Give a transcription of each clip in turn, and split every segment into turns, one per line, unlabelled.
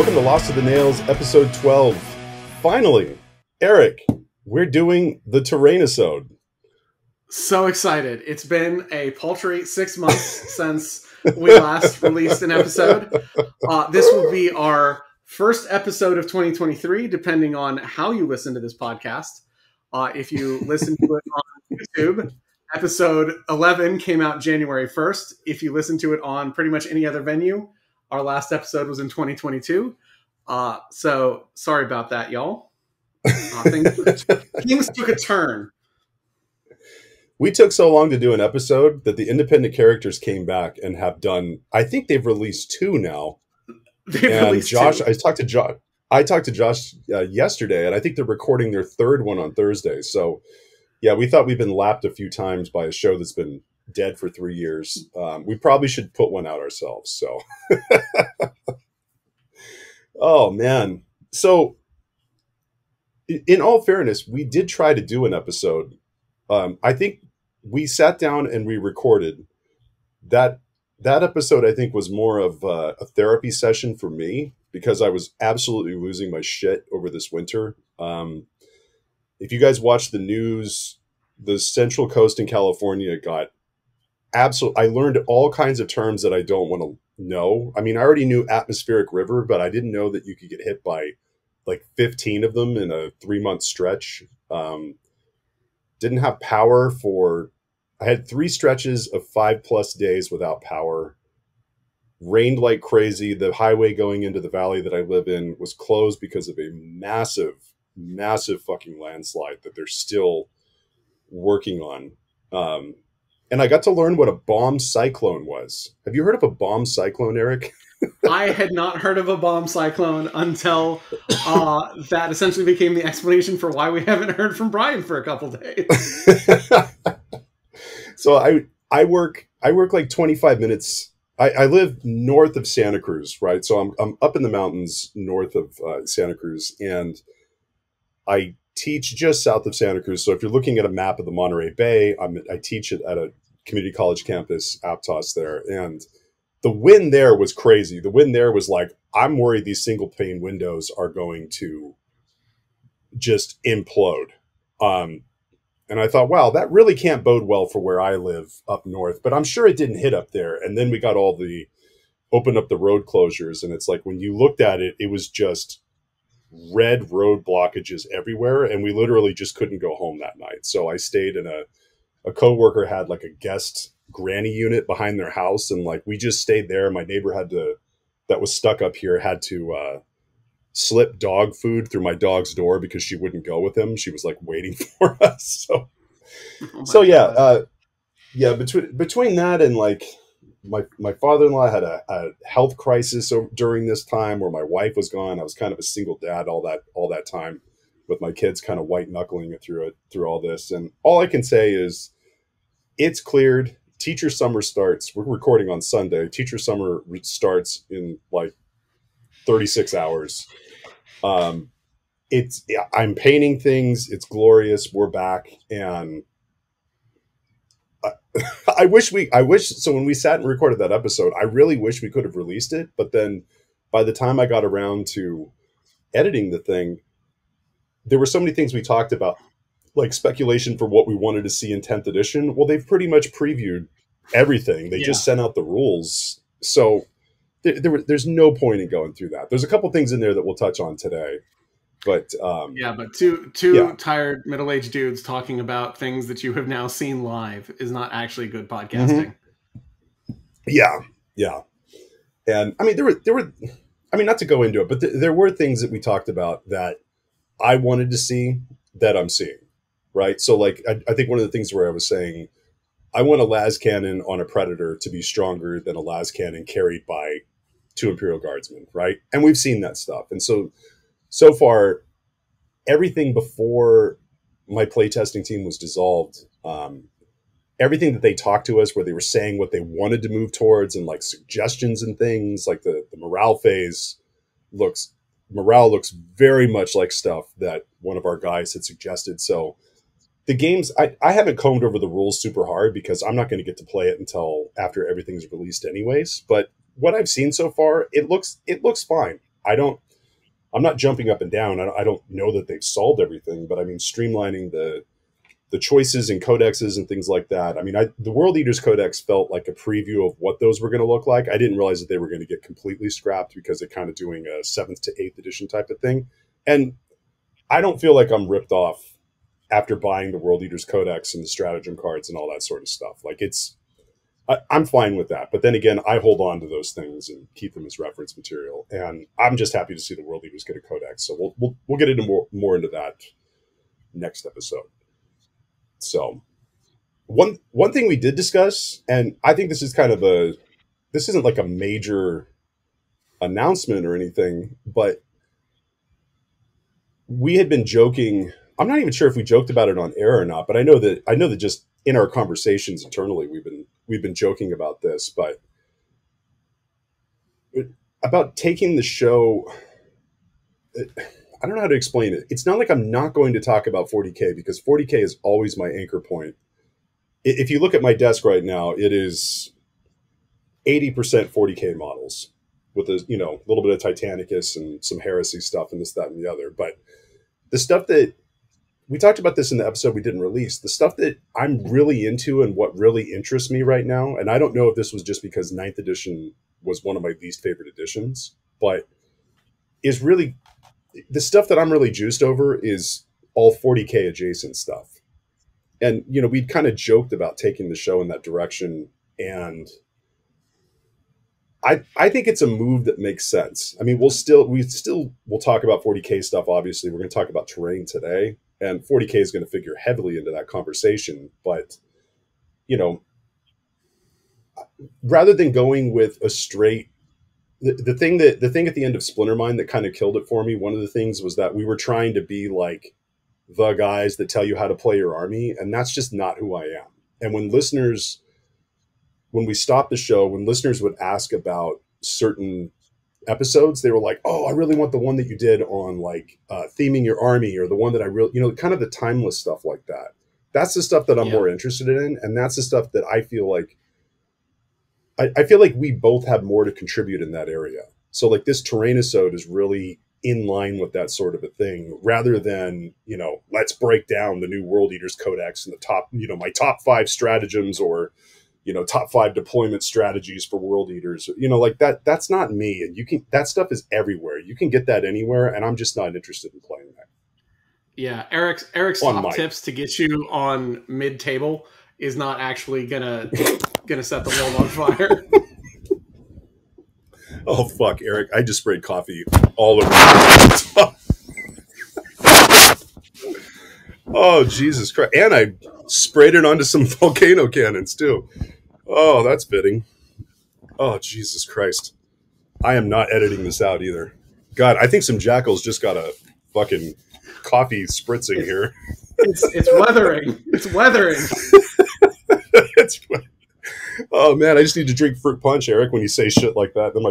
Welcome to Lost to the Nails, episode 12. Finally, Eric, we're doing the Terrainisode.
So excited. It's been a paltry 6 months since we last released an episode. This will be our first episode of 2023, depending on how you listen to this podcast. If you listen to it on YouTube, episode 11 came out January 1st. If you listen to it on pretty much any other venue, our last episode was in 2022. So sorry about that, y'all. Things took a turn.
We took so long to do an episode that the independent characters came back and have done, I think they've released 2 now. And Josh, 2. I talked to Josh yesterday, and I think they're recording their 3rd one on Thursday. So yeah, we thought we've been lapped a few times by a show that's been dead for 3 years. We probably should put one out ourselves. So, oh man. So in all fairness, we did try to do an episode. I think we sat down and we recorded that episode. I think was more of a therapy session for me because I was absolutely losing my shit over this winter. If you guys watch the news, the Central Coast in California got I learned all kinds of terms that I don't want to know. I mean, I already knew atmospheric river, but I didn't know that you could get hit by like 15 of them in a 3-month stretch. Didn't have power I had 3 stretches of 5+ days without power. Rained like crazy. The highway going into the valley that I live in was closed because of a massive, massive fucking landslide that they're still working on. And I got to learn what a bomb cyclone was. Have you heard of a bomb cyclone, Eric?
I had not heard of a bomb cyclone until that essentially became the explanation for why we haven't heard from Brian for a couple days.
So I work like 25 minutes. I live north of Santa Cruz, right? So I'm up in the mountains north of Santa Cruz, and I teach just south of Santa Cruz. So if you're looking at a map of the Monterey Bay, I teach it at a community college campus, Aptos there, and the wind there was crazy. The wind there was like, I'm worried these single pane windows are going to just implode. And I thought, wow, that really can't bode well for where I live up north, but I'm sure it didn't hit up there. And then we got opened up the road closures. And it's like, when you looked at it, it was just red road blockages everywhere. And we literally just couldn't go home that night. So I stayed in a coworker had like a guest granny unit behind their house. And like, we just stayed there. My neighbor that was stuck up here had to, slip dog food through my dog's door because she wouldn't go with him. She was like waiting for us. Yeah. Between that and like my father-in-law had a health crisis during this time where my wife was gone. I was kind of a single dad all that time with my kids kind of white knuckling it through all this. And all I can say is it's cleared. Teacher summer starts. We're recording on Sunday. Teacher summer starts in like 36 hours. I'm painting things. It's glorious. We're back. And I wish, so when we sat and recorded that episode, I really wish we could have released it. But then by the time I got around to editing the thing, there were so many things we talked about, like speculation for what we wanted to see in 10th edition. Well, they've pretty much previewed everything. They just sent out the rules. So there's no point in going through that. There's a couple things in there that we'll touch on today, but two tired middle-aged dudes talking about things that you have now seen live is not actually good podcasting. Mm-hmm. Yeah. And I mean, there were, I mean, not to go into it, but there were things that we talked about that I wanted to see that I'm seeing, right? So like, I think one of the things where I was saying, I want a las cannon on a Predator to be stronger than a las cannon carried by 2 Imperial Guardsmen, right? And we've seen that stuff. And so far, everything before my playtesting team was dissolved, everything that they talked to us where they were saying what they wanted to move towards and like suggestions and things, like the morale phase looks very much like stuff that one of our guys had suggested. So the games, I haven't combed over the rules super hard because I'm not going to get to play it until after everything's released anyways. But what I've seen so far, it looks fine. I'm not jumping up and down. I don't know that they've solved everything, but I mean, streamlining the choices and codexes and things like that. I mean, the World Eaters Codex felt like a preview of what those were going to look like. I didn't realize that they were going to get completely scrapped because they're kind of doing a 7th to 8th edition type of thing. And I don't feel like I'm ripped off after buying the World Eaters Codex and the stratagem cards and all that sort of stuff. Like I'm fine with that. But then again, I hold on to those things and keep them as reference material. And I'm just happy to see the World Eaters get a codex. So we'll get into more into that next episode. So one thing we did discuss, and I think this is this isn't like a major announcement or anything, but we had been joking. I'm not even sure if we joked about it on air or not, but I know that just in our conversations internally, we've been joking about this, but about taking the show. I don't know how to explain it. It's not like I'm not going to talk about 40K because 40K is always my anchor point. If you look at my desk right now, it is 80% 40K models with a little bit of Titanicus and some heresy stuff and this, that, and the other. But the stuff that we talked about this in the episode we didn't release, the stuff that I'm really into and what really interests me right now, and I don't know if this was just because 9th edition was one of my least favorite editions, but is really the stuff that I'm really juiced over is all 40K adjacent stuff. And, we'd kind of joked about taking the show in that direction. And I think it's a move that makes sense. I mean, we'll talk about 40K stuff. Obviously, we're going to talk about terrain today, and 40K is going to figure heavily into that conversation. But, rather than going with a straight, the thing at the end of Splintermind that kind of killed it for me, one of the things was that we were trying to be like the guys that tell you how to play your army, and that's just not who I am. And when we stopped the show, when listeners would ask about certain episodes, they were like, "Oh, I really want the one that you did on like theming your army, or the one that I really, kind of the timeless stuff like that." That's the stuff that I'm more interested in, and that's the stuff that I feel like we both have more to contribute in that area. So like this Terrainisode is really in line with that sort of a thing, rather than, let's break down the new World Eaters Codex and the top, my top 5 stratagems, or, top 5 deployment strategies for World Eaters, like that's not me. And that stuff is everywhere. You can get that anywhere. And I'm just not interested in playing that.
Yeah. Eric's top tips to get you on mid table is not actually gonna set the world on fire.
Oh fuck, Eric! I just sprayed coffee all over the Oh Jesus Christ! And I sprayed it onto some volcano cannons too. Oh, that's fitting. Oh Jesus Christ! I am not editing this out either. God, I think some jackals just got a fucking coffee spritzing here.
It's weathering. It's weathering.
Oh man, I just need to drink fruit punch, Eric, when you say shit like that. Then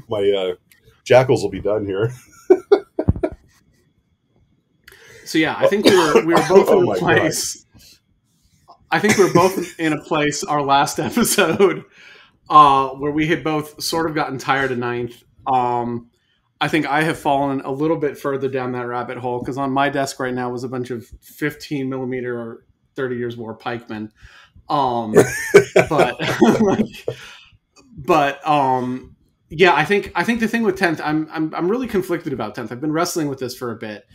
my jackals will be done here.
So yeah, I think we were both in a place. God. I think we were both in a place our last episode where we had both sort of gotten tired of 9th. I think I have fallen a little bit further down that rabbit hole because on my desk right now was a bunch of 15 millimeter or 30 years war pikemen. Yeah, I think the thing with 10th, I'm really conflicted about 10th. I've been wrestling with this for a bit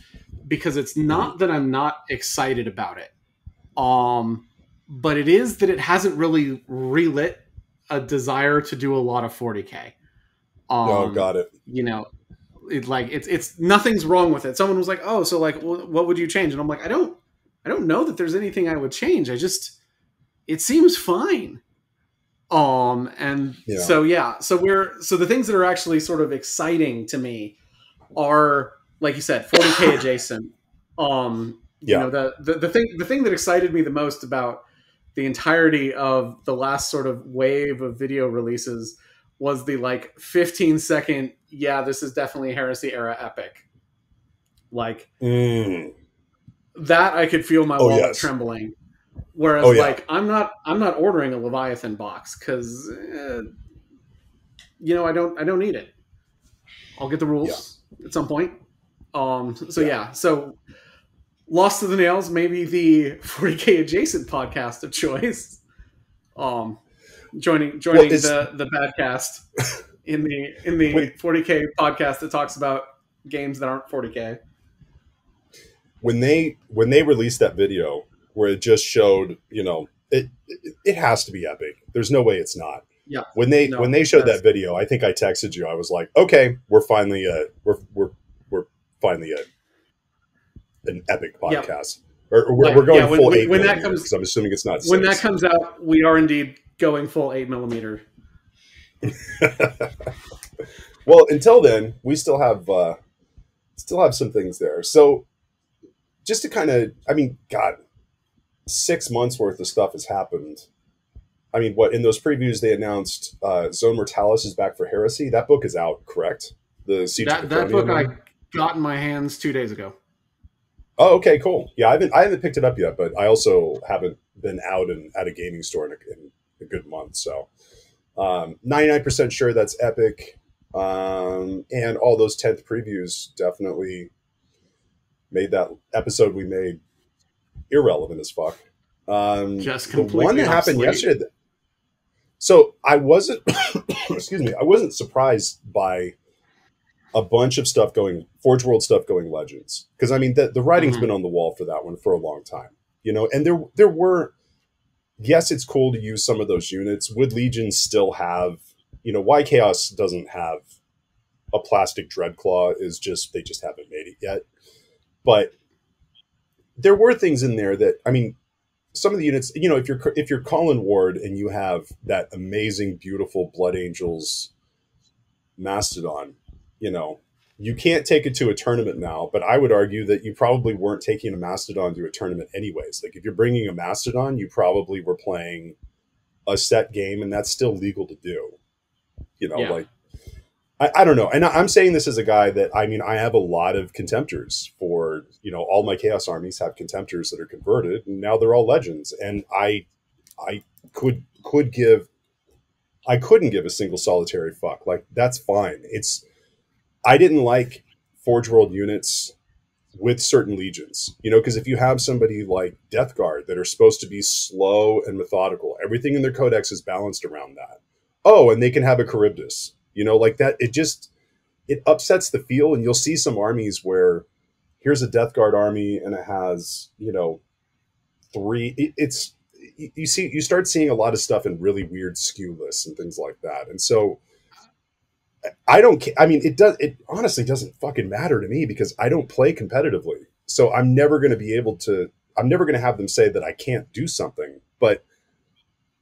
because it's not that I'm not excited about it. But it is that it hasn't really relit a desire to do a lot of 40K.
Got it.
It's nothing's wrong with it. Someone was like, "Oh, so like, what would you change?" And I'm like, I don't know that there's anything I would change. It seems fine. So the things that are actually sort of exciting to me are, like you said, 40K adjacent. The thing that excited me the most about the entirety of the last sort of wave of video releases was the 15-second, this is definitely a Heresy era epic. That I could feel my wallet trembling. Whereas I'm not ordering a Leviathan box because I don't need it. I'll get the
Yeah.
rules at some point. So Lost to the Nails, maybe the 40K adjacent podcast of choice. Joining the Badcast in the 40K podcast that talks about games that aren't 40K.
When they released that video where it just showed, it has to be epic. There's no way it's not.
Yeah.
When they showed that video, I think I texted you. I was like, okay, we're finally an epic podcast. Yep. Or we're going full 8 millimeter, because I'm assuming it's not 6.
When that comes out, we are indeed going full 8 millimeter.
Well, until then, we still have some things there. So just to kind of, God, 6 months worth of stuff has happened. In those previews they announced Zone Mortalis is back for Heresy. That book is out, correct? The Siege of
that book I got in my hands 2 days ago.
Oh, okay, cool. Yeah, I haven't picked it up yet, but I also haven't been out and at a gaming store in a good month. So 99% sure that's epic. And all those 10th previews definitely made that episode we made irrelevant as fuck.
Just
the one that happened
obsolete.
yesterday. So I wasn't, excuse me, I wasn't surprised by a bunch of stuff going, Forge World stuff going Legends. Because the writing's been on the wall for that one for a long time. And there were, yes, it's cool to use some of those units. Would Legions still have, why Chaos doesn't have a plastic Dreadclaw is just, they just haven't made it yet. But there were things in there that, some of the units, if you're Colin Ward and you have that amazing, beautiful Blood Angels Mastodon, you can't take it to a tournament now, but I would argue that you probably weren't taking a Mastodon to a tournament anyways. Like if you're bringing a Mastodon, you probably were playing a set game, and that's still legal to do. I don't know. And I'm saying this as a guy that, I have a lot of Contemptors for, all my Chaos armies have Contemptors that are converted, and now they're all Legends. And I couldn't give a single solitary fuck. Like, that's fine. I didn't like Forge World units with certain legions, because if you have somebody like Death Guard that are supposed to be slow and methodical, everything in their codex is balanced around that. Oh, and they can have a Charybdis, like that. It upsets the feel, and you'll see some armies where here's a Death Guard army and it has, 3. You start seeing a lot of stuff in really weird skew lists and things like that. And so I don't care. It honestly doesn't fucking matter to me because I don't play competitively. So I'm never going to have them say that I can't do something. But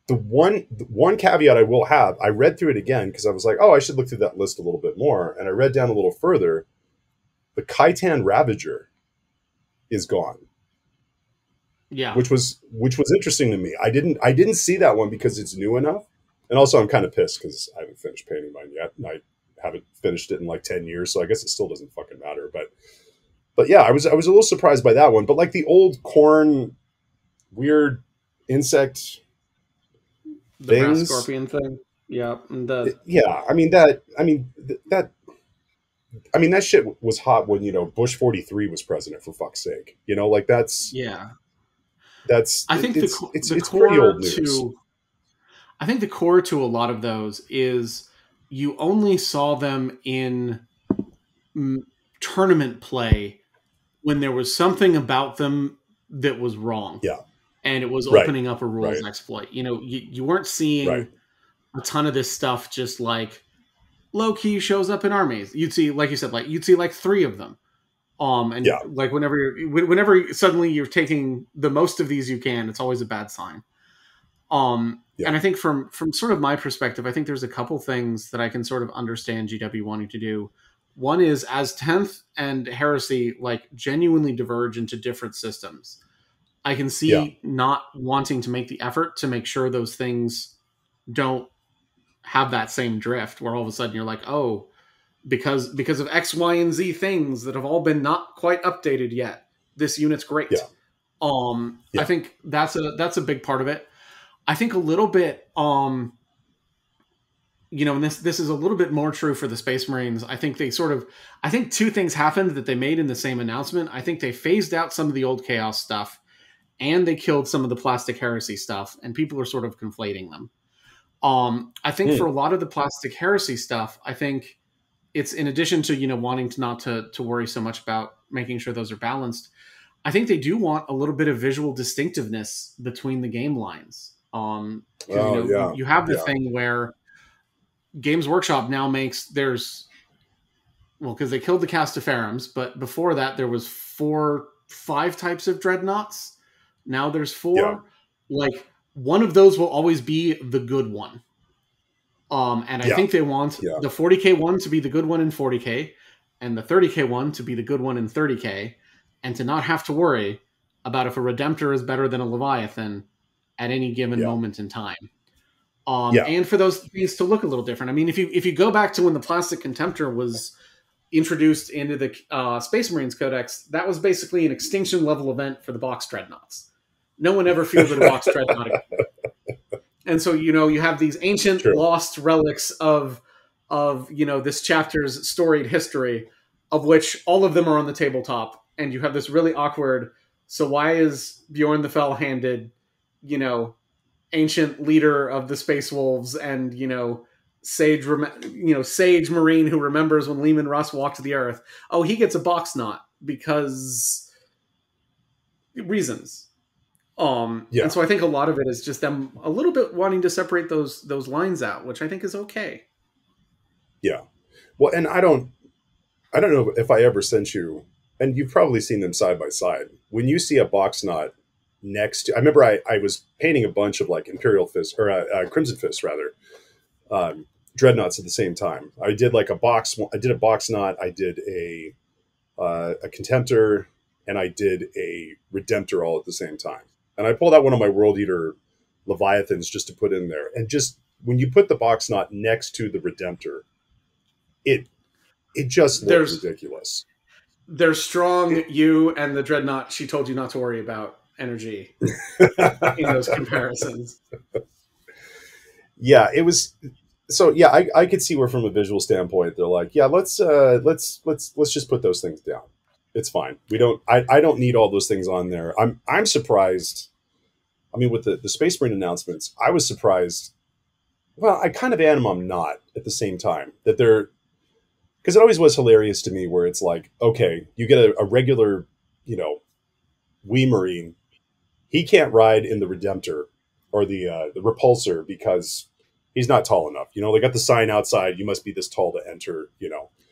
the one caveat I will have, I read through it again because I was like, oh, I should look through that list a little bit more. And I read down a little further. The Khitan Ravager is gone.
Yeah.
Which was interesting to me. I didn't see that one because it's new enough. And also I'm kind of pissed because I haven't finished painting mine yet. And I haven't finished it in like 10 years. So I guess it still doesn't fucking matter. But yeah, I was a little surprised by that one. But like the old corn, weird insect
the
things.
Brass Scorpion thing. Yeah.
That shit was hot when, Bush 43 was president, for fuck's sake. That's...
Yeah.
I think it's
core
pretty old news.
I think the core to a lot of those is you only saw them in tournament play when there was something about them that was wrong.
Yeah.
And it was opening up a rules exploit. You weren't seeing a ton of this stuff just like low key shows up in armies. You'd see, like you said, you'd see 3 of them. Like whenever suddenly you're taking the most of these you can, it's always a bad sign. And I think from sort of my perspective, I think there's a couple things that I can sort of understand GW wanting to do. One is, as 10th and Heresy genuinely diverge into different systems, I can see not wanting to make the effort to make sure those things don't have that same drift where all of a sudden you're like, oh, because of X, Y, and Z things that have all been not quite updated yet, this unit's great. I think that's a big part of it. I think a little bit and this is a little bit more true for the Space Marines. I think I think two things happened that they made in the same announcement. I think they phased out some of the old Chaos stuff, and they killed some of the Plastic Heresy stuff, and people are sort of conflating them. I think for a lot of the Plastic Heresy stuff, I think it's in addition to, wanting to not to worry so much about making sure those are balanced. I think they do want a little bit of visual distinctiveness between the game lines. You have the thing where Games Workshop now because they killed the Castaferums, but before that there was 5 types of dreadnoughts. Now there's 4.
Yeah.
Like, one of those will always be the good one. And I think they want the 40K one to be the good one in 40K, and the 30K one to be the good one in 30K, and to not have to worry about if a Redemptor is better than a Leviathan at any given moment in time. And for those things to look a little different. I mean, if you go back to when the Plastic Contemptor was introduced into the Space Marines Codex, that was basically an extinction level event for the box dreadnoughts. No one ever fielded a box dreadnought again. And so, you have these ancient lost relics of this chapter's storied history, of which all of them are on the tabletop. And you have this really awkward, so why is Bjorn the Fell-Handed, ancient leader of the Space Wolves and, sage Marine who remembers when Leman Russ walked the earth? Oh, he gets a box knot because reasons. And so I think a lot of it is just them a little bit wanting to separate those lines out, which I think is okay.
Yeah. Well, and I don't know if I ever sent you, and you've probably seen them side by side. When you see a box knot next to, I remember I was painting a bunch of like Imperial Fist or Crimson Fist rather, dreadnoughts at the same time. I did a box knot. I did a Contemptor, and I did a Redemptor all at the same time. And I pulled out one of my World Eater Leviathans just to put in there. And just when you put the box knot next to the Redemptor, it just looks ridiculous.
There's strong you and the dreadnought she told you not to worry about energy in those comparisons.
Yeah, it was. So yeah, I could see where from a visual standpoint they're like, yeah, let's just put those things down. It's fine. I don't need all those things on there. I'm surprised. I mean, with the Space Marine announcements, I was surprised. Well, I kind of am. I'm not at the same time that they're, because it always was hilarious to me where it's like, okay, you get a regular, Wee Marine. He can't ride in the Redemptor or the Repulsor because he's not tall enough. They got the sign outside. You must be this tall to enter.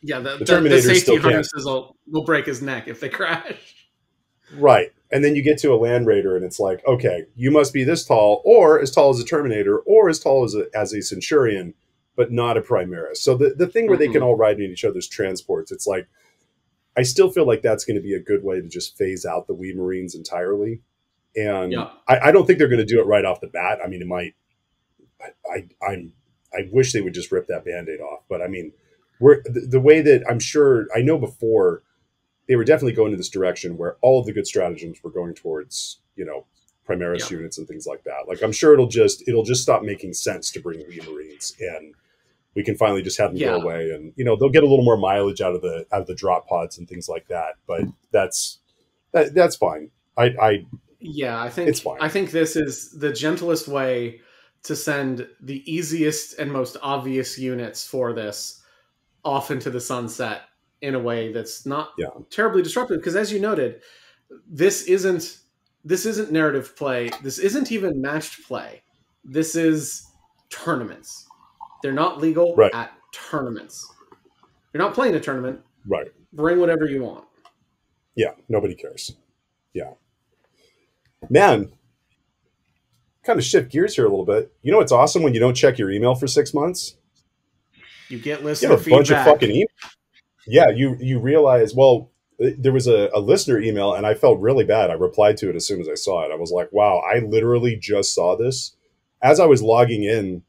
Yeah, the Terminator safety harnesses will break his neck if they crash.
Right. And then you get to a Land Raider and it's like, okay, you must be this tall or as tall as a Terminator or as tall as a Centurion, but not a Primaris. So the thing where they can all ride in each other's transports, it's like, I still feel like that's going to be a good way to just phase out the Wee Marines entirely. And I don't think they're going to do it right off the bat. I mean, it might, I wish they would just rip that Band-Aid off. But I mean, the way that I know before, they were definitely going in this direction where all of the good stratagems were going towards, Primaris units and things like that. Like, I'm sure it'll just stop making sense to bring Wee Marines, and we can finally just have them go away, and they'll get a little more mileage out of the drop pods and things like that. But that's fine. I think it's fine.
I think this is the gentlest way to send the easiest and most obvious units for this off into the sunset in a way that's not terribly disruptive. Because as you noted, this isn't narrative play. This isn't even matched play. This is tournaments. They're not legal at tournaments. You're not playing a tournament.
Right.
Bring whatever you want.
Yeah. Nobody cares. Yeah. Man, kind of shift gears here a little bit. It's awesome when you don't check your email for 6 months.
You get listener feedback.
A bunch of fucking emails. Yeah, you realize, well, there was a listener email and I felt really bad. I replied to it as soon as I saw it. I was like, wow, I literally just saw this. As I was logging in,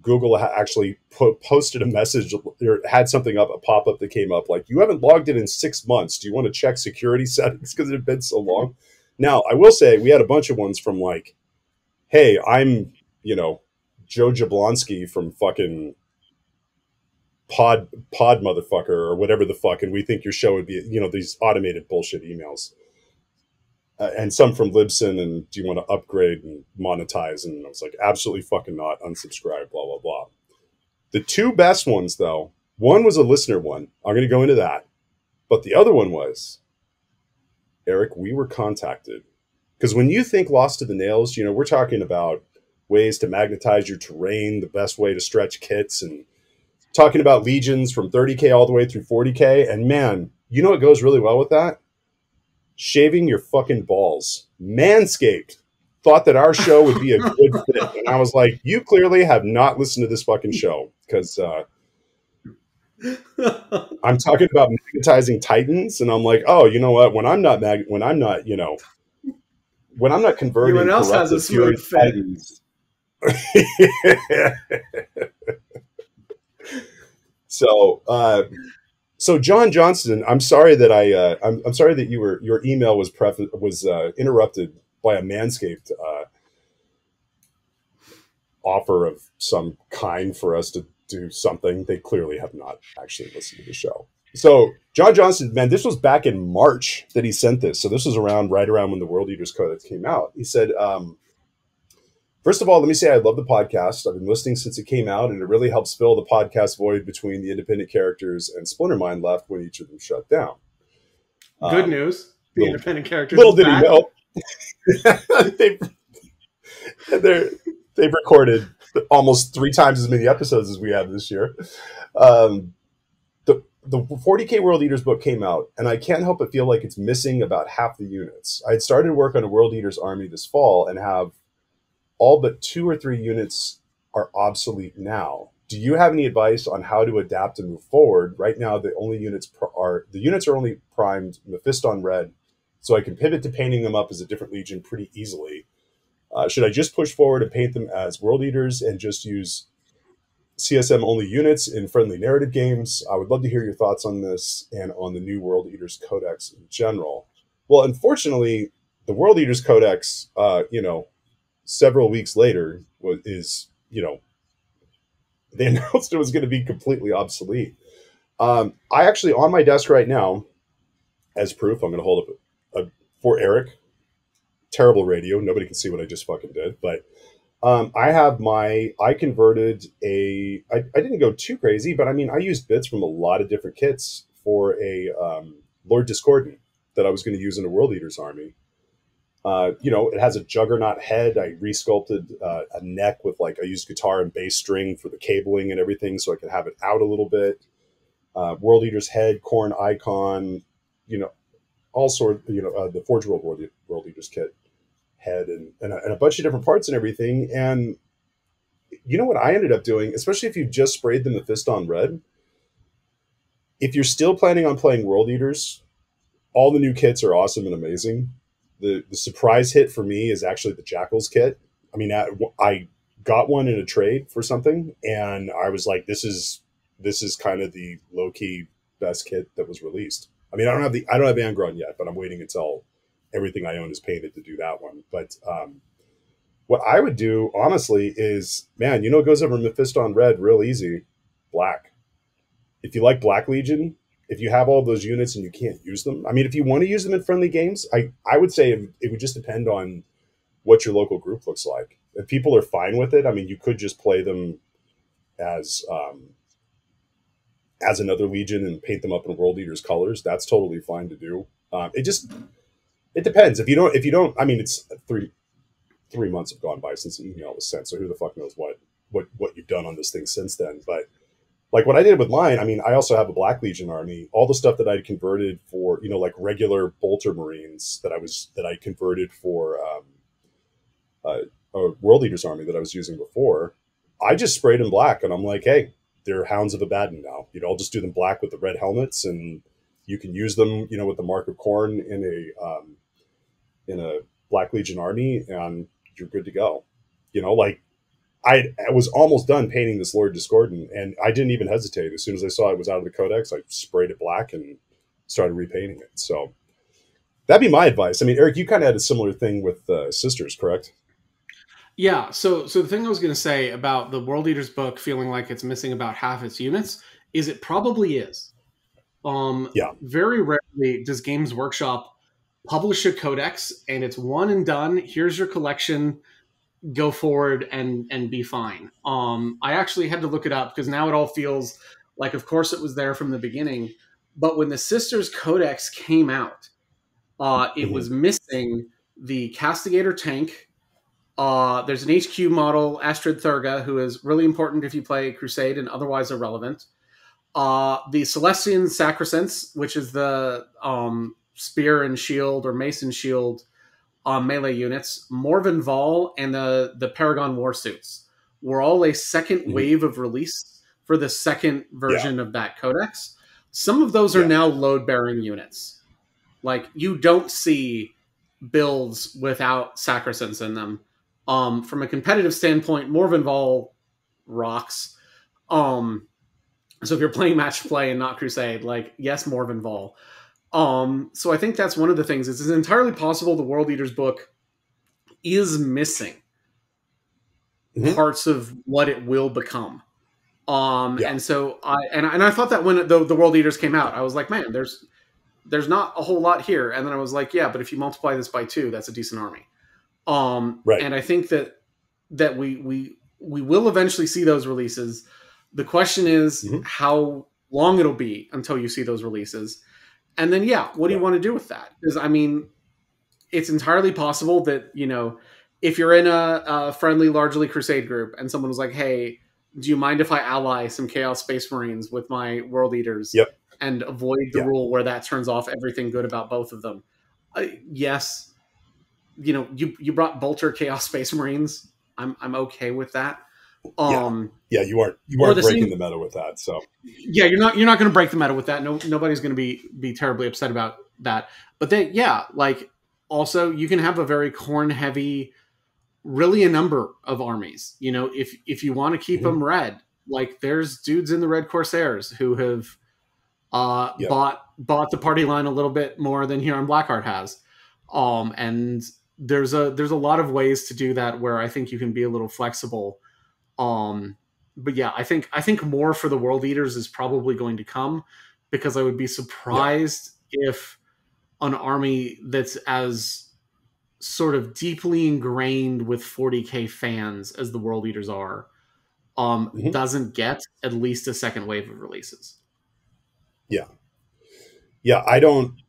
Google actually posted a message or had something up, a pop-up that came up like, you haven't logged in 6 months. Do you want to check security settings because it had been so long? Now, I will say we had a bunch of ones from like, hey, I'm, Joe Jablonski from fucking pod motherfucker or whatever the fuck, and we think your show would be, these automated bullshit emails. And some from Libsyn, and do you want to upgrade and monetize? And I was like, absolutely fucking not, unsubscribe, blah, blah, blah. The two best ones, though, one was a listener one. I'm going to go into that. But the other one was, Eric, we were contacted. Because when you think Lost to the Nails, we're talking about ways to magnetize your terrain, the best way to stretch kits, and talking about legions from 30K all the way through 40K. And man, what goes really well with that? Shaving your fucking balls. Manscaped thought that our show would be a good fit. And I was like, you clearly have not listened to this fucking show, because I'm talking about magnetizing Titans, and I'm like, oh, you know what? When I'm not converting
Everyone else has a
Fury
smooth fit.
Titans. So John Johnston, I'm sorry that I'm sorry that your email was interrupted by a Manscaped offer of some kind for us to do something. They clearly have not actually listened to the show. So John Johnston, man, this was back in March that he sent this. So this was right around when the World Eaters Codex came out. He said, first of all, let me say I love the podcast. I've been listening since it came out, and it really helps fill the podcast void between the independent characters and Splintermind left when each of them shut down.
Good news. The independent characters.
Little did he know. They've recorded almost 3 times as many episodes as we have this year. The 40K World Eaters book came out, and I can't help but feel like it's missing about half the units. I had started work on a World Eaters army this fall and have all but 2 or 3 units are obsolete now. Do you have any advice on how to adapt and move forward? Right now, the units are only primed Mephiston red, so I can pivot to painting them up as a different legion pretty easily. Should I just push forward and paint them as World Eaters and just use CSM only units in friendly narrative games? I would love to hear your thoughts on this and on the new World Eaters Codex in general. Well, unfortunately, the World Eaters Codex, several weeks later they announced it was going to be completely obsolete. I actually, on my desk right now, as proof, I'm going to hold up for Eric. Terrible radio. Nobody can see what I just fucking did. But I converted I didn't go too crazy, but I used bits from a lot of different kits for a Lord Discordant that I was going to use in a World Eaters army. It has a juggernaut head. I resculpted a neck with I used guitar and bass string for the cabling and everything, so I could have it out a little bit. World Eaters head, Khorne icon, all sorts. The Forge World Eaters kit head and a bunch of different parts and everything. And what I ended up doing, especially if you just sprayed the Mephiston red, if you're still planning on playing World Eaters, all the new kits are awesome and amazing. The surprise hit for me is actually the Jackals kit. I got one in a trade for something, and I was like, this is kind of the low key best kit that was released. I don't have Angron yet, but I'm waiting until everything I own is painted to do that one. But what I would do honestly is, man, it goes over Mephiston red real easy, black. If you like Black Legion, if you have all those units and you can't use them, if you want to use them in friendly games, I would say it would just depend on what your local group looks like. If people are fine with it, you could just play them as another legion and paint them up in World Eaters colors. That's totally fine to do. It depends. If you don't, it's 3 months have gone by since the email was sent, so who the fuck knows what you've done on this thing since then. But what I did with mine, I also have a Black Legion army. All the stuff that I'd converted for, regular Bolter Marines that I converted for a World Eaters army that I was using before, I just sprayed in black, and I'm like, hey, they're Hounds of Abaddon now. I'll just do them black with the red helmets, and you can use them, with the Mark of Khorne in a Black Legion army, and you're good to go. I was almost done painting this Lord Discordant, and I didn't even hesitate. As soon as I saw it was out of the codex, I sprayed it black and started repainting it. So that'd be my advice. Eric, you kind of had a similar thing with Sisters, correct?
Yeah. So the thing I was going to say about the World Eaters book feeling like it's missing about half its units is it probably is.
Yeah.
Very rarely does Games Workshop publish a codex and it's one and done. Here's your collection. Go forward and be fine. I actually had to look it up because now it all feels like, of course, it was there from the beginning. But when the Sisters Codex came out, it was missing the Castigator tank. There's an HQ model, Astrid Thurga, who is really important if you play Crusade and otherwise irrelevant. The Celestian Sacrosanct, which is the spear and shield or mason shield melee units, Morven Vol, and the Paragon Warsuits were all a second wave of release for the second version of that codex. Some of those are now load-bearing units. Like, you don't see builds without Sacrosancts in them. From a competitive standpoint, Morven Vol rocks. So if you're playing match play and not Crusade, like, yes, Morven Vol. So I think that's one of the things. It's entirely possible the World Eaters book is missing parts of what it will become. And so I thought that when the World Eaters came out, I was like, man, there's not a whole lot here. And then I was like, yeah, but if you multiply this by 2, that's a decent army. And I think that we will eventually see those releases. The question is how long it'll be until you see those releases. And then, what do you want to do with that? Because, I mean, it's entirely possible that, you know, if you're in a friendly, largely Crusade group and someone was like, hey, do you mind if I ally some Chaos Space Marines with my World Eaters and avoid the rule where that turns off everything good about both of them? Yes. You know, you brought Bolter Chaos Space Marines. I'm okay with that.
You aren't breaking the meta with that. So
you're not going to break the meta with that. Nobody's going to be terribly upset about that. But then, like, also you can have a very Khorne heavy, really a number of armies. You know, if you want to keep them red, like there's dudes in the Red Corsairs who have bought the party line a little bit more than Huron Blackheart has. And there's a lot of ways to do that where I think you can be a little flexible. But I think more for the World Eaters is probably going to come, because I would be surprised if an army that's as sort of deeply ingrained with 40K fans as the World Eaters are, doesn't get at least a second wave of releases.
I don't.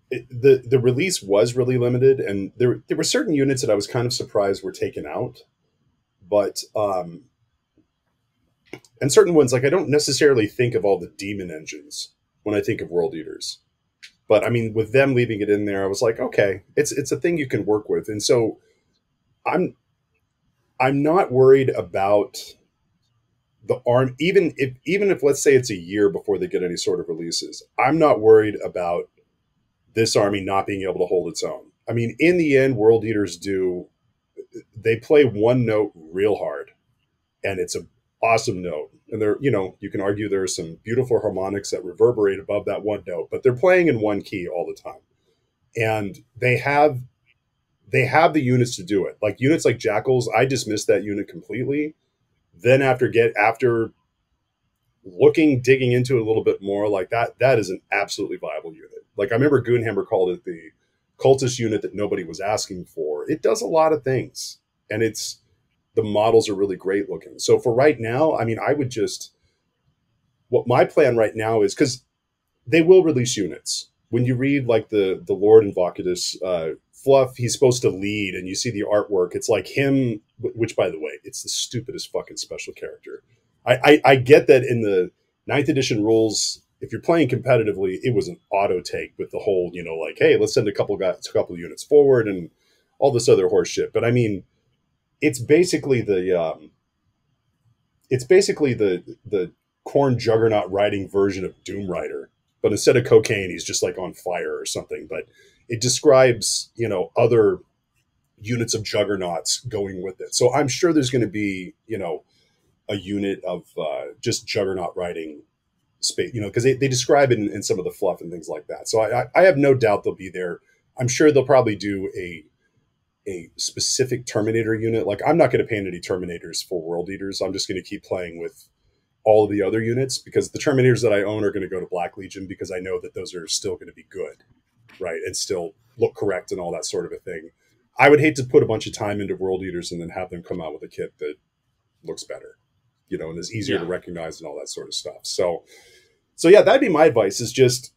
The release was really limited, and there were certain units that I was kind of surprised were taken out. But and certain ones, like I don't necessarily think of all the demon engines when I think of World Eaters. But I mean, with them leaving it in there, I was like, okay, it's a thing you can work with. And so I'm not worried about the arm, even if let's say it's a year before they get any sort of releases. I'm not worried about this army not being able to hold its own. I mean, in the end, World Eaters they play one note real hard, and it's an awesome note. And you can argue there are some beautiful harmonics that reverberate above that one note, but they're playing in one key all the time. And they have the units to do it. Like units like Jackals, I dismissed that unit completely. Then after digging into it a little bit more, like that is an absolutely viable unit. Like I remember Goonhammer called it the cultist unit that nobody was asking for. It does a lot of things, and the models are really great looking. So for right now, I mean, what my plan right now is, because they will release units. When you read like the Lord Invocatus fluff, he's supposed to lead, and you see the artwork. It's like him, which by the way, it's the stupidest fucking special character. I get that in the 9th edition rules, if you're playing competitively, it was an auto take with the whole, like, hey, let's send a couple units forward and all this other horse shit. But I mean, it's basically the Khorne Juggernaut riding version of Doom Rider, but instead of cocaine, he's just like on fire or something. But it describes, other units of Juggernauts going with it. So I'm sure there's going to be, a unit of just Juggernaut riding space, because they describe it in some of the fluff and things like that. So I have no doubt they'll be there. I'm sure they'll probably do a specific Terminator unit. Like I'm not going to paint any Terminators for World Eaters. I'm just going to keep playing with all of the other units, because the Terminators that I own are going to go to Black Legion because I know that those are still going to be good, right, and still look correct and all that sort of a thing. I would hate to put a bunch of time into World Eaters and then have them come out with a kit that looks better, and is easier to recognize and all that sort of stuff. So yeah, that'd be my advice, is just,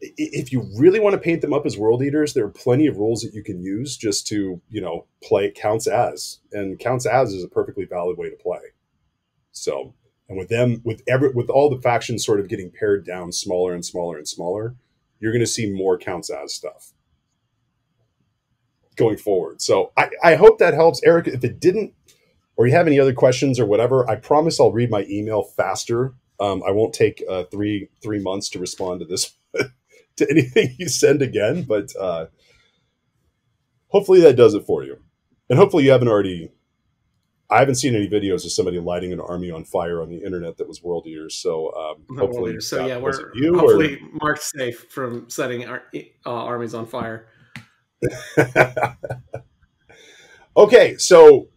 if you really want to paint them up as World Eaters, there are plenty of rules that you can use just to, play counts as. And counts as is a perfectly valid way to play. So, and with them, with all the factions sort of getting pared down smaller and smaller and smaller, you're going to see more counts as stuff going forward. So I hope that helps. Eric, if it didn't, or you have any other questions or whatever, I promise I'll read my email faster. I won't take 3 months to respond to this to anything you send again, but hopefully that does it for you. And hopefully you haven't already, I haven't seen any videos of somebody lighting an army on fire on the internet that was World Eaters. So hopefully,
so yeah, we're hopefully marked safe from setting our armies on fire.
Okay, so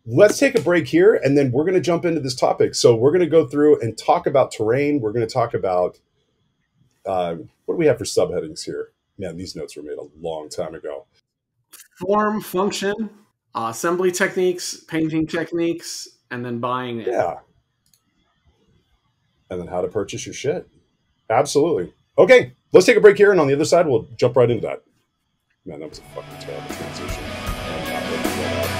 let's take a break here, and then we're going to jump into this topic. So we're going to go through and talk about terrain. We're going to talk about what do we have for subheadings here? Man, these notes were made a long time ago.
Form, function, assembly techniques, painting techniques, and then buying it.
Yeah. And then how to purchase your shit. Absolutely. Okay, let's take a break here, and on the other side, we'll jump right into that. Man, that was a fucking terrible transition. I'm not looking that up.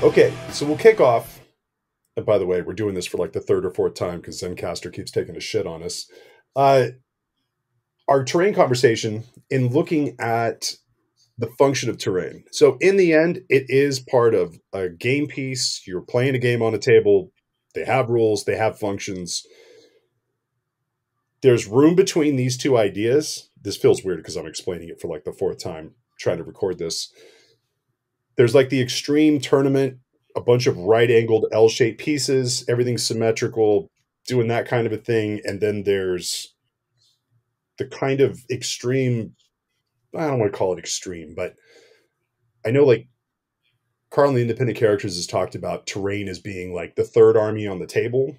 Okay, so we'll kick off. And by the way, we're doing this for like the 3rd or 4th time because Zencaster keeps taking a shit on us. Our terrain conversation in looking at the function of terrain. So in the end, it is part of a game piece. You're playing a game on a table. They have rules. They have functions. There's room between these two ideas. This feels weird because I'm explaining it for like the 4th time trying to record this. There's like the extreme tournament, a bunch of right-angled L-shaped pieces, everything's symmetrical, doing that kind of a thing. And then there's the kind of extreme, I don't want to call it extreme, but I know like Carl in the Independent Characters has talked about terrain as being like the 3rd army on the table.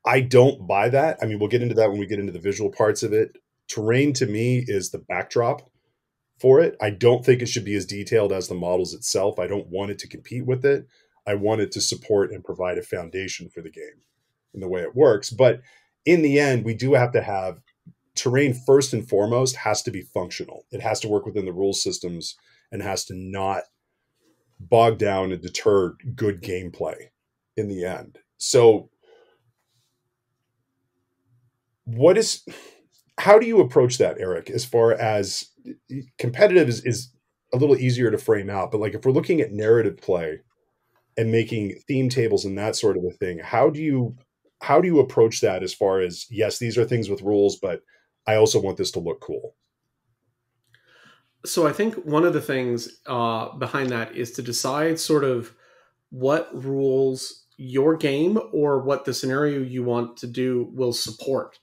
I don't buy that. I mean, we'll get into that when we get into the visual parts of it. Terrain to me is the backdrop for it. I don't think it should be as detailed as the models itself. I don't want it to compete with it. I want it to support and provide a foundation for the game in the way it works. But in the end, we do have to have terrain first and foremost has to be functional. It has to work within the rule systems and has to not bog down and deter good gameplay in the end. So how do you approach that, Eric, as far as competitive is a little easier to frame out, but like if we're looking at narrative play and making theme tables and that sort of a thing, how do you approach that as far as, yes, these are things with rules, but I also want this to look cool?
So I think one of the things behind that is to decide sort of what rules your game or what the scenario you want to do will support.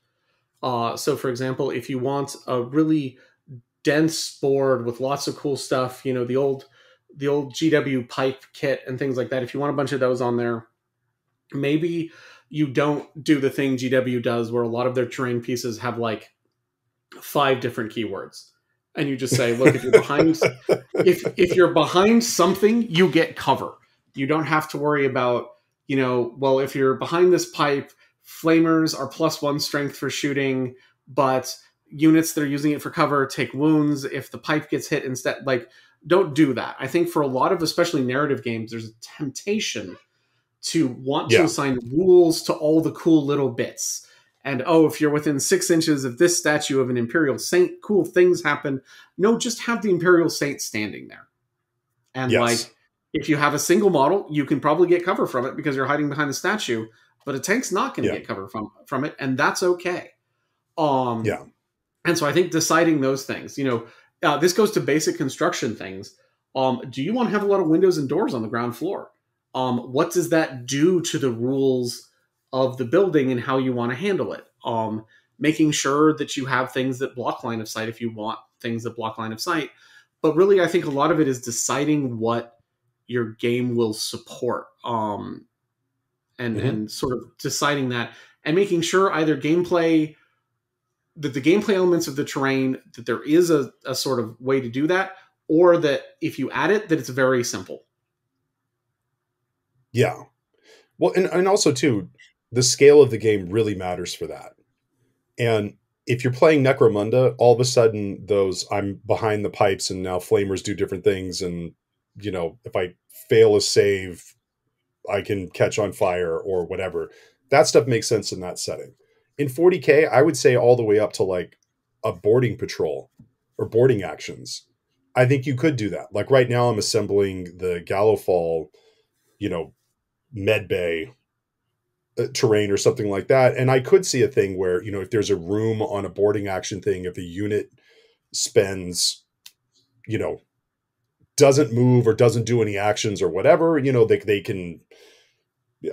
So for example, if you want a really dense board with lots of cool stuff, the old GW pipe kit and things like that, if you want a bunch of those on there, maybe you don't do the thing GW does where a lot of their terrain pieces have like 5 different keywords. And you just say, look, if you're behind if you're behind something, you get cover. You don't have to worry about, well, if you're behind this pipe, flamers are +1 strength for shooting, but units that are using it for cover take wounds if the pipe gets hit instead. Like, don't do that. I think for a lot of especially narrative games, there's a temptation to want to assign rules to all the cool little bits. And, if you're within 6 inches of this statue of an Imperial Saint, cool things happen. No, just have the Imperial Saint standing there. And like, if you have a single model, you can probably get cover from it because you're hiding behind the statue, but a tank's not going to get cover from it. And that's okay. And so I think deciding those things, this goes to basic construction things. Do you want to have a lot of windows and doors on the ground floor? What does that do to the rules of the building and how you want to handle it? Making sure that you have things that block line of sight if you want things that block line of sight. But really, I think a lot of it is deciding what your game will support, and sort of deciding that and making sure either gameplay, that the gameplay elements of the terrain, that there is a sort of way to do that, or that if you add it, that it's very simple.
Yeah. Well, and also too, the scale of the game really matters for that. And if you're playing Necromunda, all of a sudden I'm behind the pipes and now flamers do different things. And, if I fail a save, I can catch on fire or whatever. That stuff makes sense in that setting. In 40K, I would say all the way up to like a boarding patrol or boarding actions. I think you could do that. Like right now I'm assembling the Gallowfall, med bay terrain or something like that. And I could see a thing where, if there's a room on a boarding action thing, if a unit spends, doesn't move or doesn't do any actions or whatever, they can,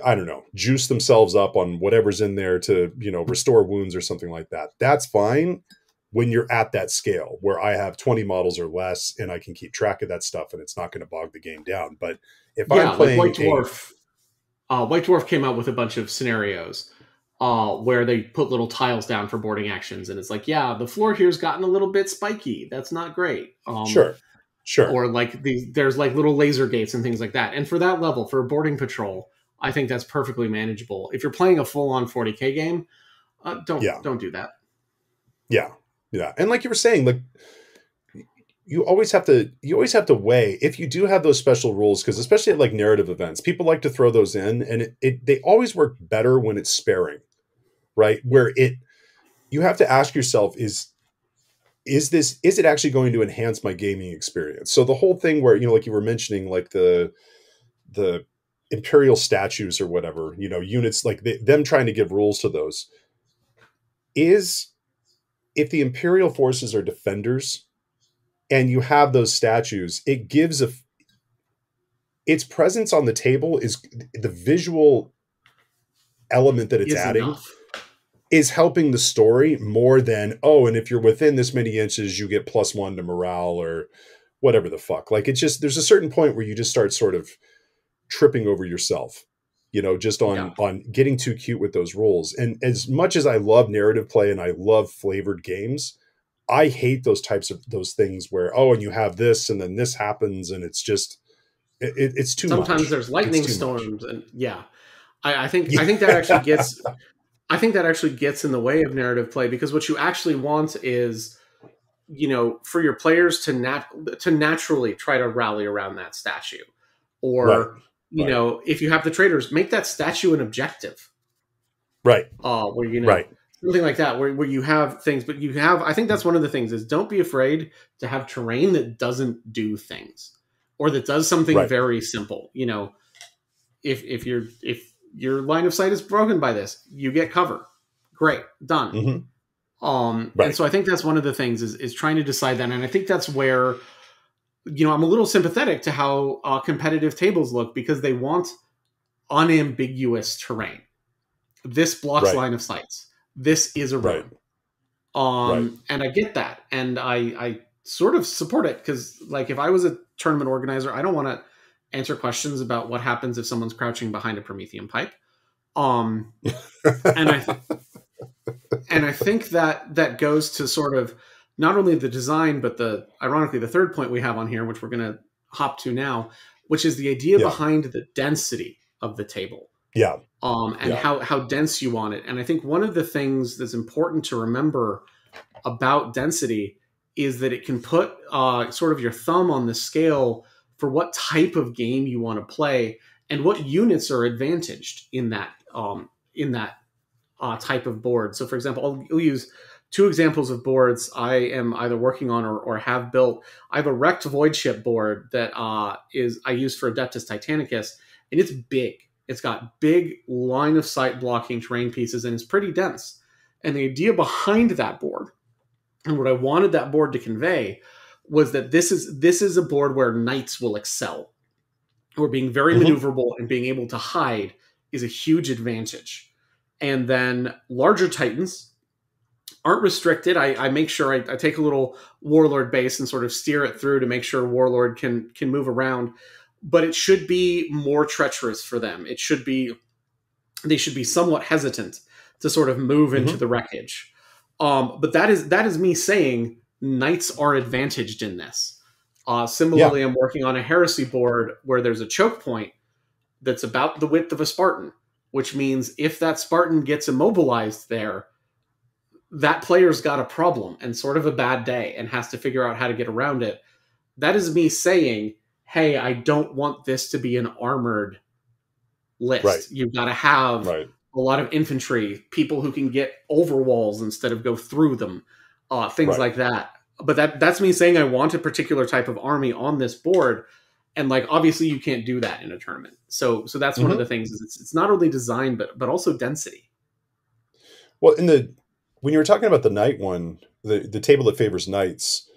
I don't know, juice themselves up on whatever's in there to, restore wounds or something like that. That's fine when you're at that scale where I have 20 models or less and I can keep track of that stuff and it's not going to bog the game down. But if I'm playing
like White Dwarf came out with a bunch of scenarios where they put little tiles down for boarding actions, and it's like, yeah, the floor here's gotten a little bit spiky. That's not great.
Sure.
Or like there's like little laser gates and things like that. And for that level, for a boarding patrol, I think that's perfectly manageable. If you're playing a full-on 40K game, don't do that.
Yeah, yeah. And like you were saying, like you always have to weigh if you do have those special rules, because especially at like narrative events, people like to throw those in, and they always work better when it's sparing, right? Where you have to ask yourself is it actually going to enhance my gaming experience? So the whole thing where, like you were mentioning, like the Imperial statues or whatever, units, like them trying to give rules to those, is if the Imperial forces are defenders and you have those statues, it gives its presence on the table is the visual element that it's adding enough. Is helping the story more than, and if you're within this many inches, you get +1 to morale or whatever the fuck. Like, it's just, there's a certain point where you just start sort of tripping over yourself, just on getting too cute with those rules. And as much as I love narrative play and I love flavored games, I hate those types of those things where, and you have this and then this happens and it's just, it's too much.
Sometimes there's lightning storms and I think that actually gets... I think that actually gets in the way of narrative play, because what you actually want is, for your players to naturally try to rally around that statue. Or, if you have the traders, make that statue an objective.
Right.
Where, something like that, where you have things, but I think that's one of the things is don't be afraid to have terrain that doesn't do things or that does something very simple. If your line of sight is broken by this, you get cover. Great. Done. Mm-hmm. And so I think that's one of the things is trying to decide that. And I think that's where, I'm a little sympathetic to how competitive tables look, because they want unambiguous terrain. This blocks line of sights. This is a road. And I get that. And I sort of support it, because like if I was a tournament organizer, I don't want to answer questions about what happens if someone's crouching behind a Promethean pipe. And I think that goes to sort of not only the design, but ironically, the third point we have on here, which we're going to hop to now, which is the idea behind the density of the table.
Yeah.
How dense you want it. And I think one of the things that's important to remember about density is that it can put sort of your thumb on the scale for what type of game you want to play and what units are advantaged in that type of board. So for example, I'll use two examples of boards I am either working on or have built. I have a wrecked void ship board that I use for Adeptus Titanicus, and it's big. It's got big line of sight blocking terrain pieces, and it's pretty dense. And the idea behind that board And what I wanted that board to convey was that this is a board where knights will excel, or being very
Hmm.
maneuverable and being able to hide is a huge advantage. And then larger titans aren't restricted. I make sure I take a little warlord base and sort of steer it through to make sure warlord can move around. But it should be more treacherous for them. They should be somewhat hesitant to sort of move into
Hmm.
the wreckage. But that is me saying knights are advantaged in this.
Yeah.
Similarly, I'm working on a heresy board where there's a choke point that's about the width of a Spartan, which means if that Spartan gets immobilized there, that player's got a problem and sort of a bad day and has to figure out how to get around it. That is me saying, hey, I don't want this to be an armored
Right.
list. You've got to have
Right.
a lot of infantry, people who can get over walls instead of go through them, things
Right.
like that. But that's me saying I want a particular type of army on this board, and like obviously you can't do that in a tournament. So that's one of the
Hmm.
things is it's not only design but also density.
Well, when you were talking about the knight one, the table that favors knights,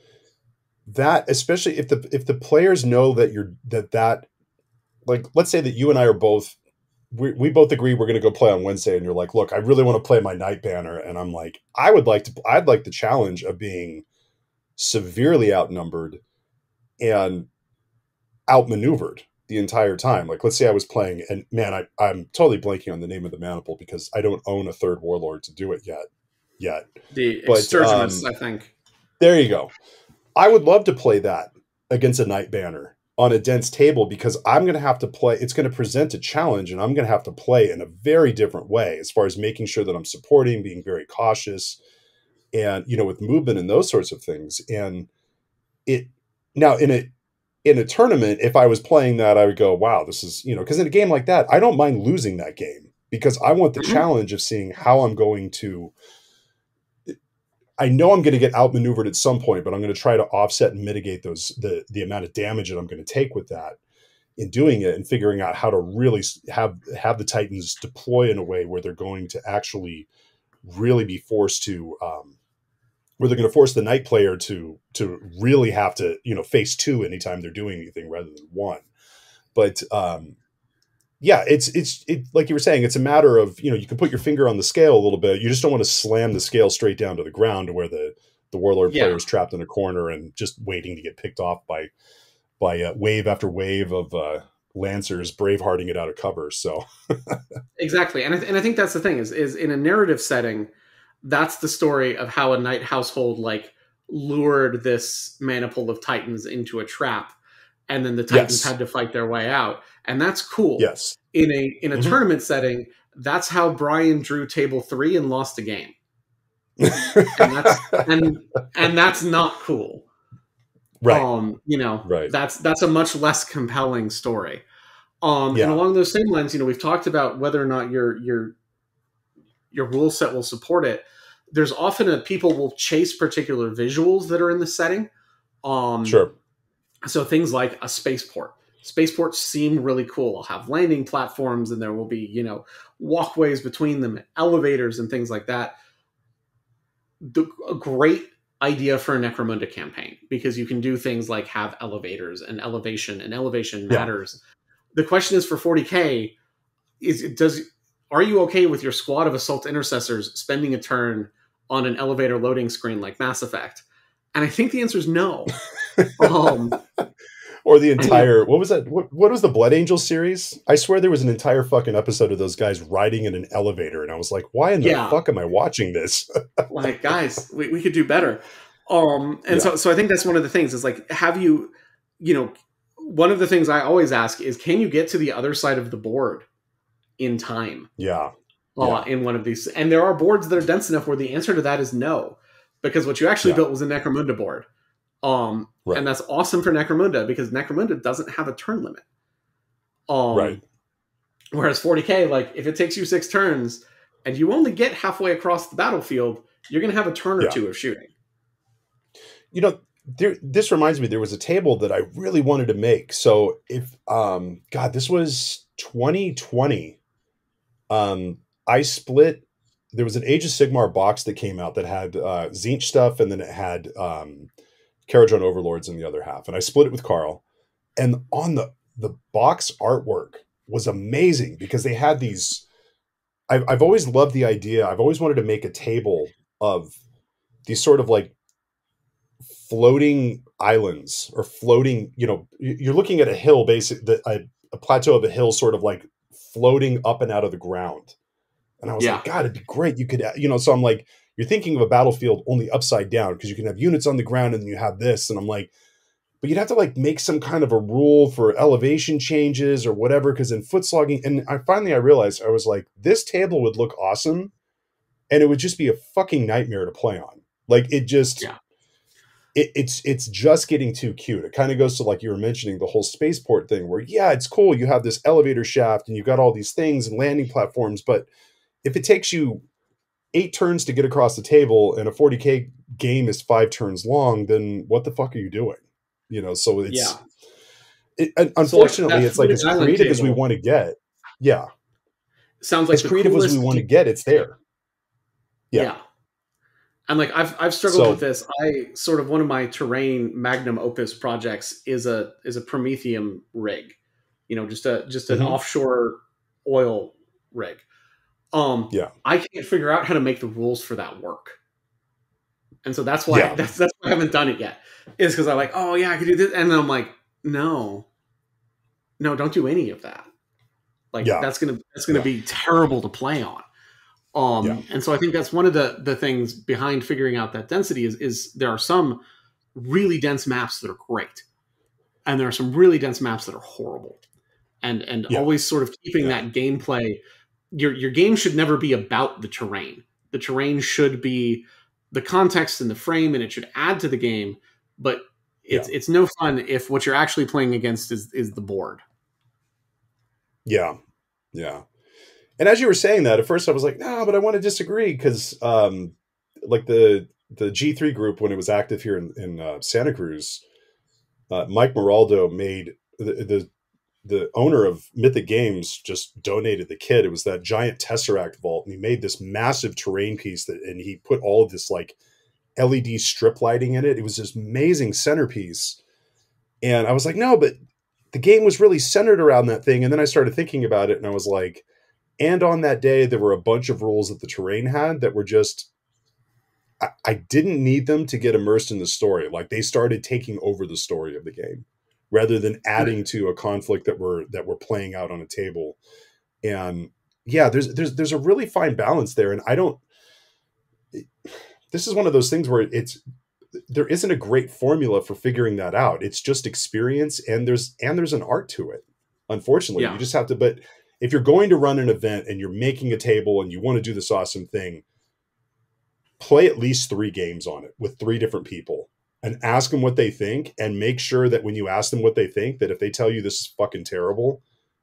that especially if the players know that that like, let's say that you and I are both, we both agree we're going to go play on Wednesday, and you're like, look, I really want to play my knight banner, and I'm like, I'd like the challenge of being severely outnumbered and outmaneuvered the entire time. Like, let's say I was playing, and man, I'm totally blanking on the name of the maniple because I don't own a third warlord to do it yet.
The
But
extergenists, I think.
there you go. I would love to play that against a knight banner on a dense table, because I'm going to have to play. It's going to present a challenge, and I'm going to have to play in a very different way as far as making sure that I'm supporting, being very cautious, and with movement and those sorts of things. And it now in a tournament, if I was playing that, I would go, wow, this is, because in a game like that, I don't mind losing that game because I want the
Mhm.
challenge of seeing how I'm going to. I know I'm going to get outmaneuvered at some point, but I'm going to try to offset and mitigate the amount of damage that I'm going to take with that in doing it, and figuring out how to really have the Titans deploy in a way where they're going to actually really be forced to, where they're going to force the knight player to really have to face two anytime they're doing anything rather than one. But yeah, it like you were saying, it's a matter of, you can put your finger on the scale a little bit. You just don't want to slam the scale straight down to the ground to where the warlord player
Yeah,
is trapped in a corner and just waiting to get picked off by wave after wave of lancers bravehearting it out of cover. So
exactly. And I think that's the thing is in a narrative setting, that's the story of how a knight household like lured this maniple of titans into a trap, and then the titans
yes,
had to fight their way out, and that's cool.
yes,
In a
hmm
tournament setting, that's how Brian drew table 3 and lost a game, and that's not cool.
right, right,
That's a much less compelling story. And
yeah,
along those same lines, we've talked about whether or not your rule set will support it. There's often people will chase particular visuals that are in the setting. Um,
sure,
so things like a spaceport. Spaceports seem really cool. I'll have landing platforms, and there will be walkways between them, elevators, and things like that. A great idea for a Necromunda campaign, because you can do things like have elevators and elevation
yeah.
matters. The question is for 40K are you okay with your squad of assault intercessors spending a turn on an elevator loading screen like Mass Effect? And I think the answer is no. Um,
Or the
I mean,
entire, what was that? What was the Blood Angel series? I swear there was an entire fucking episode of those guys riding in an elevator, and I was like, why in the
yeah,
fuck am I watching this?
like guys, we could do better. And
Yeah,
so I think that's one of the things is like, have you, you know, one of the things I always ask is, can you get to the other side of the board in time?
yeah, yeah,
In one of these, and there are boards that are dense enough where the answer to that is no, because what you actually
yeah,
built was a Necromunda board. And
right,
that's awesome for Necromunda because Necromunda doesn't have a turn limit.
right.
Um, Whereas 40K, like if it takes you 6 turns and you only get halfway across the battlefield, you're going to have a turn or
Yeah.
two of shooting.
This reminds me, there was a table that I really wanted to make. So if, God, this was 2020. I split there was an Age of Sigmar box that came out that had Tzeentch stuff, and then it had Caradron Overlords in the other half. And I split it with Carl. And on the box artwork was amazing because they had these. I've always loved the idea. I've always wanted to make a table of these sort of like floating islands or floating, you're looking at a hill, a plateau of a hill sort of like floating up and out of the ground. And I was like, God, it'd be great. You could, so I'm like, you're thinking of a battlefield only upside down because you can have units on the ground and then you have this. And I'm like, but you'd have to like make some kind of a rule for elevation changes or whatever. Cause in foot slogging, and I realized I was like, this table would look awesome. And it would just be a fucking nightmare to play on. Like it just, it's just getting too cute. It kind of goes to like you were mentioning the whole spaceport thing where, yeah, it's cool. You have this elevator shaft and you've got all these things and landing platforms. But if it takes you 8 turns to get across the table and a 40K game is 5 turns long, then what the fuck are you doing? So it's, unfortunately, it's like as creative as we want to get. Yeah.
Sounds like
as creative as we want to get, it's there.
Yeah. And like I've struggled with this. One of my terrain magnum opus projects is a Prometheum rig, just an offshore oil rig. I can't figure out how to make the rules for that work, and so that's why that's why I haven't done it yet. Is because I'm like, oh yeah, I could do this, and then I'm like, no, don't do any of that. Like that's gonna be terrible to play on. And so I think that's one of the things behind figuring out that density is there are some really dense maps that are great. And there are some really dense maps that are horrible. And always sort of keeping that gameplay, your game should never be about the terrain. The terrain should be the context and the frame, and it should add to the game, but it's no fun if what you're actually playing against is the board.
Yeah. Yeah. And as you were saying that, at first I was like, no, but I want to disagree because like the G3 group, when it was active here in Santa Cruz, Mike Moraldo made the owner of Mythic Games just donated the kit. It was that giant Tesseract vault, and he made this massive terrain piece and he put all of this like LED strip lighting in it. It was this amazing centerpiece. And I was like, no, but the game was really centered around that thing. And then I started thinking about it and I was like, and on that day, there were a bunch of rules that the terrain had that were just, I didn't need them to get immersed in the story. Like they started taking over the story of the game rather than adding to a conflict that we're playing out on a table. And yeah, there's a really fine balance there. And this is one of those things where there isn't a great formula for figuring that out. It's just experience and there's an art to it. Unfortunately, you just have to, but if you're going to run an event and you're making a table and you want to do this awesome thing, play at least 3 games on it with 3 different people and ask them what they think, and make sure that when you ask them what they think, that if they tell you this is fucking terrible,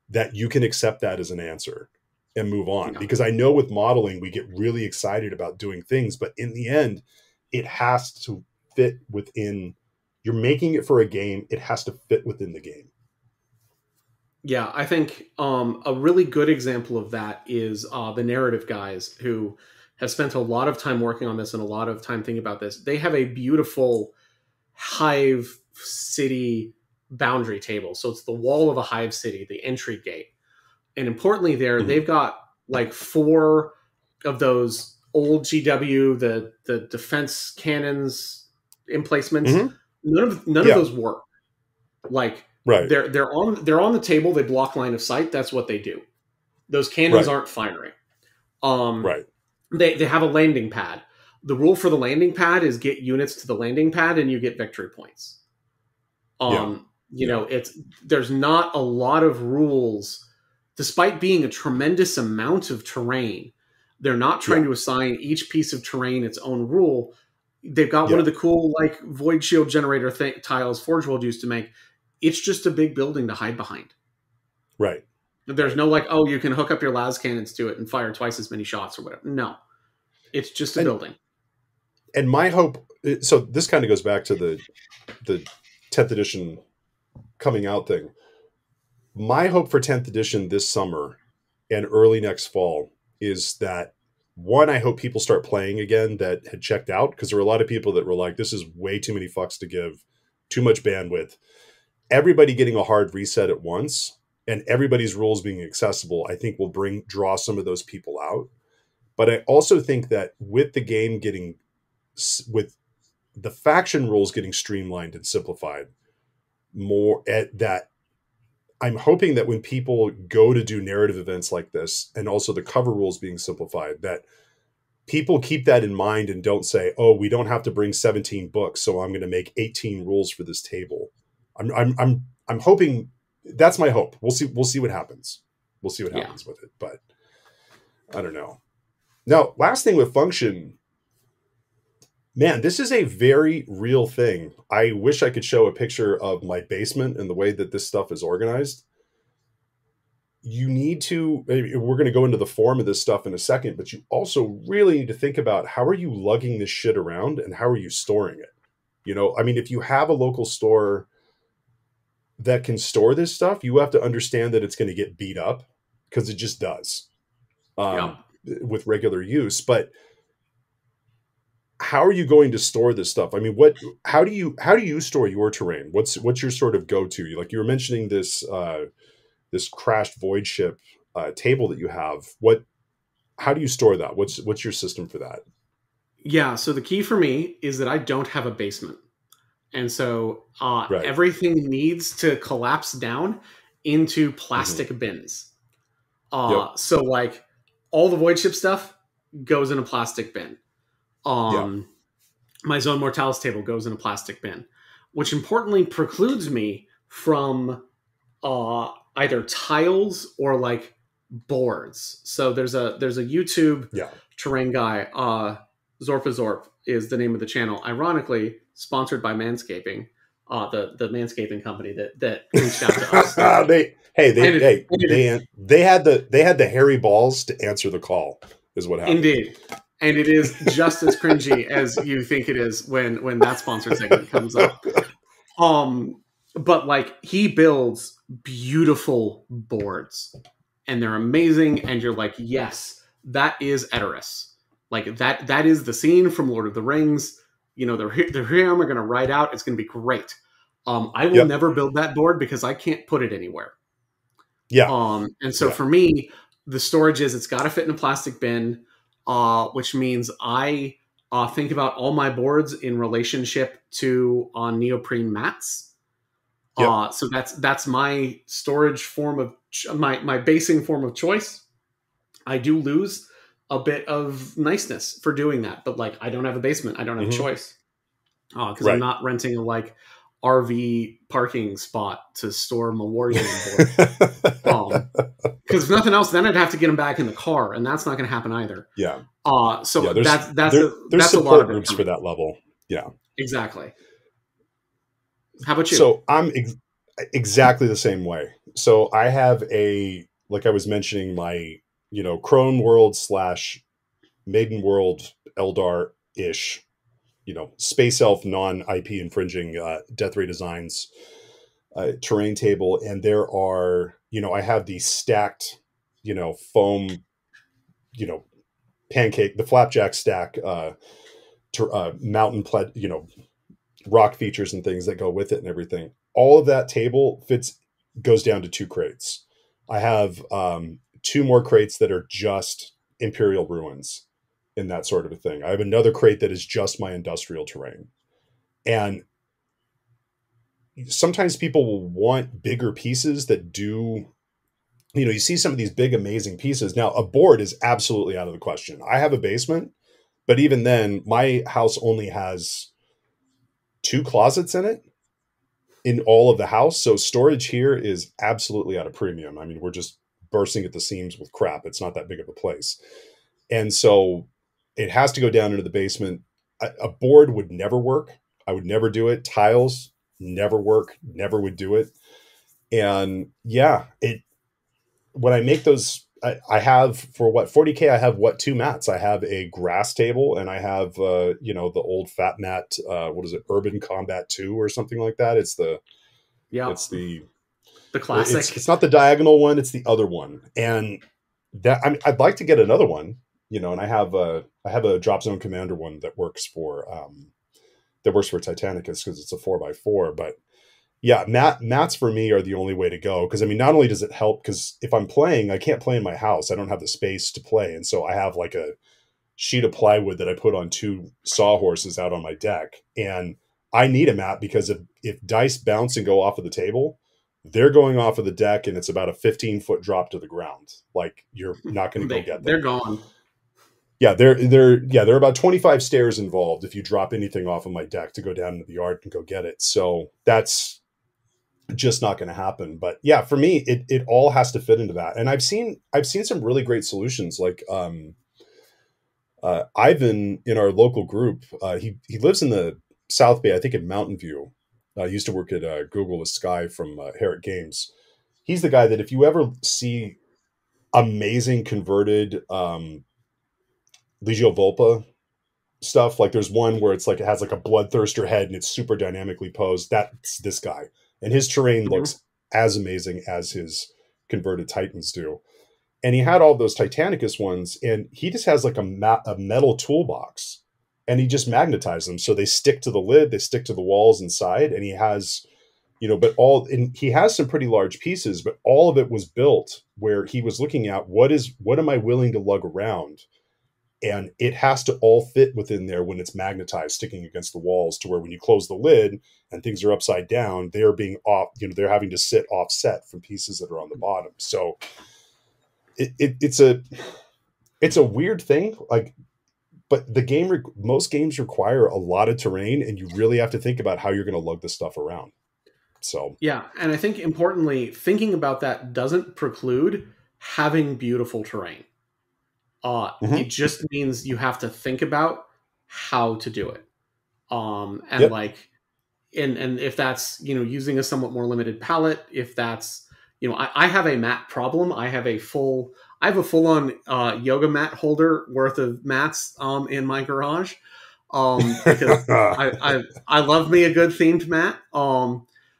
that you can accept that as an answer and move on. Yeah. Because I know with modeling, we get really excited about doing things, but in the end, it has to fit within, you're making it for a game. It has to fit within the game.
Yeah, I think a really good example of that is the Narrative guys, who have spent a lot of time working on this and a lot of time thinking about this. They have a beautiful hive city boundary table. So it's the wall of a hive city, the entry gate. And importantly there, they've got like 4 of those old GW, the defense cannons emplacements. None of those work. Like, right. They're on the table. They block line of sight. That's what they do. Those cannons aren't firing. Right. They have a landing pad. The rule for the landing pad is get units to the landing pad and you get victory points. There's not a lot of rules, despite being a tremendous amount of terrain. They're not trying to assign each piece of terrain its own rule. They've got one of the cool like void shield generator tiles Forge World used to make. It's just a big building to hide behind.
Right.
There's no like, oh, you can hook up your las cannons to it and fire twice as many shots or whatever. No, it's just a building.
And my hope, so this kind of goes back to the 10th edition coming out thing. My hope for 10th edition this summer and early next fall is that one, I hope people start playing again that had checked out, because there were a lot of people that were like, this is way too many fucks to give, too much bandwidth. Everybody getting a hard reset at once and everybody's rules being accessible, I think will draw some of those people out. But I also think that with the game with the faction rules getting streamlined and simplified more, that I'm hoping that when people go to do narrative events like this, and also the cover rules being simplified, that people keep that in mind and don't say, oh, we don't have to bring 17 books, so I'm going to make 18 rules for this table. I'm hoping, that's my hope. We'll see what happens. We'll see what happens with it, but I don't know. Now, last thing with function, man, this is a very real thing. I wish I could show a picture of my basement and the way that this stuff is organized. You need to, we're going to go into the form of this stuff in a second, but you also really need to think about, how are you lugging this shit around and how are you storing it? You know, I mean, if you have a local store that can store this stuff, you have to understand that it's going to get beat up, because it just does with regular use. But how are you going to store this stuff? I mean, how do you store your terrain? What's your sort of go-to? Like you were mentioning this crashed void ship table that you have. How do you store that? What's your system for that?
Yeah. So the key for me is that I don't have a basement. And so everything needs to collapse down into plastic bins. So like all the void ship stuff goes in a plastic bin. My Zone Mortalis table goes in a plastic bin, which importantly precludes me from either tiles or like boards. So there's a YouTube terrain guy, Zorpazorp is the name of the channel. Ironically, sponsored by Manscaping, the Manscaping company that reached out to us.
They had the hairy balls to answer the call, is what happened.
Indeed. And it is just as cringy as you think it is when that sponsored segment comes up. But like, he builds beautiful boards and they're amazing. And you're like, yes, that is Edoras. Like that is the scene from Lord of the Rings. You know, they're here. I'm going to ride out. It's going to be great. I will never build that board because I can't put it anywhere. And so for me, the storage is, it's got to fit in a plastic bin, which means I think about all my boards in relationship to neoprene mats. So that's my storage form of my basing form of choice. I do lose a bit of niceness for doing that, but like, I don't have a basement. I don't have a choice because I'm not renting a like RV parking spot to store my Wargaming board. Because if nothing else, then I'd have to get them back in the car, and that's not going to happen either. That's
there's support groups for that level. Yeah, exactly.
How about you?
So I'm exactly the same way. So I have like I was mentioning, my Crone World / Maiden World Eldar-ish, Space Elf non-IP infringing Death Ray Designs terrain table. And there are, I have these stacked, foam, pancake, the flapjack stack, mountain, rock features and things that go with it and everything. All of that table goes down to 2 crates. I have 2 more crates that are just Imperial Ruins in that sort of a thing. I have another crate that is just my industrial terrain. And sometimes people will want bigger pieces that do, you see some of these big, amazing pieces. Now, a board is absolutely out of the question. I have a basement, but even then, my house only has 2 closets in it in all of the house. So storage here is absolutely at a premium. I mean, we're just bursting at the seams with crap. It's not that big of a place. And so it has to go down into the basement. A board would never work. I would never do it. Tiles never work. Never would do it. And when I make those, I have for 40K, I have 2 mats. I have a grass table and I have, the old fat mat. What is it? Urban Combat 2 or something like that. It's the classic. It's not the diagonal one. It's the other one. And I'd like to get another one. and I have a drop zone commander one that works for Titanicus because it's a 4x4. But yeah, mats for me are the only way to go, because I mean, not only does it help, because if I'm playing, I can't play in my house. I don't have the space to play, and so I have like a sheet of plywood that I put on two sawhorses out on my deck, and I need a mat because if dice bounce and go off of the table, they're going off of the deck, and it's about a 15-foot drop to the ground. Like, you're not going to go get them.
They're gone.
Yeah, there are about 25 stairs involved if you drop anything off of my deck to go down into the yard and go get it. So that's just not going to happen. But yeah, for me, it all has to fit into that. And I've seen some really great solutions. Like Ivan in our local group, he lives in the South Bay, I think in Mountain View. He used to work at Google with Sky from Herrick Games. He's the guy that if you ever see amazing converted Legio Volpa stuff, like there's one where it's like it has like a bloodthirster head and it's super dynamically posed. That's this guy, and his terrain looks as amazing as his converted Titans do. And he had all those Titanicus ones, and he just has like a metal toolbox, and he just magnetized them so they stick to the lid, they stick to the walls inside, and he has, and he has some pretty large pieces, but all of it was built where he was looking at what am I willing to lug around. And it has to all fit within there when it's magnetized, sticking against the walls, to where when you close the lid and things are upside down, they're being off, they're having to sit offset from pieces that are on the bottom. So it's a weird thing. Like, but most games require a lot of terrain, and you really have to think about how you're going to lug this stuff around. So
yeah, and I think importantly, thinking about that doesn't preclude having beautiful terrain. It just means you have to think about how to do it. And if that's, using a somewhat more limited palette, if that's, I have a mat problem. I have a full on yoga mat holder worth of mats in my garage because I love me a good themed mat.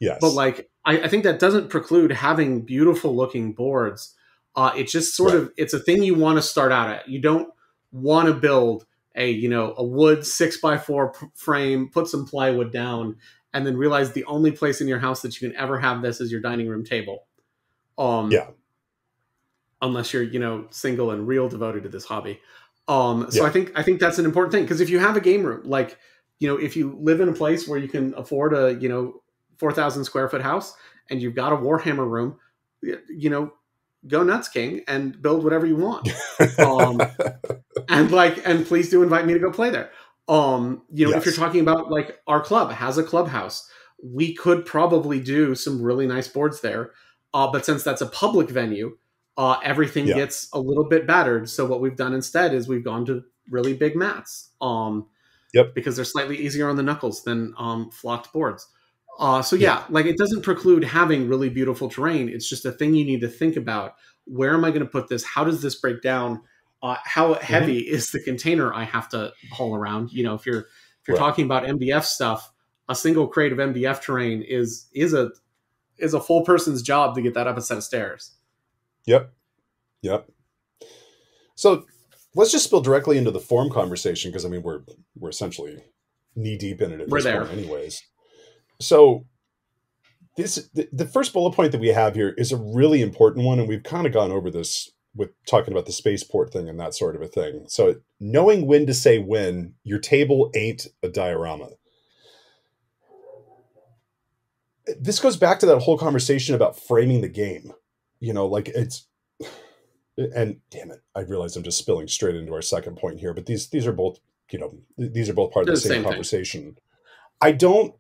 Yes.
But like, I think that doesn't preclude having beautiful looking boards. It's just sort of, it's a thing you want to start out at. You don't want to build a wood 6x4 frame, put some plywood down, and then realize the only place in your house that you can ever have this is your dining room table. Unless you're, single and real devoted to this hobby. So I think that's an important thing, because if you have a game room, like, if you live in a place where you can afford a, 4,000 square foot house and you've got a Warhammer room, go nuts, King, and build whatever you want. And please do invite me to go play there. If you're talking about, like, our club has a clubhouse, we could probably do some really nice boards there. But since that's a public venue, everything gets a little bit battered. So what we've done instead is we've gone to really big mats. Because they're slightly easier on the knuckles than flocked boards. Like, it doesn't preclude having really beautiful terrain. It's just a thing you need to think about. Where am I going to put this? How does this break down? How heavy is the container I have to haul around? If you're talking about MDF stuff, a single crate of MDF terrain is a full person's job to get that up a set of stairs.
Yep. So let's just spill directly into the form conversation, because I mean we're essentially knee deep in it at this point, anyways. So the first bullet point that we have here is a really important one, and we've kind of gone over this with talking about the spaceport thing and that sort of a thing. So knowing when to say when, your table ain't a diorama. This goes back to that whole conversation about framing the game. And damn it, I realize I'm just spilling straight into our second point here, but these are both, these are both part of the same conversation. I don't,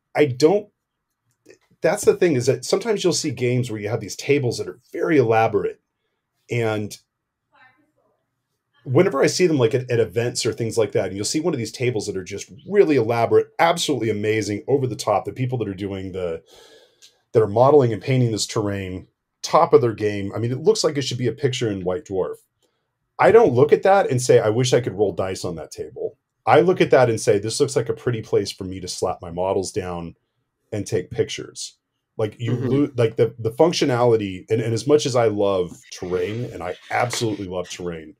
that's the thing, is that sometimes you'll see games where you have these tables that are very elaborate, and whenever I see them, like at events or things like that, and you'll see one of these tables that are just really elaborate, absolutely amazing, over the top, the people that are doing that are modeling and painting this terrain, top of their game. I mean, it looks like it should be a picture in White Dwarf. I don't look at that and say, I wish I could roll dice on that table. I look at that and say, this looks like a pretty place for me to slap my models down and take pictures. Like, you lose, like the functionality, and as much as I love terrain, and I absolutely love terrain,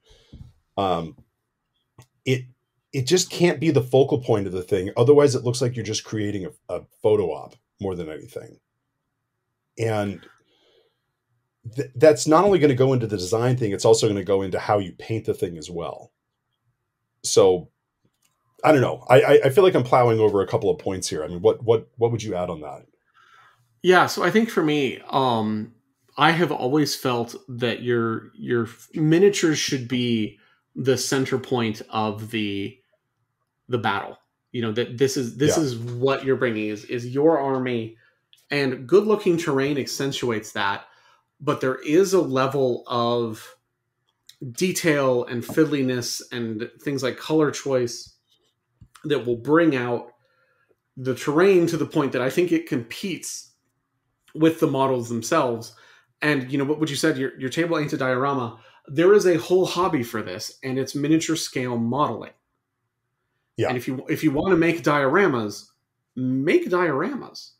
it it just can't be the focal point of the thing. Otherwise, it looks like you're just creating a photo op more than anything. And that's not only going to go into the design thing, it's also going to go into how you paint the thing as well. So I don't know. I feel like I'm plowing over a couple of points here. I mean, what would you add on that?
Yeah, so I think for me, I have always felt that your miniatures should be the center point of the battle. You know, that this
Yeah.
is what you're bringing is your army, and good looking terrain accentuates that. But there is a level of detail and fiddliness and things like color choice that will bring out the terrain to the point that I think it competes with the models themselves. And you know what you said, your table ain't a diorama. There is a whole hobby for this, and it's miniature scale modeling.
Yeah.
And if you want to make dioramas, make dioramas.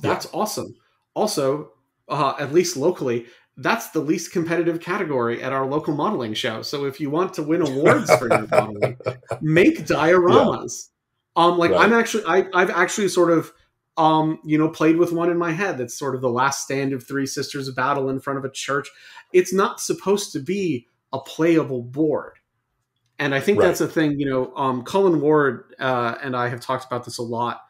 That's awesome. Also, at least locally, that's the least competitive category at our local modeling show. So if you want to win awards for your modeling, make dioramas. Right. I've actually sort of played with one in my head that's sort of the last stand of Three Sisters of Battle in front of a church. It's not supposed to be a playable board. And I think
Right.
that's a thing, Cullen Ward and I have talked about this a lot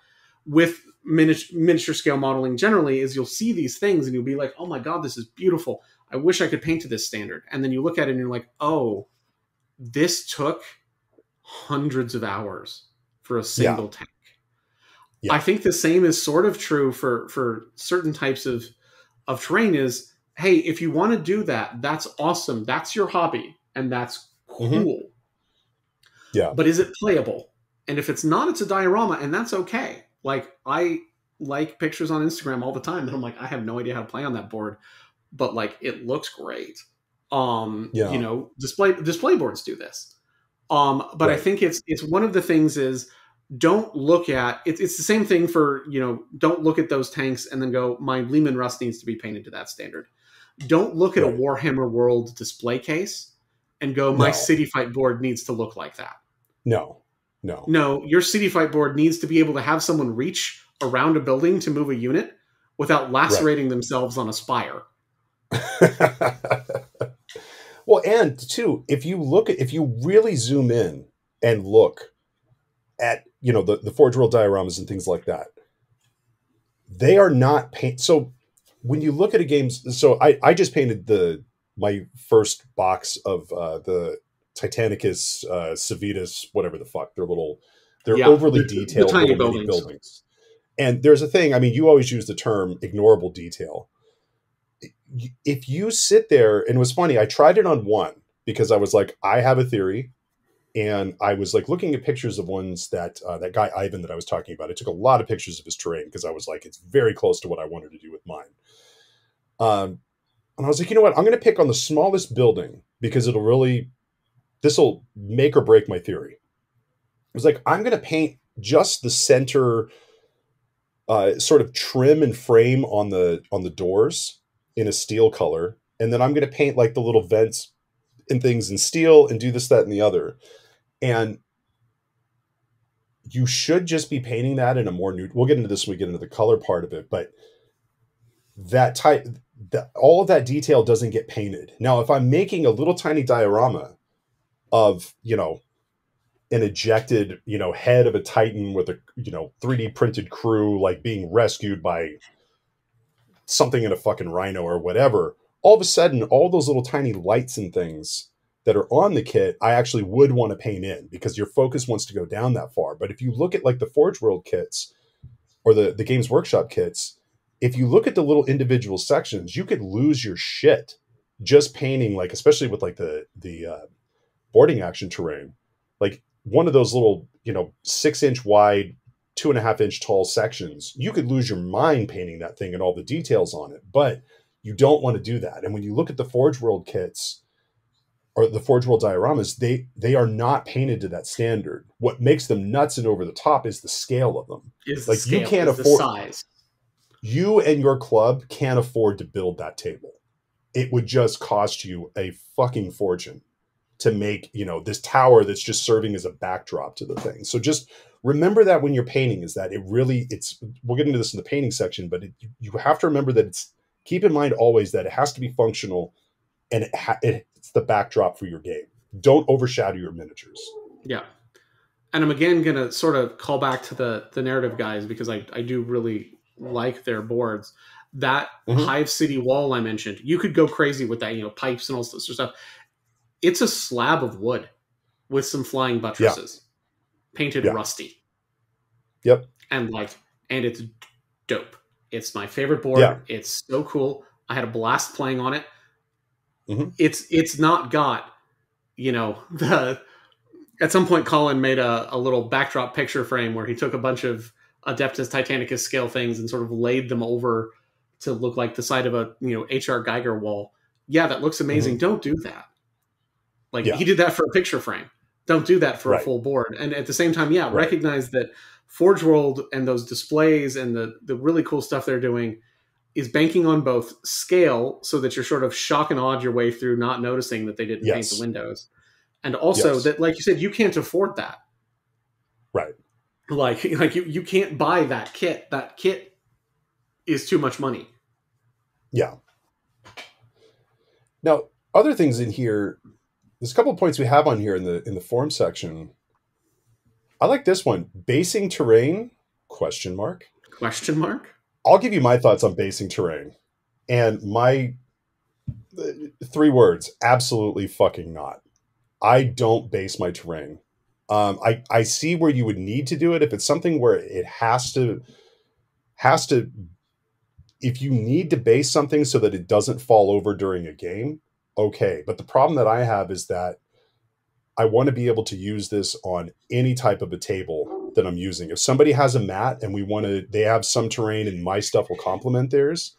with miniature scale modeling generally, is you'll see these things and you'll be like, oh my God, this is beautiful. I wish I could paint to this standard. And then you look at it and you're like, oh, this took hundreds of hours for a single tank. Yeah. I think the same is sort of true for certain types of terrain is, hey, if you want to do that, that's awesome. That's your hobby. And that's cool. Mm-hmm.
Yeah.
But is it playable? And if it's not, it's a diorama, and that's okay. Like, I like pictures on Instagram all the time, and I'm like, I have no idea how to play on that board, but like, it looks great. Display boards do this. But right. I think it's one of the things is, don't look at it's the same thing for, don't look at those tanks and then go, my Lehman Russ needs to be painted to that standard. Don't look at right. a Warhammer World display case and go, my City Fight board needs to look like that.
No,
your City Fight board needs to be able to have someone reach around a building to move a unit without lacerating themselves on a spire.
Well, and too, if you really zoom in and look at, the Forge World dioramas and things like that, they are not paint. So when you look at a game, so I just painted my first box of the Titanicus, Civitas, whatever the fuck. They're overly detailed
the tiny
buildings. And there's a thing, I mean, you always use the term ignorable detail. If you sit there, and it was funny, I tried it on one because I was like, I have a theory. And I was like looking at pictures of ones that that guy Ivan that I was talking about. I took a lot of pictures of his terrain because I was like, it's very close to what I wanted to do with mine. And I was like, you know what? I'm going to pick on the smallest building because this will make or break my theory. I was like, I'm going to paint just the center sort of trim and frame on the doors in a steel color. And then I'm going to paint like the little vents and things in steel and do this, that, and the other. And you should just be painting that in a more neutral. We'll get into this when we get into the color part of it, but all of that detail doesn't get painted. Now, if I'm making a little tiny diorama of, an ejected, head of a Titan with a, 3D printed crew, like being rescued by something in a fucking rhino or whatever, all of a sudden, all those little tiny lights and things that are on the kit, I actually would want to paint in because your focus wants to go down that far. But if you look at like the Forge World kits or the Games Workshop kits, if you look at the little individual sections, you could lose your shit just painting, like, especially with like the boarding action terrain, like one of those little, 6-inch wide, 2.5-inch tall sections, you could lose your mind painting that thing and all the details on it. But you don't want to do that. And when you look at the Forge World kits, or the Forge World dioramas, they are not painted to that standard. What makes them nuts and over the top is the scale of them. You can't afford
the size.
You and your club can't afford to build that table. It would just cost you a fucking fortune to make, this tower that's just serving as a backdrop to the thing. So just remember that when you're painting, is that we'll get into this in the painting section, but you have to remember that keep in mind always that it has to be functional, and it's the backdrop for your game. Don't overshadow your miniatures.
Yeah. And I'm again going to sort of call back to the narrative guys, because I do really like their boards. That Hive City wall I mentioned, you could go crazy with that, pipes and all sorts of stuff. It's a slab of wood with some flying buttresses, painted rusty.
Yep.
And it's dope. It's my favorite board.
Yeah.
It's so cool. I had a blast playing on it.
Mm-hmm.
It's not got, at some point Colin made a little backdrop picture frame where he took a bunch of Adeptus Titanicus scale things and sort of laid them over to look like the side of a, H.R. Geiger wall. Yeah, that looks amazing. Don't do that. He did that for a picture frame. Don't do that for a full board. And at the same time, recognize that Forge World and those displays and the really cool stuff they're doing is banking on both scale, so that you're sort of shock and awed your way through, not noticing that they didn't paint the windows. And also that, like you said, you can't afford that.
Right.
You can't buy that kit. That kit is too much money.
Yeah. Now, other things in here, there's a couple of points we have on here in the form section. I like this one. Basing terrain? Question mark. I'll give you my thoughts on basing terrain. And my 3 words, absolutely fucking not. I don't base my terrain. I see where you would need to do it if it's something where it has to, if you need to base something so that it doesn't fall over during a game, okay. But the problem that I have is that I want to be able to use this on any type of a table that I'm using. If somebody has a mat and they have some terrain and my stuff will complement theirs,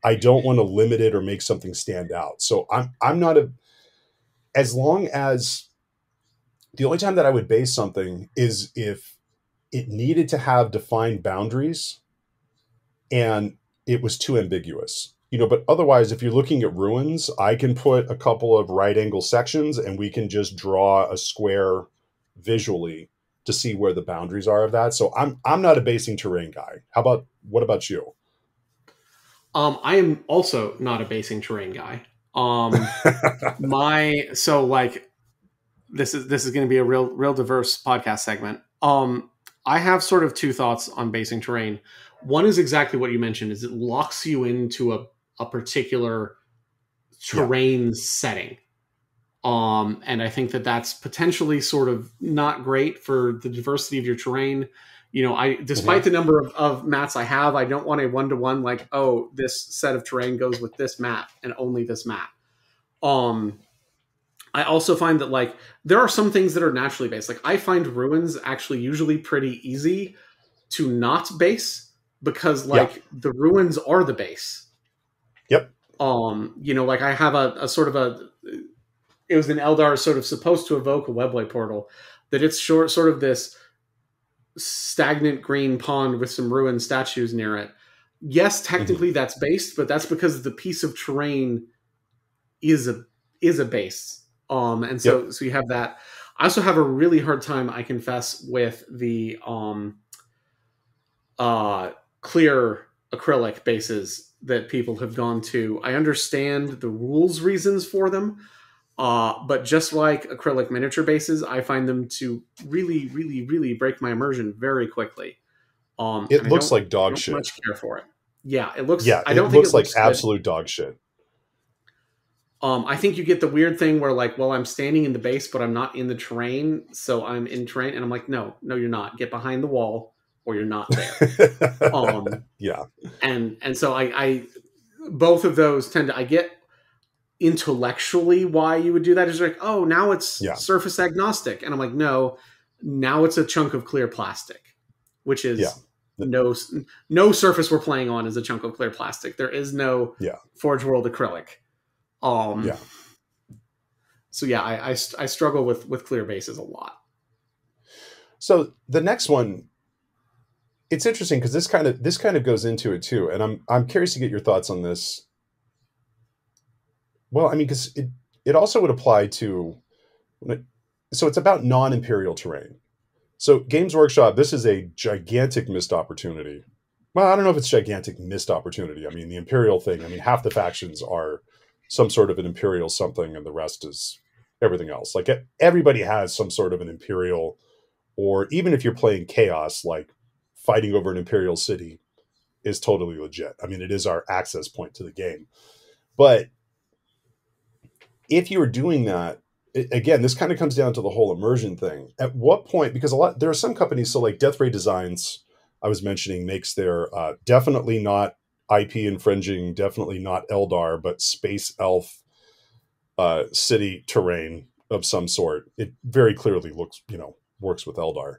I don't want to limit it or make something stand out. So I'm not as long as the only time that I would base something is if it needed to have defined boundaries and it was too ambiguous, but otherwise, if you're looking at ruins, I can put a couple of right angle sections and we can just draw a square visually to see where the boundaries are of that. So I'm not a basing terrain guy. What about you?
I am also not a basing terrain guy. This is going to be a real diverse podcast segment. I have sort of 2 thoughts on basing terrain. One is exactly what you mentioned, is it locks you into a particular terrain setting. And I think that that's potentially sort of not great for the diversity of your terrain. Despite the number of mats I have, I don't want a 1-to-1, this set of terrain goes with this mat and only this mat. I also find that there are some things that are naturally based. I find ruins actually usually pretty easy to not base, because the ruins are the base.
Yep.
I have a sort of it was an Eldar sort of supposed to evoke a Webway portal, that it's sort of this stagnant green pond with some ruined statues near it. Yes, technically that's based, but that's because the piece of terrain is a base. So you have that. I also have a really hard time, I confess, with the clear acrylic bases that people have gone to. I understand the rules reasons for them, but just like acrylic miniature bases, I find them to really, really, really break my immersion very quickly.
It looks like dog shit.
I don't much care for it. Yeah, it looks.
Yeah,
I don't
it
think
looks like absolute dog shit.
I think you get the weird thing where I'm standing in the base, but I'm not in the terrain, so I'm in terrain, and I'm like, no, you're not. Get behind the wall, or you're not there.
Yeah,
and so I both of those tend to. I get intellectually why you would do that. Is now it's surface agnostic, and I'm like, no, now it's a chunk of clear plastic, which is no surface we're playing on is a chunk of clear plastic. There is no Forge World acrylic. So I struggle with clear bases a lot.
So the next one, it's interesting because this kind of goes into it too, and I'm curious to get your thoughts on this. Well, I mean, because it also would apply to So it's about non-imperial terrain. So Games Workshop, this is a gigantic missed opportunity. Well, I don't know if it's gigantic missed opportunity. I mean, the imperial thing. I mean, half the factions are some sort of an imperial something, and the rest is everything else. Like everybody has some sort of an imperial, or even if you're playing chaos, like fighting over an imperial city is totally legit. I mean, it is our access point to the game. But if you were doing that, again, this kind of comes down to the whole immersion thing. At what point, because there are some companies, so like Death Ray Designs, I was mentioning, makes their definitely not IP infringing, definitely not Eldar, but space elf city terrain of some sort. It very clearly looks, works with Eldar.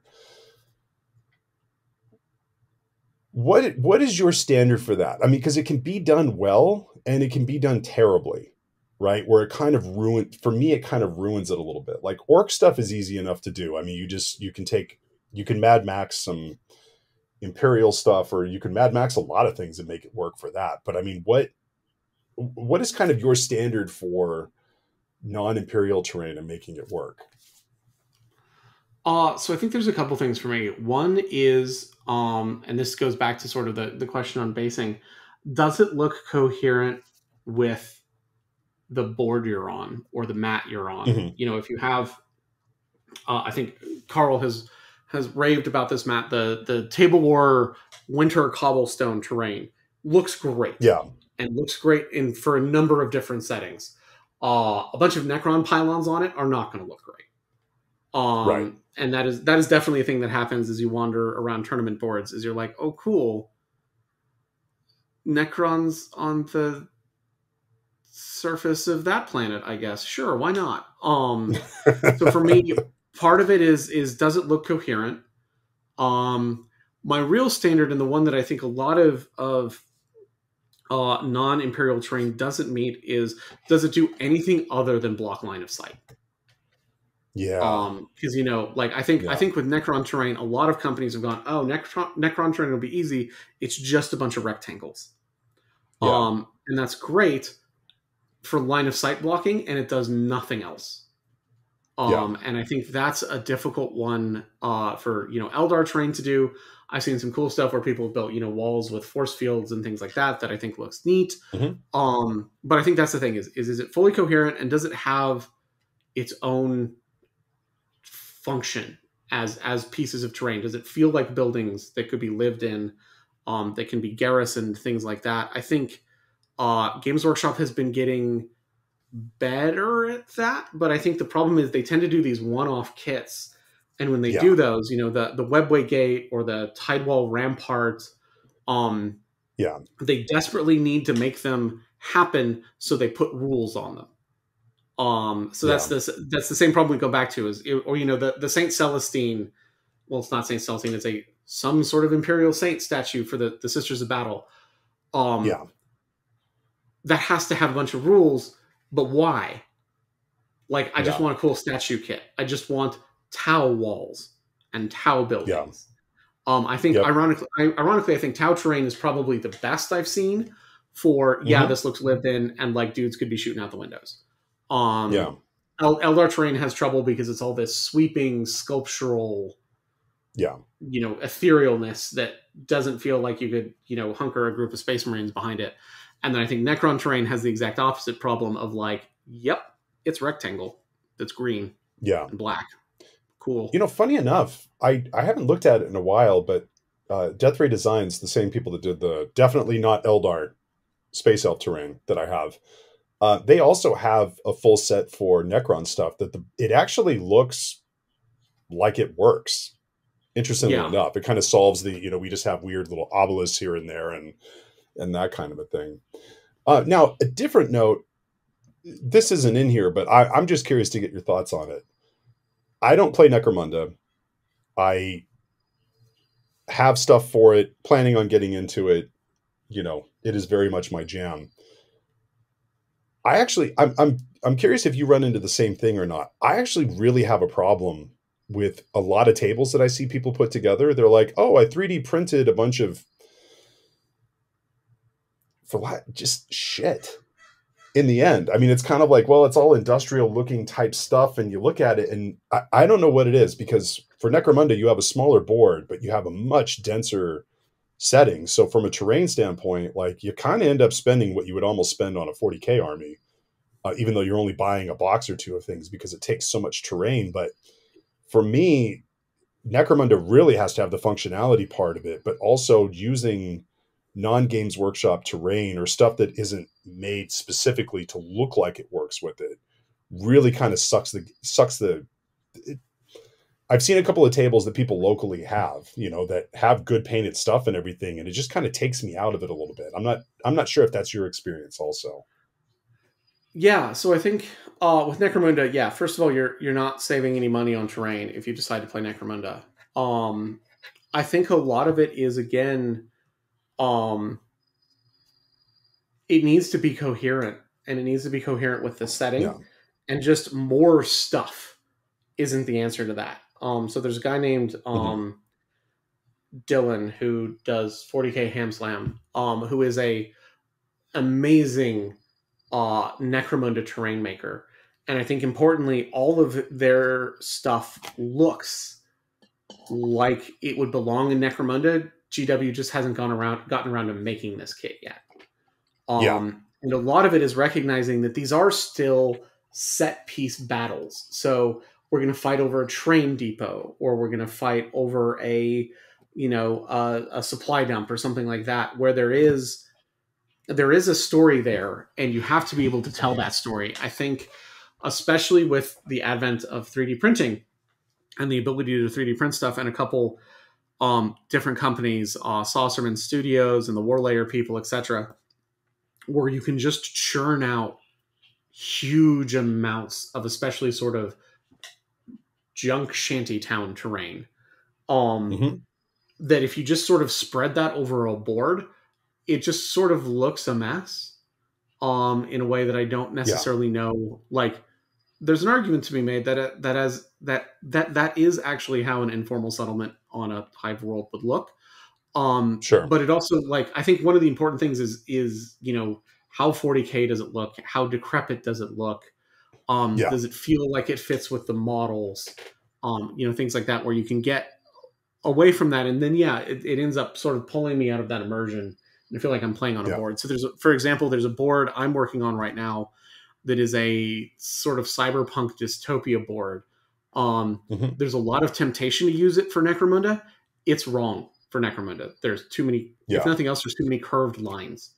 What is your standard for that? I mean, because it can be done well and it can be done terribly, right? Where it kind of ruins it a little bit. Like orc stuff is easy enough to do. I mean, you can Mad Max some Imperial stuff, or you can Mad Max a lot of things and make it work for that. But I mean, what is kind of your standard for non-Imperial terrain and making it work?
So I think there's a couple things for me. One is, and this goes back to sort of the question on basing. Does it look coherent with the board you're on or the mat you're on?
Mm-hmm.
If you have, I think Carl has raved about this mat. The Table War winter cobblestone terrain looks great.
Yeah.
And looks great for a number of different settings. A bunch of Necron pylons on it are not going to look great.
Right.
And that is definitely a thing that happens as you wander around tournament boards. Is you're like, oh, cool, Necrons on the surface of that planet, I guess. Sure, why not? So for me, part of it is does it look coherent? My real standard, and the one that I think a lot of non-Imperial terrain doesn't meet, is does it do anything other than block line of sight?
Yeah.
Because I think with Necron terrain, a lot of companies have gone, oh, Necron terrain will be easy. It's just a bunch of rectangles.
Yeah.
And that's great for line of sight blocking, and it does nothing else. And I think that's a difficult one for Eldar terrain to do. I've seen some cool stuff where people have built walls with force fields and things like that I think looks neat.
Mm-hmm.
But I think that's the thing is it fully coherent, and does it have its own function as pieces of terrain? Does it feel like buildings that could be lived in, that can be garrisoned, things like that? I think Games Workshop has been getting better at that, but I think the problem is they tend to do these one-off kits, and when they do those, the Webway Gate or the Tidewall Rampart, they desperately need to make them happen, so they put rules on them. That's the same problem we go back to the Saint Celestine. Well, it's not Saint Celestine. It's some sort of Imperial Saint statue for the Sisters of Battle. That has to have a bunch of rules, but why? Like, I just want a cool statue kit. I just want Tau walls and Tau buildings. I think ironically, I think Tau terrain is probably the best I've seen for this looks lived in, and like dudes could be shooting out the windows. Eldar terrain has trouble because it's all this sweeping sculptural, etherealness that doesn't feel like you could, hunker a group of Space Marines behind it. And then I think Necron terrain has the exact opposite problem of like, yep, it's rectangle that's green and black. Cool.
Funny enough, I haven't looked at it in a while, but Death Ray Designs, the same people that did the definitely not Eldar space elf terrain that I have, they also have a full set for Necron stuff that it actually looks like it works. Interestingly enough, it kind of solves we just have weird little obelisks here and there and that kind of a thing. Now, a different note, this isn't in here, but I'm just curious to get your thoughts on it. I don't play Necromunda. I have stuff for it, planning on getting into it. It is very much my jam. I'm curious if you run into the same thing or not. I actually really have a problem with a lot of tables that I see people put together. They're like, oh, I 3D printed a bunch of just shit. in the end. I mean, it's kind of like, well, it's all industrial looking type stuff. And you look at it and I don't know what it is, because for Necromunda, you have a smaller board, but you have a much denser setting. So from a terrain standpoint, like you kind of end up spending what you would almost spend on a 40K army, even though you're only buying a box or two of things because it takes so much terrain. But for me, Necromunda really has to have the functionality part of it, but also using non-Games Workshop terrain or stuff that isn't made specifically to look like it works with it really kind of I've seen a couple of tables that people locally have, that have good painted stuff and everything, and it just kind of takes me out of it a little bit. I'm not sure if that's your experience also.
Yeah, so I think with Necromunda, yeah, first of all, you're not saving any money on terrain if you decide to play Necromunda. I think a lot of it is, again, it needs to be coherent, and it needs to be coherent with the setting,
Yeah.
and just more stuff isn't the answer to that. So there's a guy named Dylan who does 40K Ham Slam, who is a amazing Necromunda terrain maker. And I think importantly, all of their stuff looks like it would belong in Necromunda. GW just hasn't gotten around to making this kit yet. And a lot of it is recognizing that these are still set piece battles. So we're going to fight over a train depot, or we're going to fight over a supply dump or something like that, where there is a story there, and you have to be able to tell that story. I think, especially with the advent of 3D printing and the ability to 3D print stuff, and a couple different companies, Saucerman Studios and the Warlayer people, etc., where you can just churn out huge amounts of especially sort of junk shantytown terrain. That if you just sort of spread that over a board, it just sort of looks a mess in a way that I don't necessarily know. Like, there's an argument to be made that is actually how an informal settlement on a hive world would look.
Sure.
But it also, like, I think one of the important things is how 40K does it look? How decrepit does it look? Does it feel like it fits with the models? Things like that, where you can get away from that, and then it ends up sort of pulling me out of that immersion. I feel like I'm playing on a board. So for example, there's a board I'm working on right now that is a sort of cyberpunk dystopia board. There's a lot of temptation to use it for Necromunda. It's wrong for Necromunda. There's too many, if nothing else, there's too many curved lines.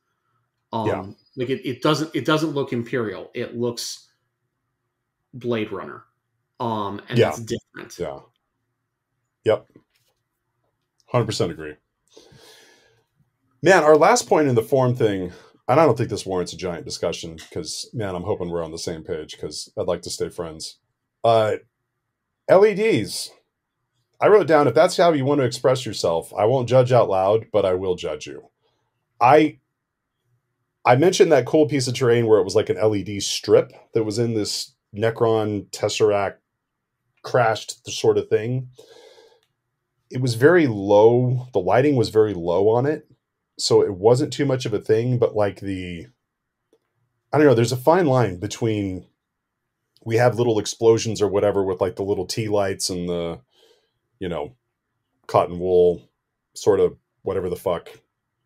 Like it doesn't look Imperial. It looks Blade Runner. And it's different.
Yeah. Yep. 100% agree. Man, our last point in the form thing, and I don't think this warrants a giant discussion because, man, I'm hoping we're on the same page because I'd like to stay friends. LEDs. I wrote down, if that's how you want to express yourself, I won't judge out loud, but I will judge you. I mentioned that cool piece of terrain where it was like an LED strip that was in this Necron Tesseract crashed sort of thing. It was very low. The lighting was very low on it. So it wasn't too much of a thing, but like I don't know, there's a fine line between, we have little explosions or whatever with like the little tea lights and the, cotton wool sort of whatever the fuck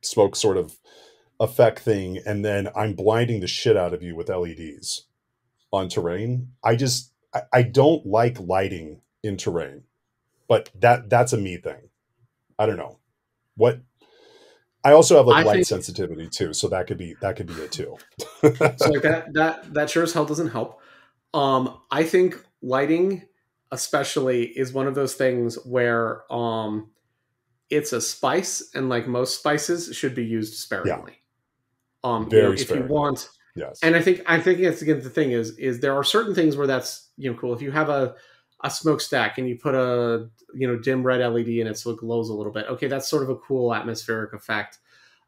smoke sort of effect thing. And then I'm blinding the shit out of you with LEDs on terrain. I don't like lighting in terrain, but that's a me thing. I don't know what. I also have like light sensitivity too, so that could be it too.
So like that sure as hell doesn't help. I think lighting, especially, is one of those things where it's a spice, and like most spices, should be used sparingly.
Very
if
sparingly.
You want,
yes.
And I think it's, again, the thing is there are certain things where that's cool. If you have a smokestack and you put a dim red LED in it so it glows a little bit, okay, that's sort of a cool atmospheric effect.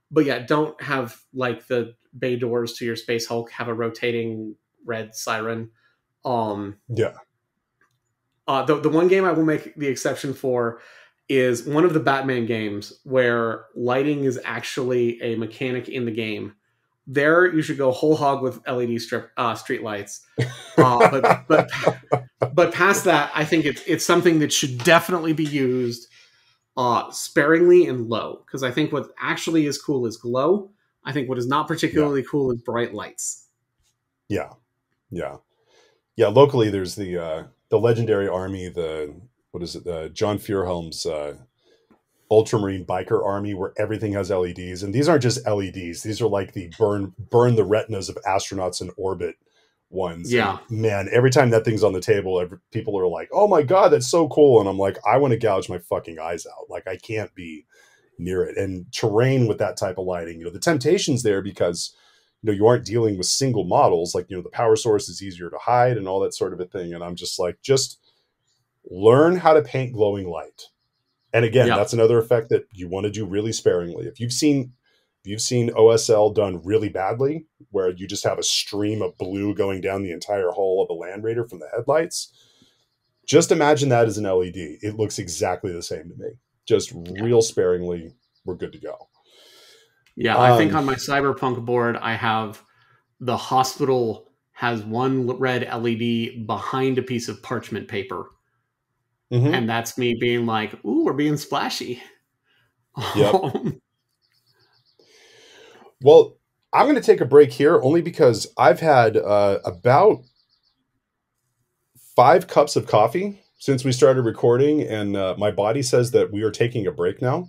But yeah, don't have like the bay doors to your Space Hulk have a rotating red siren. The one game I will make the exception for is one of the Batman games where lighting is actually a mechanic in the game, there you should go whole hog with LED street lights. But past that, I think it's something that should definitely be used sparingly and low, because I think what actually is cool is glow. I think what is not particularly cool is bright lights.
Yeah. Locally, there's the legendary army, John Fearhelm's Ultramarine Biker Army, where everything has LEDs, and these aren't just LEDs. These are like the burn the retinas of astronauts in orbit ones.
Yeah,
and man, every time that thing's on the table, people are like, "Oh my god, that's so cool!" And I'm like, I want to gouge my fucking eyes out. Like, I can't be near it. And terrain with that type of lighting, the temptation's there because you aren't dealing with single models. Like, the power source is easier to hide and all that sort of a thing. And I'm just like, just learn how to paint glowing light. And again, that's another effect that you want to do really sparingly. If you've seen OSL done really badly, where you just have a stream of blue going down the entire hull of a Land Raider from the headlights, just imagine that as an LED. It looks exactly the same to me. Just real sparingly, we're good to go.
Yeah, I think on my Cyberpunk board, I have the hospital has one red LED behind a piece of parchment paper. Mm-hmm. And that's me being like, ooh, we're being splashy.
Yep. Well, I'm going to take a break here only because I've had about 5 cups of coffee since we started recording, and my body says that we are taking a break now.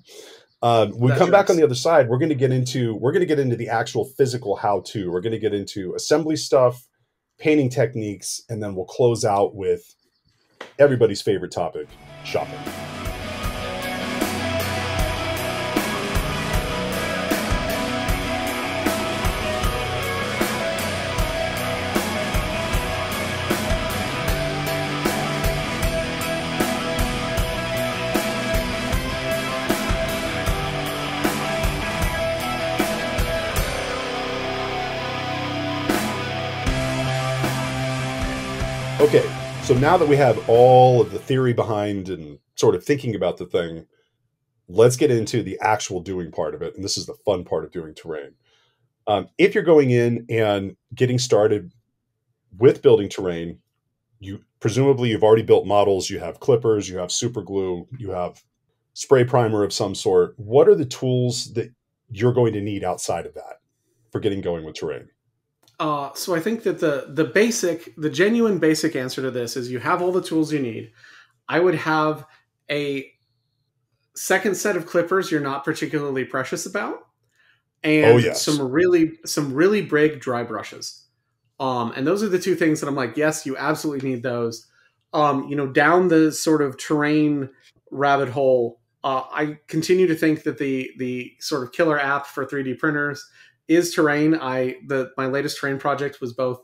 Back on the other side, we're going to get into the actual physical how-to. We're going to get into assembly stuff, painting techniques, and then we'll close out with everybody's favorite topic, shopping. Okay, so now that we have all of the theory behind and sort of thinking about the thing, let's get into the actual doing part of it. And this is the fun part of doing terrain. If you're going in and getting started with building terrain, you've already built models, you have clippers, you have super glue, you have spray primer of some sort. What are the tools that you're going to need outside of that for getting going with terrain?
So I think that the genuine basic answer to this is you have all the tools you need. I would have a second set of clippers you're not particularly precious about, and some really big dry brushes. And those are the two things that I'm like, yes, you absolutely need those. Down the sort of terrain rabbit hole, I continue to think that the sort of killer app for 3D printers is Terrain. My latest terrain project was both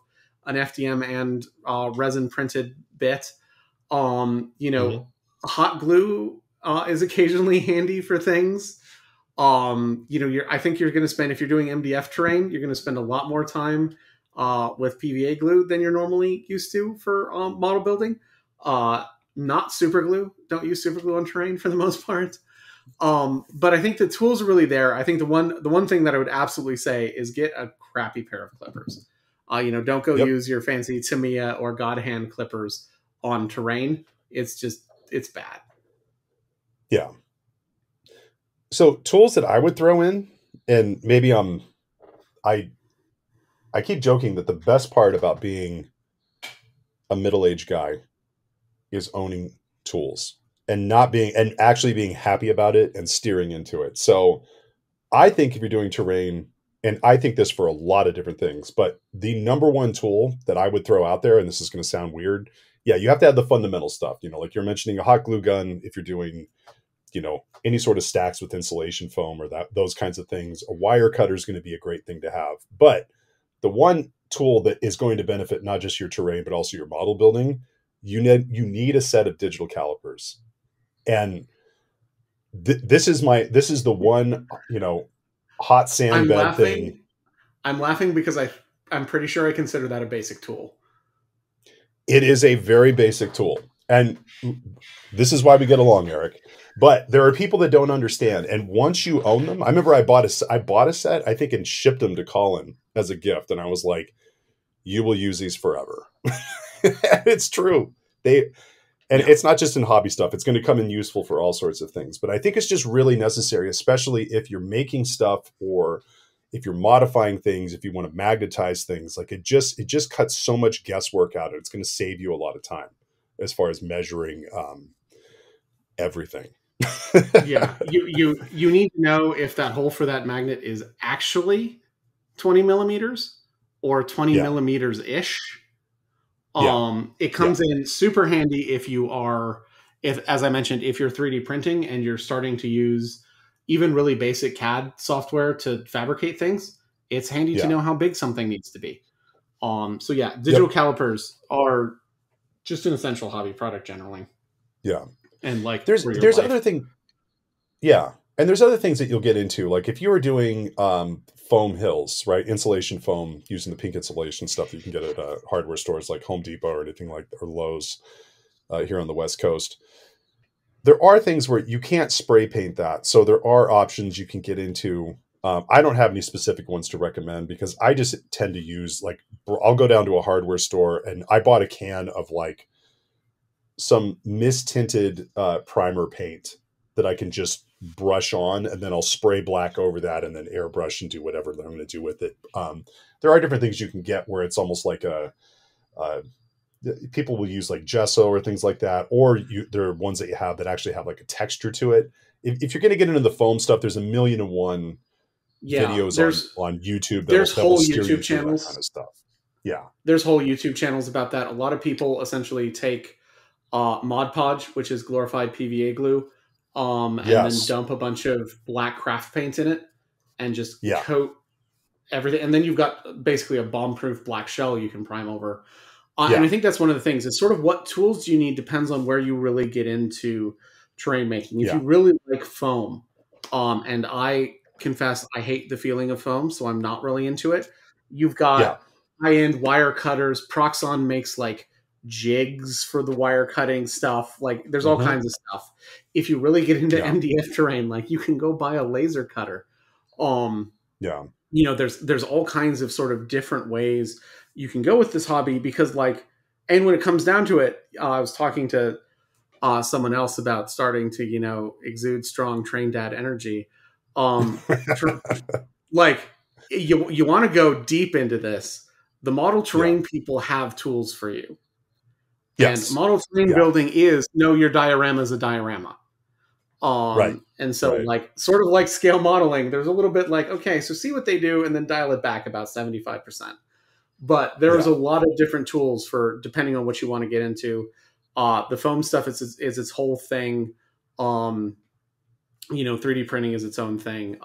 an FDM and resin printed bit. Hot glue is occasionally handy for things. I think you're going to spend, if you're doing MDF terrain, you're going to spend a lot more time with PVA glue than you're normally used to for model building. Not super glue. Don't use super glue on terrain for the most part. But I think the tools are really there. I think the one thing that I would absolutely say is get a crappy pair of clippers. Don't go use your fancy Tamiya or God Hand clippers on terrain. It's bad.
Yeah. So tools that I would throw in, and maybe I keep joking that the best part about being a middle-aged guy is owning tools and actually being happy about it and steering into it. So I think if you're doing terrain, and I think this for a lot of different things, but the number one tool that I would throw out there, and this is going to sound weird. Yeah, you have to have the fundamental stuff, like you're mentioning a hot glue gun. If you're doing, any sort of stacks with insulation foam or those kinds of things, a wire cutter is going to be a great thing to have. But the one tool that is going to benefit not just your terrain, but also your model building, you need a set of digital calipers. And this is the one, hot sand bed thing.
I'm laughing because I'm pretty sure I consider that a basic tool.
It is a very basic tool. And this is why we get along, Eric. But there are people that don't understand. And once you own them, I remember I bought a set, I think, and shipped them to Colin as a gift. And I was like, you will use these forever. It's true. It's not just in hobby stuff. It's going to come in useful for all sorts of things. But I think it's just really necessary, especially if you're making stuff or if you're modifying things, if you want to magnetize things. Like it just cuts so much guesswork out. It's going to save you a lot of time as far as measuring everything.
Yeah, you need to know if that hole for that magnet is actually 20 millimeters or 20 millimeters ish. It comes in super handy if as I mentioned, if you're 3D printing and you're starting to use even really basic CAD software to fabricate things. It's handy to know how big something needs to be. So yeah, digital calipers are just an essential hobby product generally.
Yeah.
And like
there's other thing. Yeah. And there's other things that you'll get into. Like if you were doing foam hills, right? Insulation foam using the pink insulation stuff that you can get at hardware stores like Home Depot or anything like, or Lowe's here on the West Coast. There are things where you can't spray paint that. So there are options you can get into. I don't have any specific ones to recommend because I just tend to use like, I'll go down to a hardware store and I bought a can of like some mist-tinted primer paint that I can just brush on, and then I'll spray black over that and then airbrush and do whatever I'm going to do with it. There are different things you can get where it's almost like people will use like gesso or things like that, or there are ones that you have that actually have like a texture to it. If you're going to get into the foam stuff, there's 1,000,001 videos on YouTube.
There's whole YouTube channels,
that kind of stuff. Yeah,
there's whole YouTube channels about that. A lot of people essentially take Mod Podge, which is glorified PVA glue, and then dump a bunch of black craft paint in it and just coat everything. And then you've got basically a bomb-proof black shell you can prime over. And I think that's one of the things. It's sort of what tools you need depends on where you really get into terrain making. If you really like foam, and I confess I hate the feeling of foam, so I'm not really into it. You've got high-end wire cutters. Proxon makes like jigs for the wire cutting stuff. Like there's all kinds of stuff. If you really get into MDF terrain, like you can go buy a laser cutter. You know, there's all kinds of sort of different ways you can go with this hobby because like, and when it comes down to it, I was talking to someone else about starting to, you know, exude strong train dad energy. Like you want to go deep into this. The model terrain people have tools for you. Yes. And model terrain building is know your diorama is a diorama. And so like sort of like scale modeling, there's a little bit like, okay, so see what they do and then dial it back about 75%. But there's a lot of different tools for depending on what you want to get into. The foam stuff is its whole thing. You know, 3D printing is its own thing.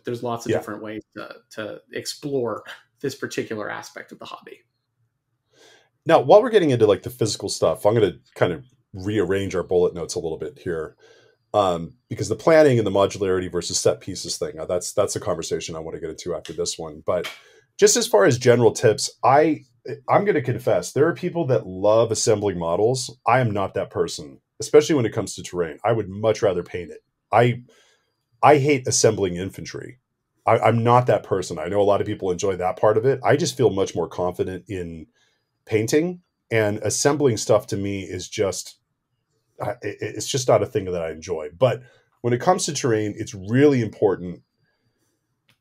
There's lots of different ways to explore this particular aspect of the hobby.
Now, while we're getting into like the physical stuff, I'm going to kind of rearrange our bullet notes a little bit here. Because the planning and the modularity versus set pieces thing, that's a conversation I want to get into after this one. But just as far as general tips, I'm going to confess, there are people that love assembling models. I am not that person, especially when it comes to terrain. I would much rather paint it. I hate assembling infantry. I'm not that person. I know a lot of people enjoy that part of it. I just feel much more confident in painting, and assembling stuff to me is just, it's just not a thing that I enjoy. But when it comes to terrain, it's really important.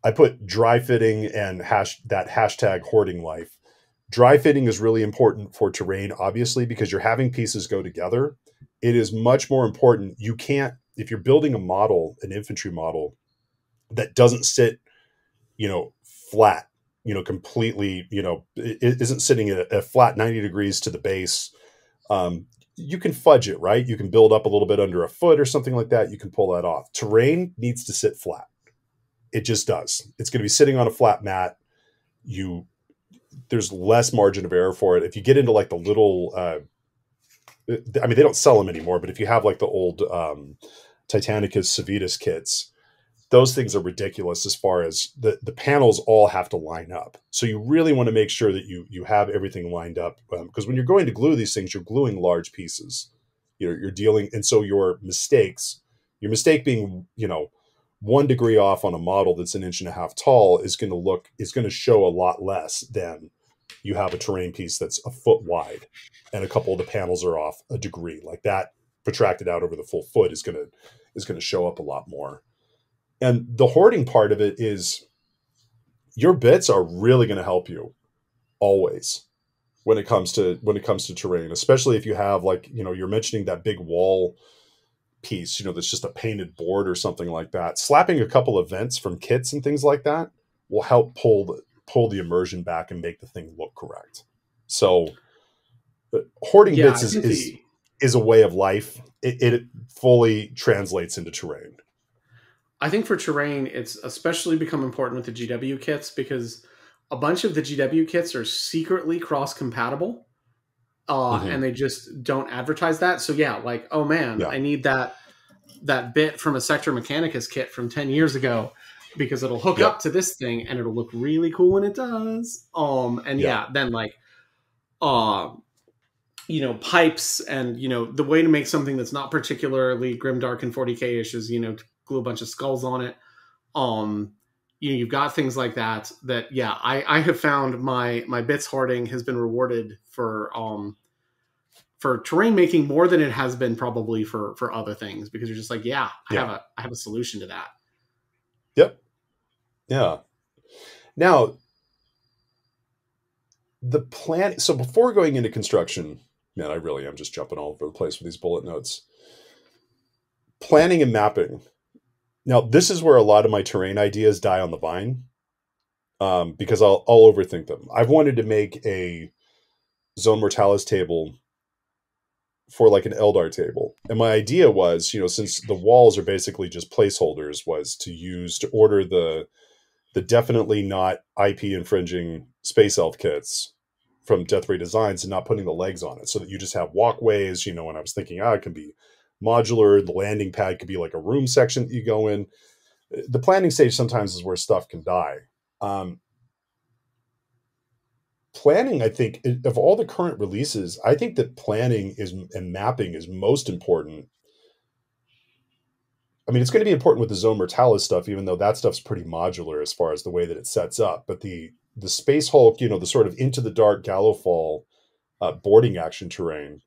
I put dry fitting and that hashtag hoarding life. Dry fitting is really important for terrain, obviously, because you're having pieces go together. It is much more important. You can't, if you're building a model, an infantry model that doesn't sit, you know, flat, you know, completely, you know, it isn't sitting at a flat 90 degrees to the base. You can fudge it, right? You can build up a little bit under a foot or something like that. You can pull that off. Terrain needs to sit flat. It just does. It's going to be sitting on a flat mat. There's less margin of error for it. If you get into like the little, I mean, they don't sell them anymore, but if you have like the old Titanicus Civitas kits, those things are ridiculous as far as the panels all have to line up. So you really want to make sure that you have everything lined up, because when you're going to glue these things, you're gluing large pieces. You're dealing, and so your mistakes Your mistake being, 1 degree off on a model that's an inch and a half tall is going to show a lot less than you have a terrain piece that's a foot wide and a couple of the panels are off a degree. Like that protracted out over the full foot is going to show up a lot more. And the hoarding part of it is your bits are really going to help you always when it comes to terrain, especially if you have, like, you're mentioning that big wall piece, that's just a painted board or something like that. Slapping a couple of vents from kits and things like that will help pull the immersion back and make the thing look correct. So hoarding bits is a way of life. It fully translates into terrain.
I think for terrain, it's especially become important with the GW kits because a bunch of the GW kits are secretly cross-compatible, and they just don't advertise that. So yeah, like, oh man, I need that bit from a Sector Mechanicus kit from 10 years ago because it'll hook up to this thing and it'll look really cool when it does. Then like, pipes and, the way to make something that's not particularly grimdark and 40K-ish is, to glue a bunch of skulls on it. You've got things like that, I have found my bits hoarding has been rewarded for terrain making more than it has been probably for other things, because you're just like, I have a solution to that.
Yep. Yeah. Now, the plan. So before going into construction, man, I really am just jumping all over the place with these bullet notes. Planning and mapping. Now, this is where a lot of my terrain ideas die on the vine, because I'll overthink them. I've wanted to make a Zone Mortalis table for like an Eldar table. And my idea was, since the walls are basically just placeholders, was to order the definitely not IP infringing Space Elf kits from Death Ray Designs and not putting the legs on it, so that you just have walkways, and I was thinking, it can be modular. The landing pad could be like a room section that you go in. The planning stage sometimes is where stuff can die. Planning, I think, of all the current releases, I think that planning and mapping is most important. I mean, it's going to be important with the Zone Mortalis stuff, even though that stuff's pretty modular as far as the way that it sets up. But the Space Hulk, the sort of into the dark Gallowfall boarding action terrain,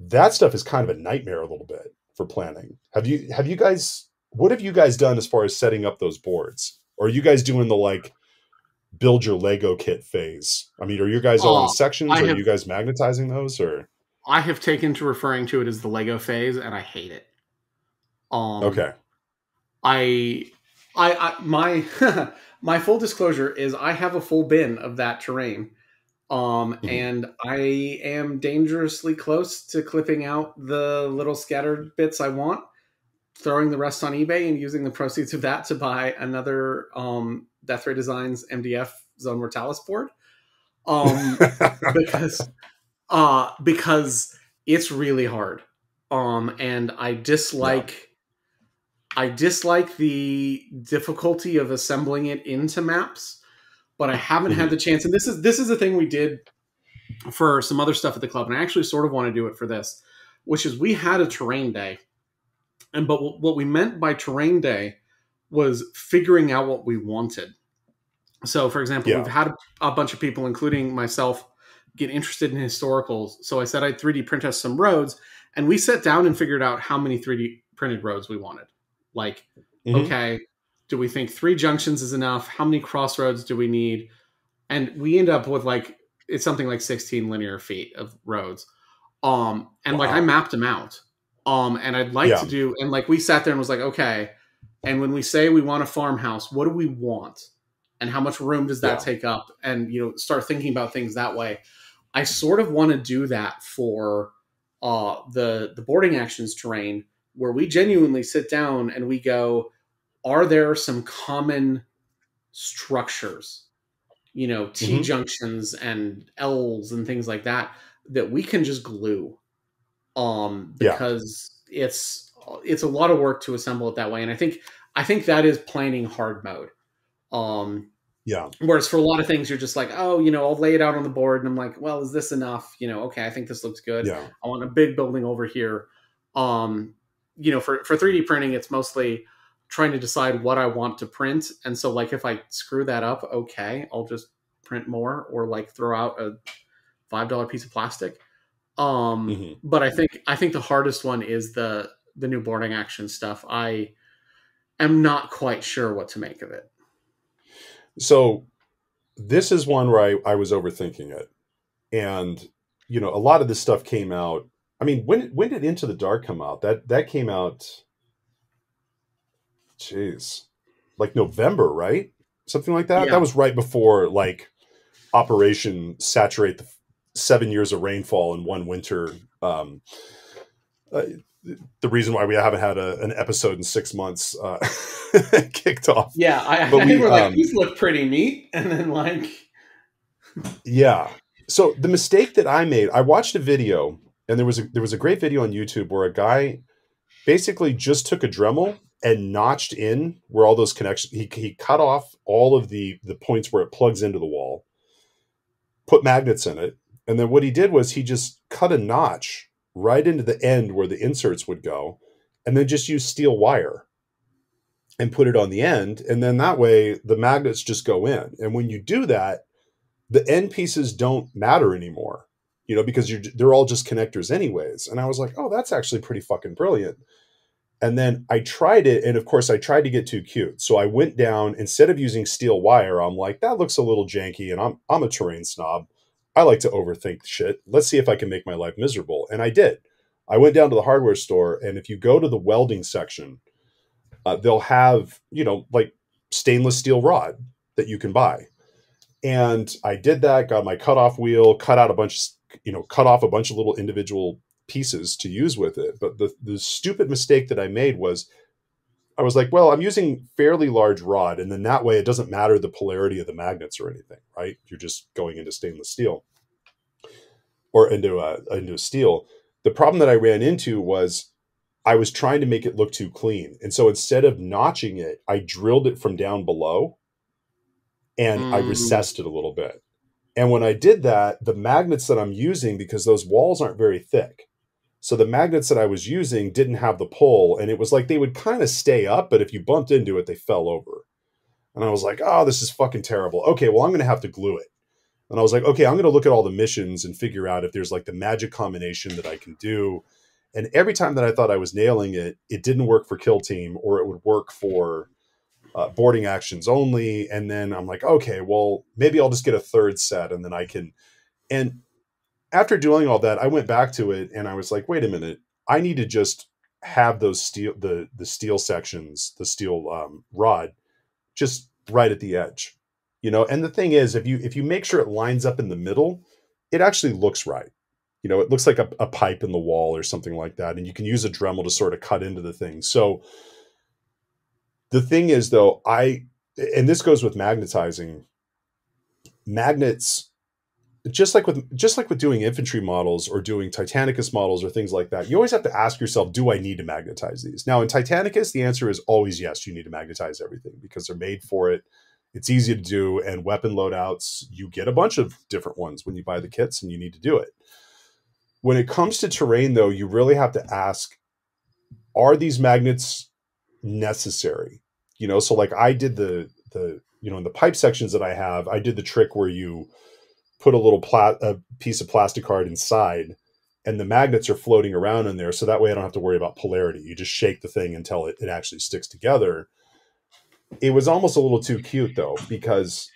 that stuff is kind of a nightmare a little bit for planning. What have you guys done as far as setting up those boards? Or are you guys doing the like build your Lego kit phase? I mean, are you guys all in sections? Are you guys magnetizing those? Or
I have taken to referring to it as the Lego phase, and I hate it.
Okay.
My my full disclosure is I have a full bin of that terrain. And I am dangerously close to clipping out the little scattered bits I want, throwing the rest on eBay, and using the proceeds of that to buy another Death Ray Designs MDF Zone Mortalis board. Because it's really hard. And I dislike the difficulty of assembling it into maps. But I haven't had the chance, and this is the thing we did for some other stuff at the club, and I actually sort of want to do it for this, which is we had a terrain day, but what we meant by terrain day was figuring out what we wanted. So, for example, we've had a bunch of people, including myself, get interested in historicals. So I said I'd 3D print us some roads, and we sat down and figured out how many 3D printed roads we wanted. Like, okay, do we think 3 junctions is enough? How many crossroads do we need? And we end up with it's something like 16 linear feet of roads. And like I mapped them out. And I'd like to do, and like we sat there and was like, okay. And when we say we want a farmhouse, what do we want? And how much room does that take up? And, start thinking about things that way. I sort of want to do that for the boarding actions terrain, where we genuinely sit down and we go, are there some common structures, T-junctions and L's and things like that we can just glue, because it's a lot of work to assemble it that way. And I think that is planning hard mode. Whereas for a lot of things, you're just like, oh, I'll lay it out on the board, and I'm like, well, is this enough? Okay, I think this looks good. I want a big building over here. for 3D printing, it's mostly trying to decide what I want to print. And so like if I screw that up, okay, I'll just print more or like throw out a $5 piece of plastic. But I think the hardest one is the new boarding action stuff. I am not quite sure what to make of it.
So this is one where I was overthinking it. And, a lot of this stuff came out. I mean, when did Into the Dark come out? That came out, jeez, like November, right? Something like that.
Yeah.
That was right before like Operation Saturate the 7 years of rainfall in one winter. The reason why we haven't had an episode in 6 months kicked off.
Yeah, I think we're like, these look pretty neat. And then like...
Yeah. So the mistake that I made, I watched a video, and there was a great video on YouTube where a guy basically just took a Dremel and notched in where all those connections, he cut off all of the points where it plugs into the wall, put magnets in it, and then what he did was he just cut a notch right into the end where the inserts would go, and then just use steel wire and put it on the end, and then that way the magnets just go in. And when you do that, the end pieces don't matter anymore, because they're all just connectors anyways. And I was like, oh, that's actually pretty fucking brilliant. And then I tried it, and of course I tried to get too cute. So I went down, instead of using steel wire, I'm like, that looks a little janky, and I'm a terrain snob. I like to overthink shit. Let's see if I can make my life miserable. And I did. I went down to the hardware store, and if you go to the welding section, they'll have, like stainless steel rod that you can buy. And I did that, got my cutoff wheel, cut off a bunch of little individual pieces to use with it. But the stupid mistake that I made was, I was like, well, I'm using fairly large rod, and then that way it doesn't matter the polarity of the magnets or anything, right? You're just going into stainless steel or into steel. The problem that I ran into was I was trying to make it look too clean. And so instead of notching it, I drilled it from down below, and I recessed it a little bit. And when I did that, the magnets that I'm using, because those walls aren't very thick, so the magnets that I was using didn't have the pull, and it was like they would kind of stay up, but if you bumped into it, they fell over. And I was like, oh, this is fucking terrible. Okay, well, I'm going to have to glue it. And I was like, okay, I'm going to look at all the missions and figure out if there's like the magic combination that I can do. And every time that I thought I was nailing it, it didn't work for Kill Team, or it would work for boarding actions only. And then I'm like, okay, well, maybe I'll just get a third set, and then I can. And after doing all that, I went back to it, and I was like, wait a minute, I need to just have those the steel sections, the steel rod, just right at the edge, And the thing is, if you make sure it lines up in the middle, it actually looks right. It looks like a pipe in the wall or something like that, and you can use a Dremel to sort of cut into the thing. So the thing is, though, and this goes with magnetizing, magnets, just like with doing infantry models or doing Titanicus models or things like that, you always have to ask yourself, do I need to magnetize these? Now in Titanicus, the answer is always yes, you need to magnetize everything because they're made for it. It's easy to do, and weapon loadouts, you get a bunch of different ones when you buy the kits, and you need to do it. When it comes to terrain, though, you really have to ask, are these magnets necessary? So like I did the in the pipe sections that I have, I did the trick where you put a little a piece of plastic card inside, and the magnets are floating around in there. So that way I don't have to worry about polarity. You just shake the thing until it actually sticks together. It was almost a little too cute, though, because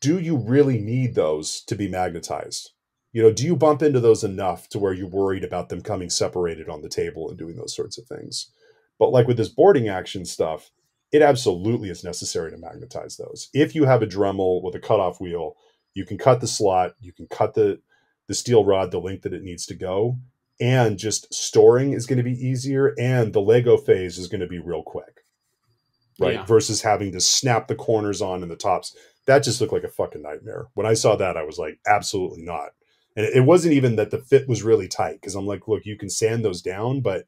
do you really need those to be magnetized? Do you bump into those enough to where you're worried about them coming separated on the table and doing those sorts of things? But like with this boarding action stuff, it absolutely is necessary to magnetize those. If you have a Dremel with a cutoff wheel, you can cut the slot, you can cut the steel rod the length that it needs to go, and just storing is going to be easier, and the Lego phase is going to be real quick, right?
Yeah.
Versus having to snap the corners on and the tops. That just looked like a fucking nightmare. When I saw that, I was like, absolutely not. And it wasn't even that the fit was really tight, because I'm like, look, you can sand those down, but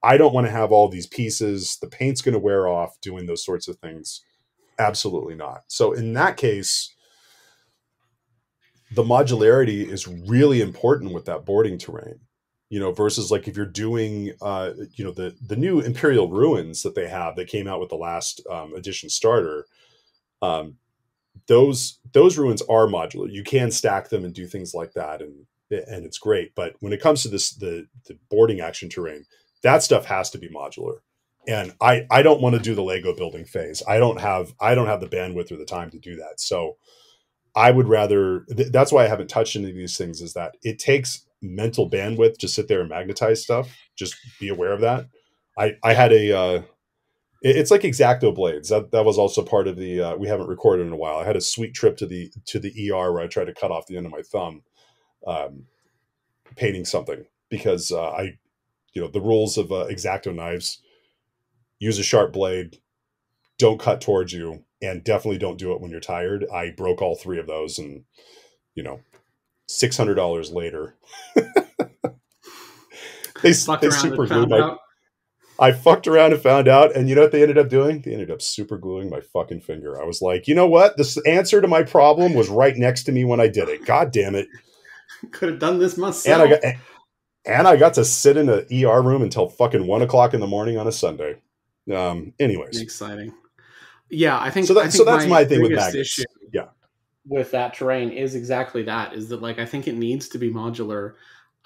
I don't want to have all these pieces. The paint's going to wear off doing those sorts of things. Absolutely not. So in that case, the modularity is really important with that boarding terrain. versus like if you're doing, the new Imperial Ruins that they have that came out with the last edition starter. Those ruins are modular. You can stack them and do things like that, and it's great. But when it comes to the boarding action terrain, that stuff has to be modular. And I don't want to do the Lego building phase. I don't have the bandwidth or the time to do that. So I would rather. That's why I haven't touched any of these things. Is that it takes mental bandwidth to sit there and magnetize stuff. Just be aware of that. I had a. It's like X-Acto blades. That was also part of the. We haven't recorded in a while. I had a sweet trip to the ER where I tried to cut off the end of my thumb, painting something because the rules of X-Acto knives: use a sharp blade, don't cut towards you, and definitely don't do it when you're tired. I broke all three of those, and $600 later, they super glued my. I fucked around and found out, and you know what they ended up doing? They ended up super gluing my fucking finger. I was like, you know what? The answer to my problem was right next to me when I did it. God damn it!
Could have done this myself.
And I got to sit in an ER room until fucking 1 o'clock in the morning on a Sunday. Anyways,
exciting. Yeah, I think
so. So that's my thing with magnets.
Issue with that terrain is exactly that. Is that like I think it needs to be modular.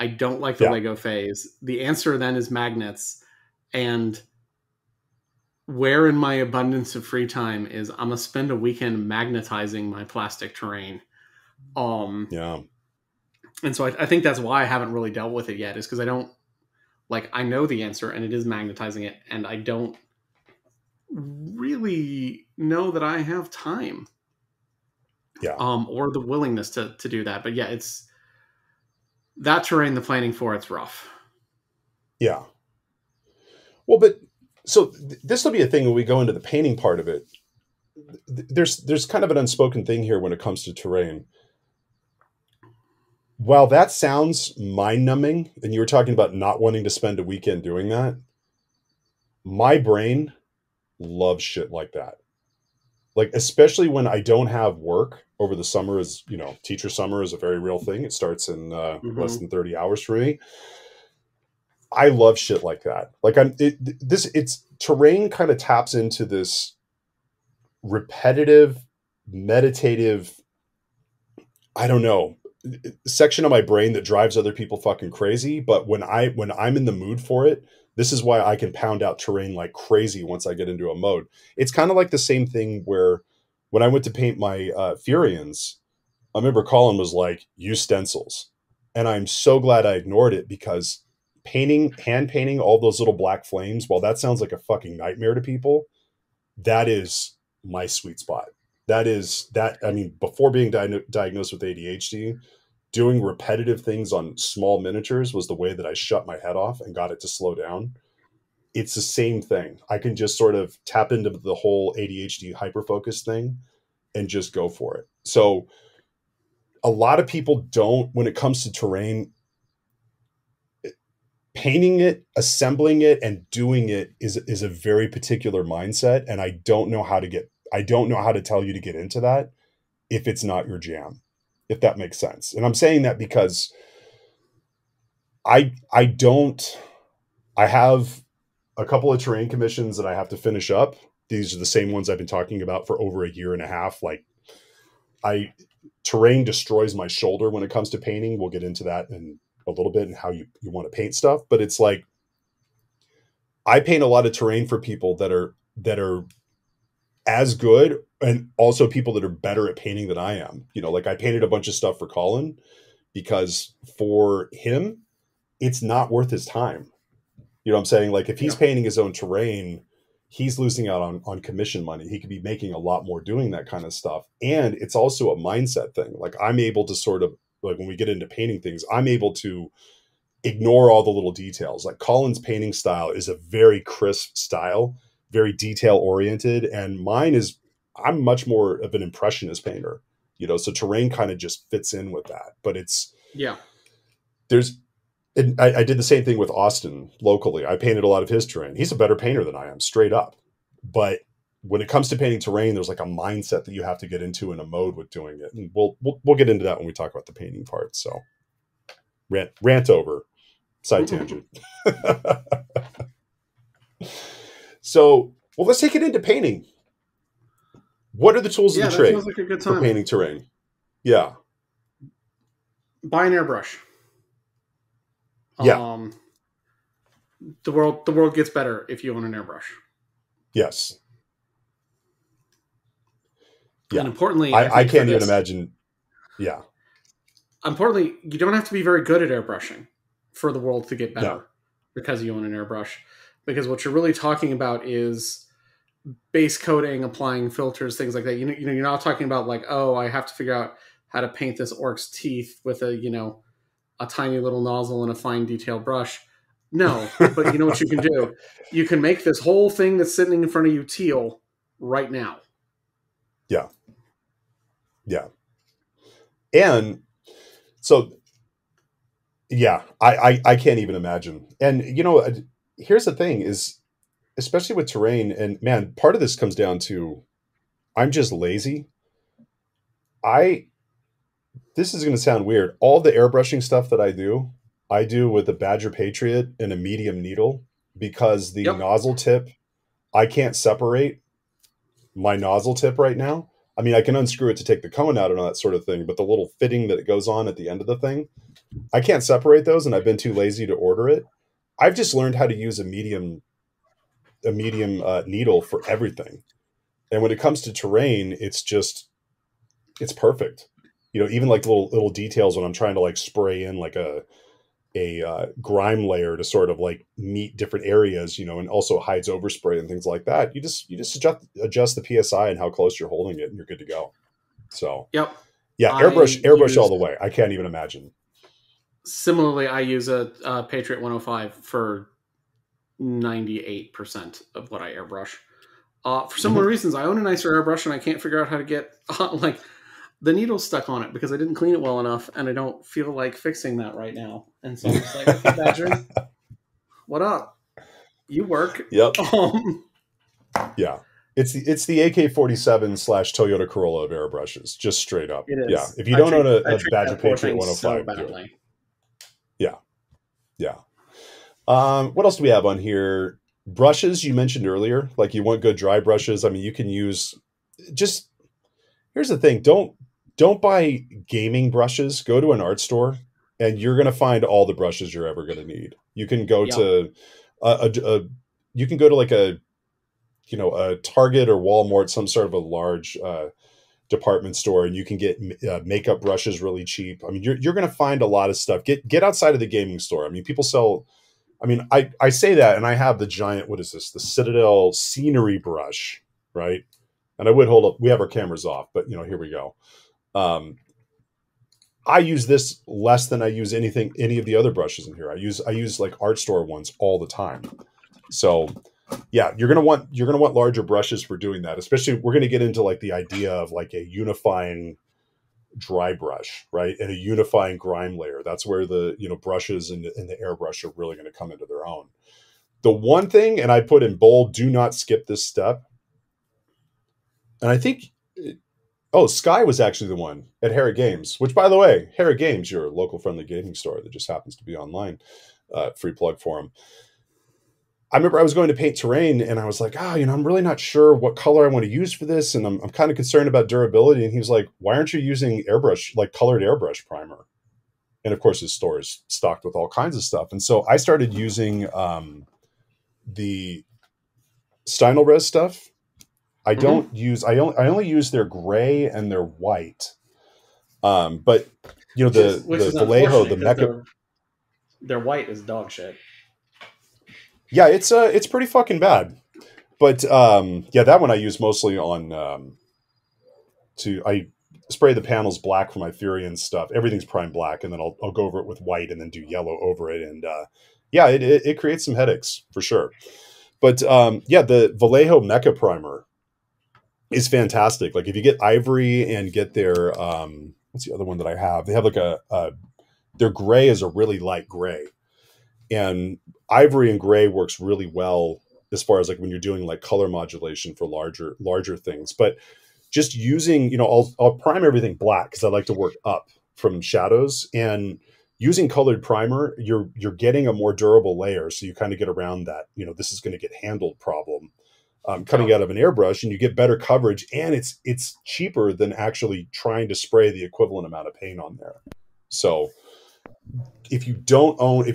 I don't like the Lego phase. The answer then is magnets. And where in my abundance of free time is I'm gonna spend a weekend magnetizing my plastic terrain.
Yeah.
And so I think that's why I haven't really dealt with it yet, is because I know the answer and it is magnetizing it, and I don't really know that I have time.
Yeah.
Or the willingness to do that. But yeah, it's that terrain, the planning for it's rough.
Yeah. Well, but so this will be a thing when we go into the painting part of it. There's kind of an unspoken thing here when it comes to terrain. While that sounds mind-numbing, and you were talking about not wanting to spend a weekend doing that, my brain loves shit like that. Like, especially when I don't have work over the summer. Teacher summer is a very real thing. It starts in less than 30 hours for me. I love shit like that. Like it's terrain kind of taps into this repetitive, meditative, I don't know, section of my brain that drives other people fucking crazy. But when I'm in the mood for it, this is why I can pound out terrain like crazy once I get into a mode. It's kind of like the same thing where when I went to paint my Furians, I remember Colin was like, use stencils. And I'm so glad I ignored it, because hand painting all those little black flames, while that sounds like a fucking nightmare to people, that is my sweet spot. Before being diagnosed with ADHD, doing repetitive things on small miniatures was the way that I shut my head off and got it to slow down. It's the same thing. I can just sort of tap into the whole ADHD hyperfocus thing and just go for it. So a lot of people don't, when it comes to terrain, painting it, assembling it, and doing it is a very particular mindset. And I don't know how to tell you to get into that if it's not your jam, if that makes sense. And I'm saying that because I have a couple of terrain commissions that I have to finish up. These are the same ones I've been talking about for over a year and a half. Like, terrain destroys my shoulder when it comes to painting. We'll get into that in a little bit and how you want to paint stuff. But it's like, I paint a lot of terrain for people that are as good, and also people that are better at painting than I am. Like I painted a bunch of stuff for Colin because for him, it's not worth his time. You know what I'm saying? Like if he's painting his own terrain, he's losing out on commission money. He could be making a lot more doing that kind of stuff. And it's also a mindset thing. Like I'm able to sort of, like when we get into painting things, I'm able to ignore all the little details. Like Colin's painting style is a very crisp style, very detail oriented. And mine is, I'm much more of an impressionist painter, so terrain kind of just fits in with that. But I did the same thing with Austin locally. I painted a lot of his terrain. He's a better painter than I am, straight up. But when it comes to painting terrain, there's like a mindset that you have to get into in a mode with doing it. And we'll get into that when we talk about the painting part. So rant over. Side tangent. So, well, let's take it into painting. What are the tools of
Yeah,
the
that
trade
sounds like a good
for
time.
painting terrain? Yeah.
Buy an airbrush.
Yeah.
The world gets better if you own an airbrush.
Yes. Yeah.
And importantly, I
I
think for
can't even
this,
imagine. Yeah.
importantly, you don't have to be very good at airbrushing for the world to get
No.
better because you own an airbrush. Because what you're really talking about is base coating, applying filters, things like that. You're not talking about like, oh, I have to figure out how to paint this orc's teeth with a tiny little nozzle and a fine detail brush. No, but you know what you can do? You can make this whole thing that's sitting in front of you teal right now.
Yeah. Yeah. And so, yeah, I can't even imagine. And, here's the thing is, especially with terrain, and man, part of this comes down to I'm just lazy. This is going to sound weird. All the airbrushing stuff that I do with a Badger Patriot and a medium needle because the
Yep.
nozzle tip, I can't separate my nozzle tip right now. I mean, I can unscrew it to take the cone out and all that sort of thing, but the little fitting that it goes on at the end of the thing, I can't separate those, and I've been too lazy to order it. I've just learned how to use a medium needle for everything. And when it comes to terrain, it's perfect. Even like little details when I'm trying to like spray in like a grime layer to sort of like meet different areas, and also hides overspray and things like that. You just adjust the PSI and how close you're holding it, and you're good to go. So
Yep.
yeah, airbrush all the way. I can't even imagine.
Similarly, I use a Patriot 105 for 98% of what I airbrush. For similar reasons, I own a nicer airbrush and I can't figure out how to get like the needle stuck on it because I didn't clean it well enough, and I don't feel like fixing that right now. And so I'm just like, okay, Badger, what up? You work.
Yep. Yeah. It's the AK-47 / Toyota Corolla of airbrushes, just straight up.
It is.
Yeah. If you don't own a Badger Patriot 105,
so badly.
Yeah. Yeah. What else do we have on here? Brushes you mentioned earlier, like you want good dry brushes. I mean, you can use just, here's the thing. Don't buy gaming brushes. Go to an art store and you're going to find all the brushes you're ever going to need. You can go to you can go to like a Target or Walmart, some sort of a large department store, and you can get makeup brushes really cheap. I mean, you're going to find a lot of stuff. Get outside of the gaming store. I mean, people sell. I mean, I say that, and I have the giant. What is this? The Citadel scenery brush, right? And I would hold up. We have our cameras off, but here we go. I use this less than I use any of the other brushes in here. I use like art store ones all the time. So yeah, you're gonna want larger brushes for doing that. Especially, we're gonna get into like the idea of like a unifying dry brush, right, and a unifying grime layer. That's where the brushes and the airbrush are really going to come into their own. The one thing, and I put in bold, do not skip this step. And I think, Sky was actually the one at Harrod Games, which, by the way, Harrod Games, your local friendly gaming store that just happens to be online. Free plug for them. I remember I was going to paint terrain and I was like, I'm really not sure what color I want to use for this. And I'm kind of concerned about durability. And he was like, why aren't you using airbrush, like colored airbrush primer? And of course his store is stocked with all kinds of stuff. And so I started using the Steinelres stuff. I only use their gray and their white. But the Vallejo, the Mecha,
their white is dog shit.
Yeah, it's pretty fucking bad. But that one I use mostly on I spray the panels black for my Furion stuff. Everything's prime black, and then I'll go over it with white and then do yellow over it. And it creates some headaches for sure. But the Vallejo Mecha primer is fantastic. Like if you get Ivory and get their what's the other one that I have? They have like their gray is a really light gray. And Ivory and gray works really well as far as like when you're doing like color modulation for larger things. But just using, I'll prime everything black because I like to work up from shadows. And using colored primer, you're getting a more durable layer, so you kind of get around that, this is going to get handled problem coming
Yep.
out of an airbrush, and you get better coverage, and it's cheaper than actually trying to spray the equivalent amount of paint on there. So if you're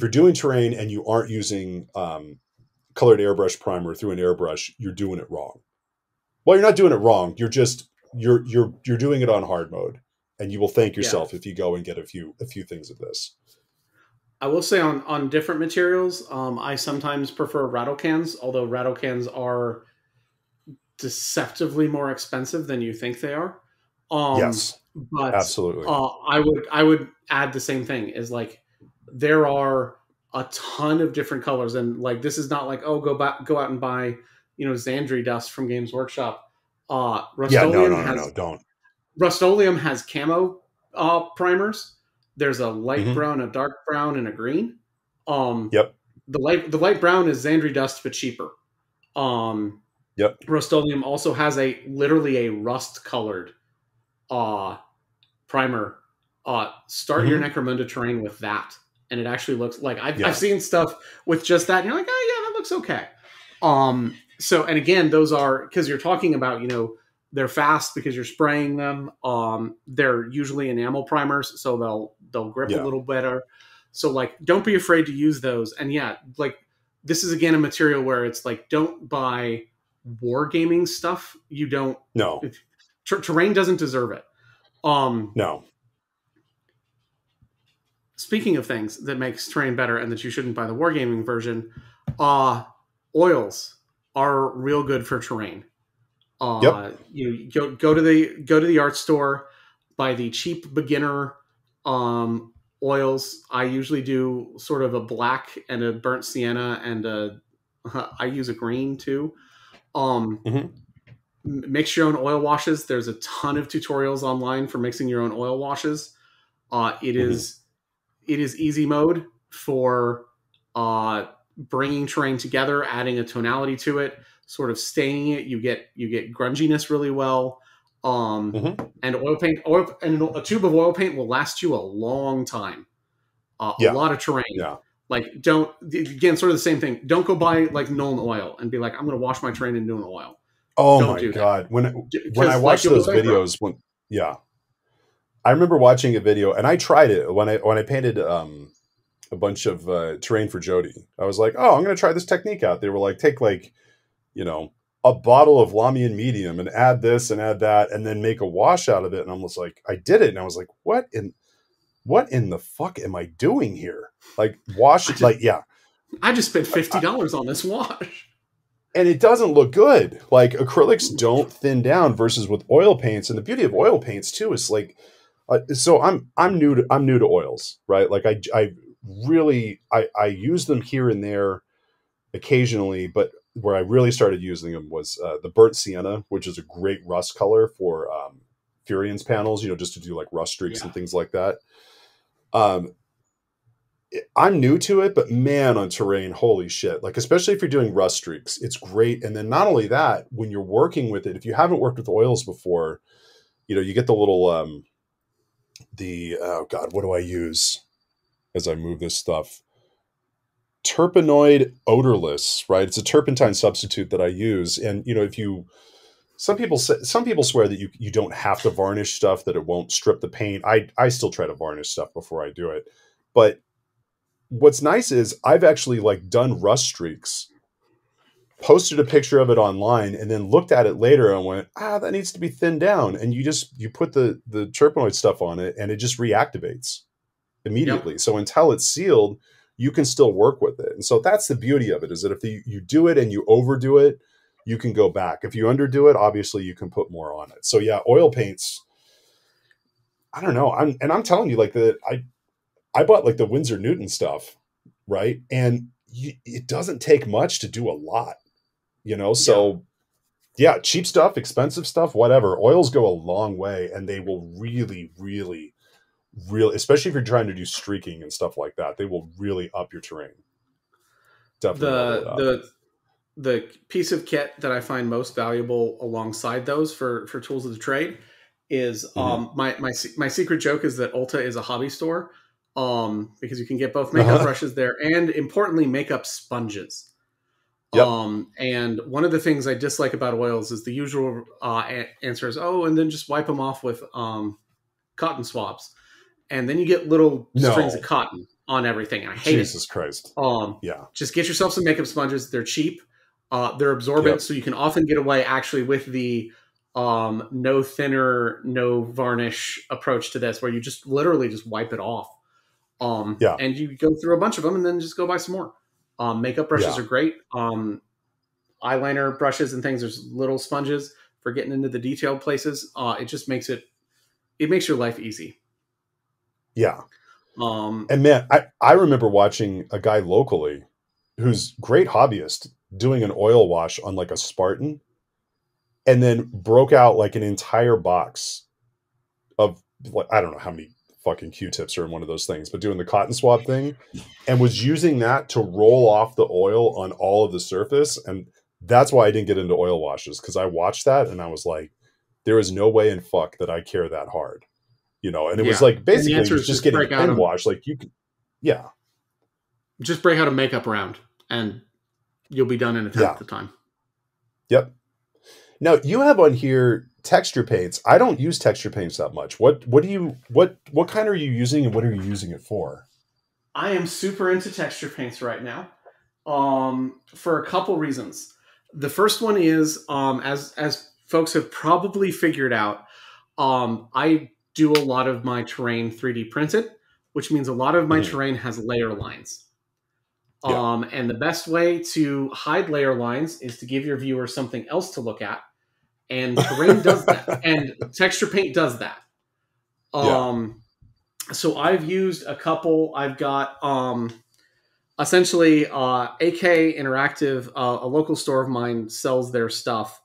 doing terrain and you aren't using colored airbrush primer through an airbrush, you're doing it wrong. Well, you're not doing it wrong. You're doing it on hard mode, and you will thank
Yeah.
yourself if you go and get a few things of this.
I will say on different materials, I sometimes prefer rattle cans, although rattle cans are deceptively more expensive than you think they are.
Yes,
But
absolutely.
I would add the same thing is like there are a ton of different colors, and like this is not like, oh, go out and buy Xandri dust from Games Workshop.
Yeah, no,
Rust-Oleum
no, no,
has
no, don't.
Rust-Oleum has camo primers. There's a light
Mm-hmm.
brown, a dark brown, and a green. Um,
Yep,
the light brown is Xandri dust but cheaper. Um,
yep.
Rust-Oleum also has literally a rust colored uh, primer. Start your
Mm-hmm.
Necromunda terrain with that, and it actually looks like I've
Yeah,
seen stuff with just that, and you're like, oh yeah, that looks okay. So, and again, those are because you're talking about, they're fast because you're spraying them. They're usually enamel primers, so they'll grip a
yeah.
little better. So like, don't be afraid to use those. And yeah, like this is again a material where it's like, don't buy wargaming stuff. You don't.
No,
Terrain doesn't deserve it. Um,
no.
Speaking of things that makes terrain better and that you shouldn't buy the wargaming version, uh, oils are real good for terrain.
Yep.
You go to the art store, buy the cheap beginner oils. I usually do sort of a black and a burnt sienna, and I use a green too. Um,
Mm-hmm.
Mix your own oil washes. There's a ton of tutorials online for mixing your own oil washes. It
Mm-hmm.
is it is easy mode for bringing terrain together, adding a tonality to it, sort of staining it. You get grunginess really well.
Mm-hmm.
And a tube of oil paint will last you a long time. A
Yeah,
lot of terrain.
yeah.
Like don't again sort of the same thing. Don't go buy like Nuln oil and be like, I'm going to wash my terrain in Nuln oil.
Oh
Don't
my
do that
God. When I
because like
watched
you'll go
those
bankrupt.
videos, yeah, I remember watching a video, and I tried it when I painted a bunch of terrain for Jody. I was like, oh, I'm going to try this technique out. They were like, take like, you know, a bottle of Lamian medium and add this and add that, and then make a wash out of it. And I was like, I did it, and I was like, what in the fuck am I doing here? Like wash
I
it,
just
like yeah.
I just spent $50 on this wash.
And it doesn't look good. Like acrylics don't thin down versus with oil paints. And the beauty of oil paints too is like, so I'm new to oils, right? Like I really I use them here and there occasionally, but where I really started using them was the burnt sienna, which is a great rust color for Furions panels, just to do like rust streaks
Yeah.
and things like that. Um, I'm new to it, but man, on terrain, holy shit! Like especially if you're doing rust streaks, it's great. And then not only that, when you're working with it, if you haven't worked with oils before, you get the little the oh god, what do I use as I move this stuff? Terpenoid odorless, right? It's a turpentine substitute that I use, and if you some people swear that you don't have to varnish stuff, that it won't strip the paint. I still try to varnish stuff before I do it, but what's nice is I've actually like done rust streaks, posted a picture of it online, and then looked at it later and went, that needs to be thinned down. And you put the terpenoid stuff on it, and it just reactivates
Yep.
immediately. So until it's sealed, you can still work with it. And so that's the beauty of it, is that if you do it and you overdo it, you can go back. If you underdo it, obviously you can put more on it. So yeah, oil paints. I don't know. I'm telling you, like I bought like the Winsor Newton stuff, right? And it doesn't take much to do a lot,
Yeah.
So yeah, cheap stuff, expensive stuff, whatever. Oils go a long way, and they will really, really, really, especially if you're trying to do streaking and stuff like that, they will really up your terrain. Definitely level it
The
up.
the the piece of kit that I find most valuable alongside those for tools of the trade is
Hmm.
my secret joke is that Ulta is a hobby store. because you can get both makeup brushes there, and importantly, makeup sponges.
Yep.
And one of the things I dislike about oils is the usual answer is, oh, and then just wipe them off with cotton swabs. And then you get little strings of cotton on everything. And I hate
Jesus Christ. Yeah.
Just get yourself some makeup sponges. They're cheap. They're absorbent, so you can often get away actually with the no thinner, no varnish approach to this, where you just literally just wipe it off. And you go through a bunch of them and then just go buy some more. Makeup brushes are great. Eyeliner brushes and things. There's little sponges for getting into the detailed places. It just makes your life easy.
Yeah. And man, I remember watching a guy locally who's great hobbyist doing an oil wash on like a Spartan, and then broke out like an entire box of, like, I don't know how many fucking Q-tips are in one of those things, but doing the cotton swab thing, and was using that to roll off the oil on all of the surface. And that's why I didn't get into oil washes, because I watched that and I was like, there is no way in fuck that I care that hard, you know. And it was like basically just getting a pen wash, like you could,
just break out a makeup round and you'll be done in a tenth the time.
Yep. Now you have on here texture paints. I don't use texture paints that much. What kind are you using, and what are you using it for?
I am super into texture paints right now, for a couple reasons. The first one is, as folks have probably figured out, I do a lot of my terrain 3D printed, which means a lot of my terrain has layer lines. And the best way to hide layer lines is to give your viewer something else to look at. And terrain does that. And texture paint does that. So I've used a couple. I've got essentially AK Interactive, a local store of mine, sells their stuff.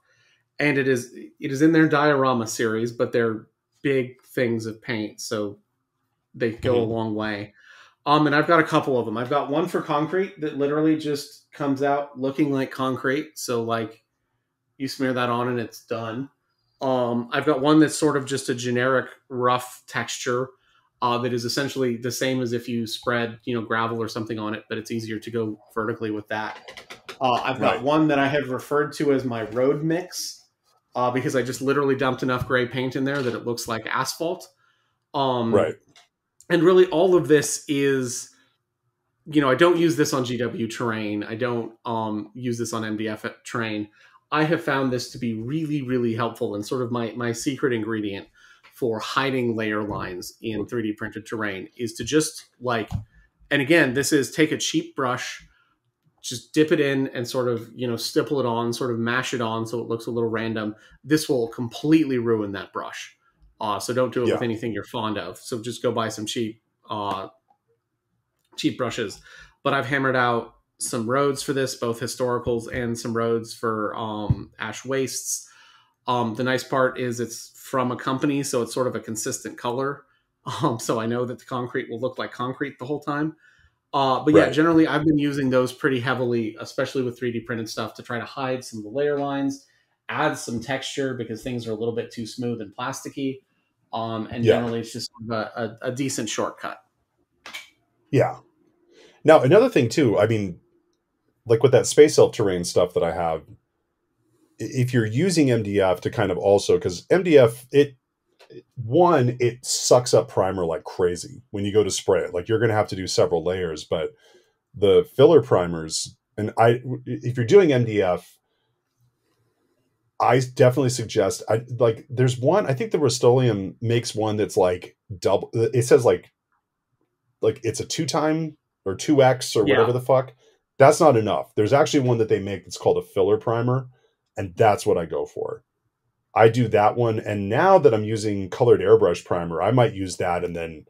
And it is in their diorama series, but they're big things of paint, so they go a long way. And I've got a couple of them. I've got one for concrete that literally just comes out looking like concrete. So like you smear that on and it's done. I've got one that's sort of just a generic rough texture that is essentially the same as if you spread, gravel or something on it, but it's easier to go vertically with that. I've got one that I have referred to as my road mix because I just literally dumped enough gray paint in there that it looks like asphalt. And really all of this is, I don't use this on GW terrain. I don't use this on MDF terrain. I have found this to be really, really helpful and sort of my secret ingredient for hiding layer lines in 3D printed terrain is to just and again, this is take a cheap brush, just dip it in and sort of, stipple it on, sort of mash it on so it looks a little random. This will completely ruin that brush. So don't do it with anything you're fond of. So just go buy some cheap brushes. But I've hammered out some roads for this, both historicals and some roads for ash wastes. The nice part is it's from a company, so it's sort of a consistent color. So I know that the concrete will look like concrete the whole time. But generally I've been using those pretty heavily, especially with 3D printed stuff, to try to hide some of the layer lines, add some texture because things are a little bit too smooth and plasticky. Generally it's just a decent shortcut.
Yeah. Now, another thing too, I mean, like with that Space Elf terrain stuff that I have, if you're using MDF to kind of also, because MDF, it sucks up primer like crazy when you go to spray it. Like you're going to have to do several layers, but the filler primers, and if you're doing MDF, I definitely suggest, there's one, I think the Rust-Oleum makes one that's like double, it says like it's a 2x or 2x or whatever the fuck. That's not enough. There's actually one that they make that's called a filler primer, and that's what I go for. I do that one, and now that I'm using colored airbrush primer, I might use that and then,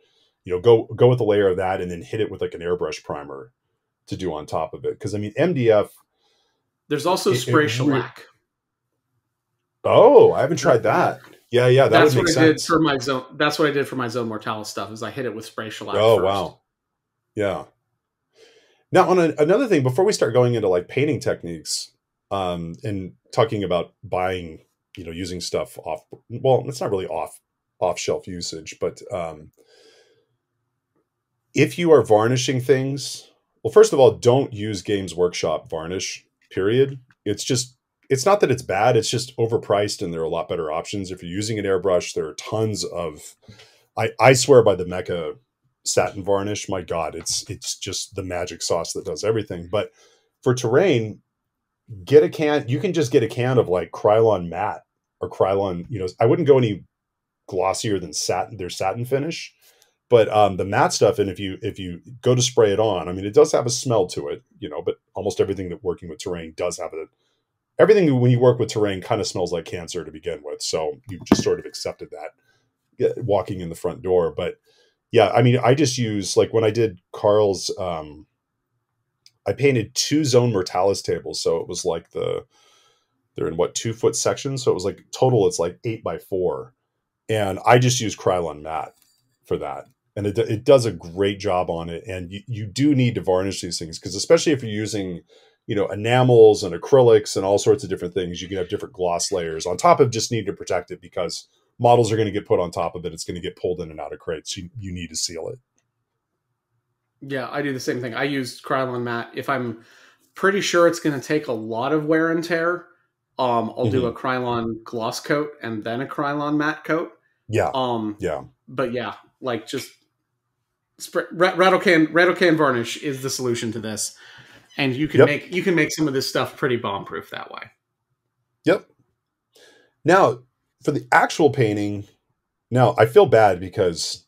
go with a layer of that and then hit it with like an airbrush primer to do on top of it. Because I mean, MDF.
There's also spray shellac.
Oh, I haven't tried that. Yeah, that would make sense.
That's what I did for my Zone Mortalis stuff. Is I hit it with spray shellac.
Oh
first.
Wow, yeah. Now, on another thing, before we start going into like painting techniques, and talking about buying, using stuff off. Well, it's not really off shelf usage, but if you are varnishing things, well, first of all, don't use Games Workshop varnish, period. It's not that it's bad, it's just overpriced and there are a lot better options. If you're using an airbrush, there are tons of, I swear by the Mecha satin varnish. My God, it's just the magic sauce that does everything. But for terrain, get a can. You can just get a can of like Krylon matte or Krylon. I wouldn't go any glossier than satin. Their satin finish, but the matte stuff. And if you go to spray it on, I mean, it does have a smell to it, But almost everything that working with terrain does have a. Everything when you work with terrain kind of smells like cancer to begin with, so you just sort of accepted that walking in the front door. But yeah, I mean, I just use, like when I did Carl's, I painted 2 Zone Mortalis tables. So it was like they're in 2-foot sections. So it was like total, it's like 8x4. And I just use Krylon matte for that. And it does a great job on it. And you do need to varnish these things, because especially if you're using, enamels and acrylics and all sorts of different things, you can have different gloss layers on top of just need to protect it, because models are going to get put on top of it. It's going to get pulled in and out of crates. You need to seal it.
Yeah, I do the same thing. I use Krylon matte. If I'm pretty sure it's going to take a lot of wear and tear, I'll do a Krylon gloss coat and then a Krylon matte coat.
Yeah.
But yeah, like just rattle can varnish is the solution to this, and you can make some of this stuff pretty bomb proof that way.
Yep. Now, for the actual painting, now I feel bad because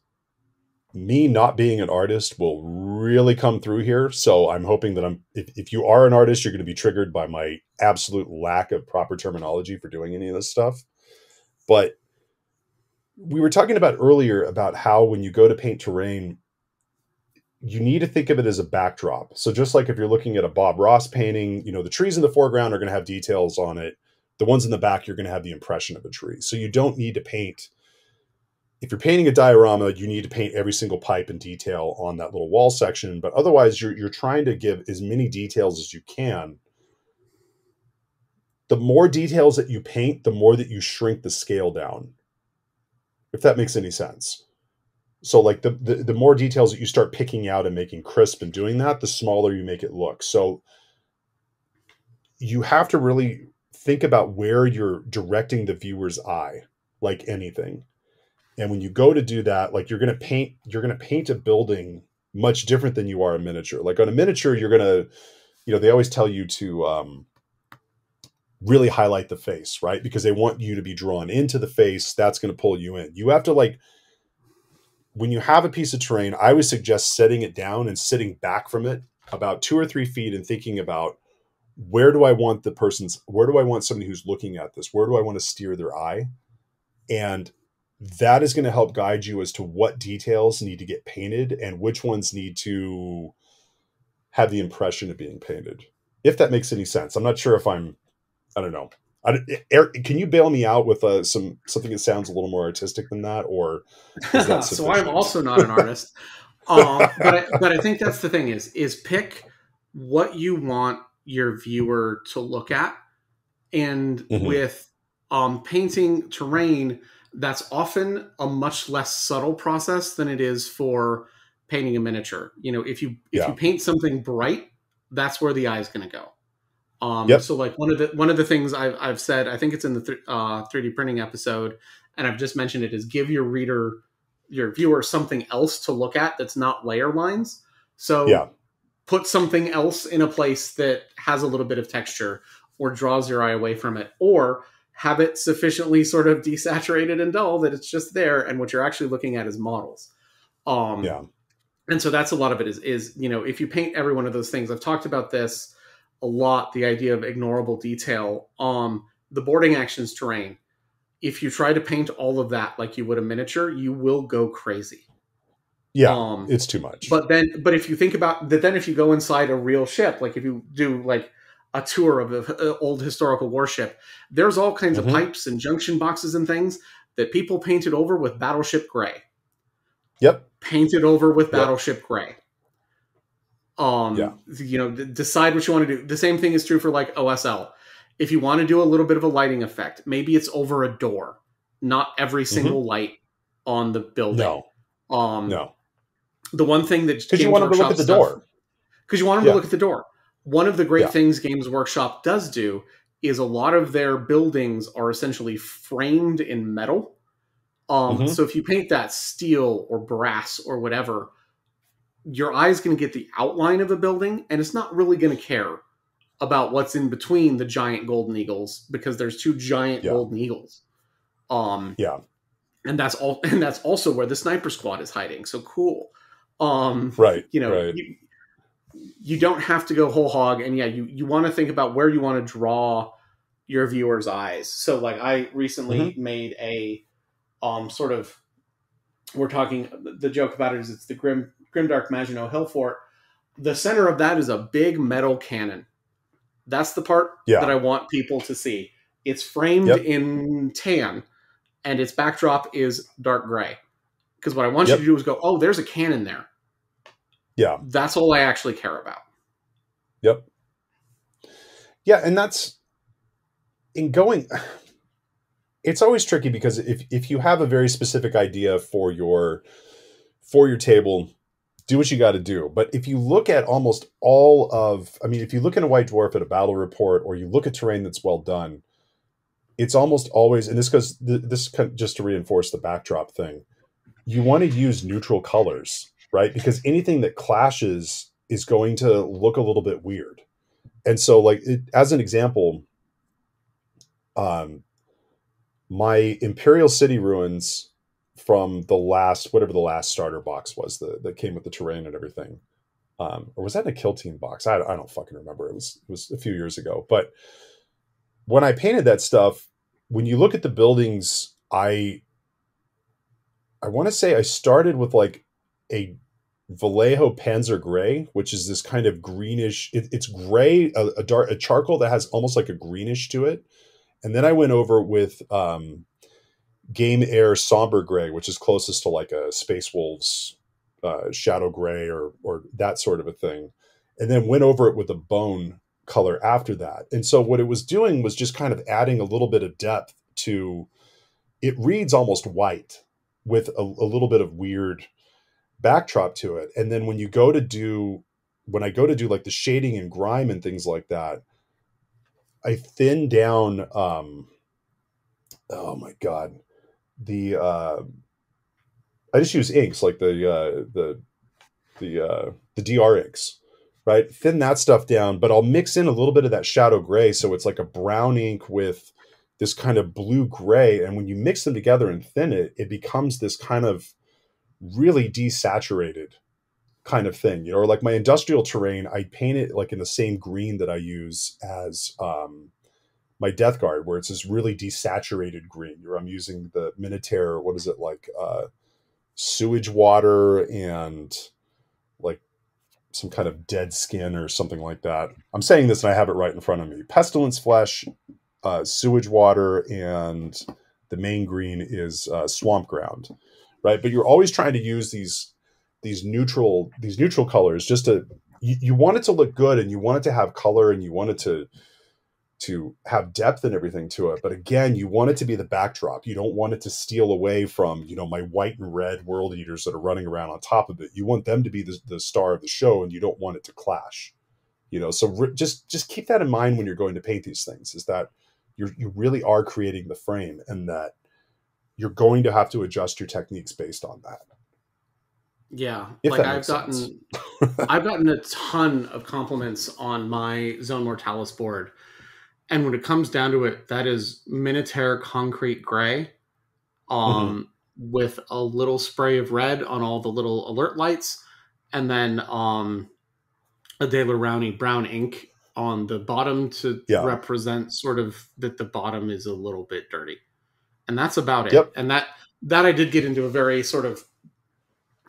me not being an artist will really come through here. So I'm hoping that if you are an artist, you're going to be triggered by my absolute lack of proper terminology for doing any of this stuff. But we were talking about earlier about how when you go to paint terrain, you need to think of it as a backdrop. So just like if you're looking at a Bob Ross painting, the trees in the foreground are going to have details on it. The ones in the back, you're going to have the impression of a tree. So you don't need to paint. If you're painting a diorama, you need to paint every single pipe in detail on that little wall section. But otherwise, you're trying to give as many details as you can. The more details that you paint, the more that you shrink the scale down, if that makes any sense. So like the more details that you start picking out and making crisp and doing that, the smaller you make it look. So you have to really think about where you're directing the viewer's eye, like anything. And when you go to do that, like you're going to paint a building much different than you are a miniature. Like on a miniature, you're going to, they always tell you to really highlight the face, right? Because they want you to be drawn into the face. That's going to pull you in. You have to, like, when you have a piece of terrain, I would suggest setting it down and sitting back from it about 2 or 3 feet and thinking about, where do I want somebody who's looking at this? Where do I want to steer their eye? And that is going to help guide you as to what details need to get painted and which ones need to have the impression of being painted. If that makes any sense. I'm not sure if I don't know. Eric, can you bail me out with something that sounds a little more artistic than that, or is that
so I'm also not an artist, but I think that's the thing is pick what you want your viewer to look at, and with painting terrain, that's often a much less subtle process than it is for painting a miniature. If you paint something bright, that's where the eye is going to go. So like one of the things I've said, I think it's in the 3D printing episode, and I've just mentioned it, is give your viewer something else to look at that's not layer lines. So put something else in a place that has a little bit of texture or draws your eye away from it, or have it sufficiently sort of desaturated and dull that it's just there, and what you're actually looking at is models. And so that's a lot of it is if you paint every one of those things, I've talked about this a lot, the idea of ignorable detail. The boarding actions terrain, if you try to paint all of that like you would a miniature, you will go crazy.
It's too much.
But if you think about that, then if you go inside a real ship, like if you do like a tour of an old historical warship, there's all kinds of pipes and junction boxes and things that people painted over with Battleship Gray. Painted over with Battleship Gray. Decide what you want to do. The same thing is true for like OSL. If you want to do a little bit of a lighting effect, maybe it's over a door, not every single light on the building.
No.
The one thing that
Because you
Games
want them to look
Workshop
at the
stuff,
door.
because you want them to
Yeah.
look at the door. One of the great
Yeah.
things Games Workshop does do is a lot of their buildings are essentially framed in metal.
Mhm.
So if you paint that steel or brass or whatever, your eye's going to get the outline of a building, and it's not really going to care about what's in between the giant golden eagles, because there's two giant
Yeah.
golden eagles.
Yeah.
And that's all, and that's also where the sniper squad is hiding. So cool.
Right.
You know,
Right.
you don't have to go whole hog, and yeah, you want to think about where you want to draw your viewers' eyes. So like I recently made a sort of, we're talking, the joke about it is it's the grimdark Maginot Hill Fort. The center of that is a big metal cannon. That's the part
Yeah.
that I want people to see. It's framed
Yep.
in tan, and its backdrop is dark gray. Because what I want you
Yep.
to do is go, oh, there's a cannon there.
Yeah.
That's all I actually care about.
Yep. Yeah, and that's in going. It's always tricky because if you have a very specific idea for your table, do what you got to do. But if you look at almost all of, I mean, if you look in a White Dwarf at a battle report, or you look at terrain that's well done, it's almost always, and this goes, this just to reinforce the backdrop thing, you want to use neutral colors, right? Because anything that clashes is going to look a little bit weird. And so, like, as an example, my Imperial City ruins from the last, whatever the last starter box was, that came with the terrain and everything, or was that in a Kill Team box? I don't fucking remember. It was a few years ago. But when I painted that stuff, when you look at the buildings, I want to say I started with like a Vallejo Panzer Gray, which is this kind of greenish. It's gray, a charcoal that has almost like a greenish to it. And then I went over with Game Air Somber Gray, which is closest to like a Space Wolves Shadow Gray or that sort of a thing. And then went over it with a bone color after that. And so what it was doing was just kind of adding a little bit of depth to, it reads almost white with a little bit of weird backdrop to it. And then when I go to do like the shading and grime and things like that, I thin down, oh my God, I just use inks like the DR inks, right? Thin that stuff down, but I'll mix in a little bit of that shadow gray. So it's like a brown ink with this kind of blue gray. And when you mix them together and thin it, it becomes this kind of really desaturated kind of thing, or like my industrial terrain, I paint it like in the same green that I use as my Death Guard, where it's this really desaturated green. I'm using the Minotaur, what is it, like sewage water and like some kind of dead skin or something like that. I'm saying this and I have it right in front of me. Pestilence flesh, sewage water, and the main green is swamp ground, right? But you're always trying to use these neutral colors just to, you want it to look good, and you want it to have color, and you want it to have depth and everything to it. But again, you want it to be the backdrop. You don't want it to steal away from, my white and red world eaters that are running around on top of it. You want them to be the star of the show, and you don't want it to clash. So just keep that in mind when you're going to paint these things, is that you really are creating the frame, and that you're going to have to adjust your techniques based on that.
Yeah,
If
like
I've
gotten a ton of compliments on my Zone Mortalis board, and when it comes down to it, that is Minotaur concrete gray, with a little spray of red on all the little alert lights, and then a De La Rowney brown ink on the bottom to represent sort of that the bottom is a little bit dirty, and that's about it.
Yep.
And that I did get into a very sort of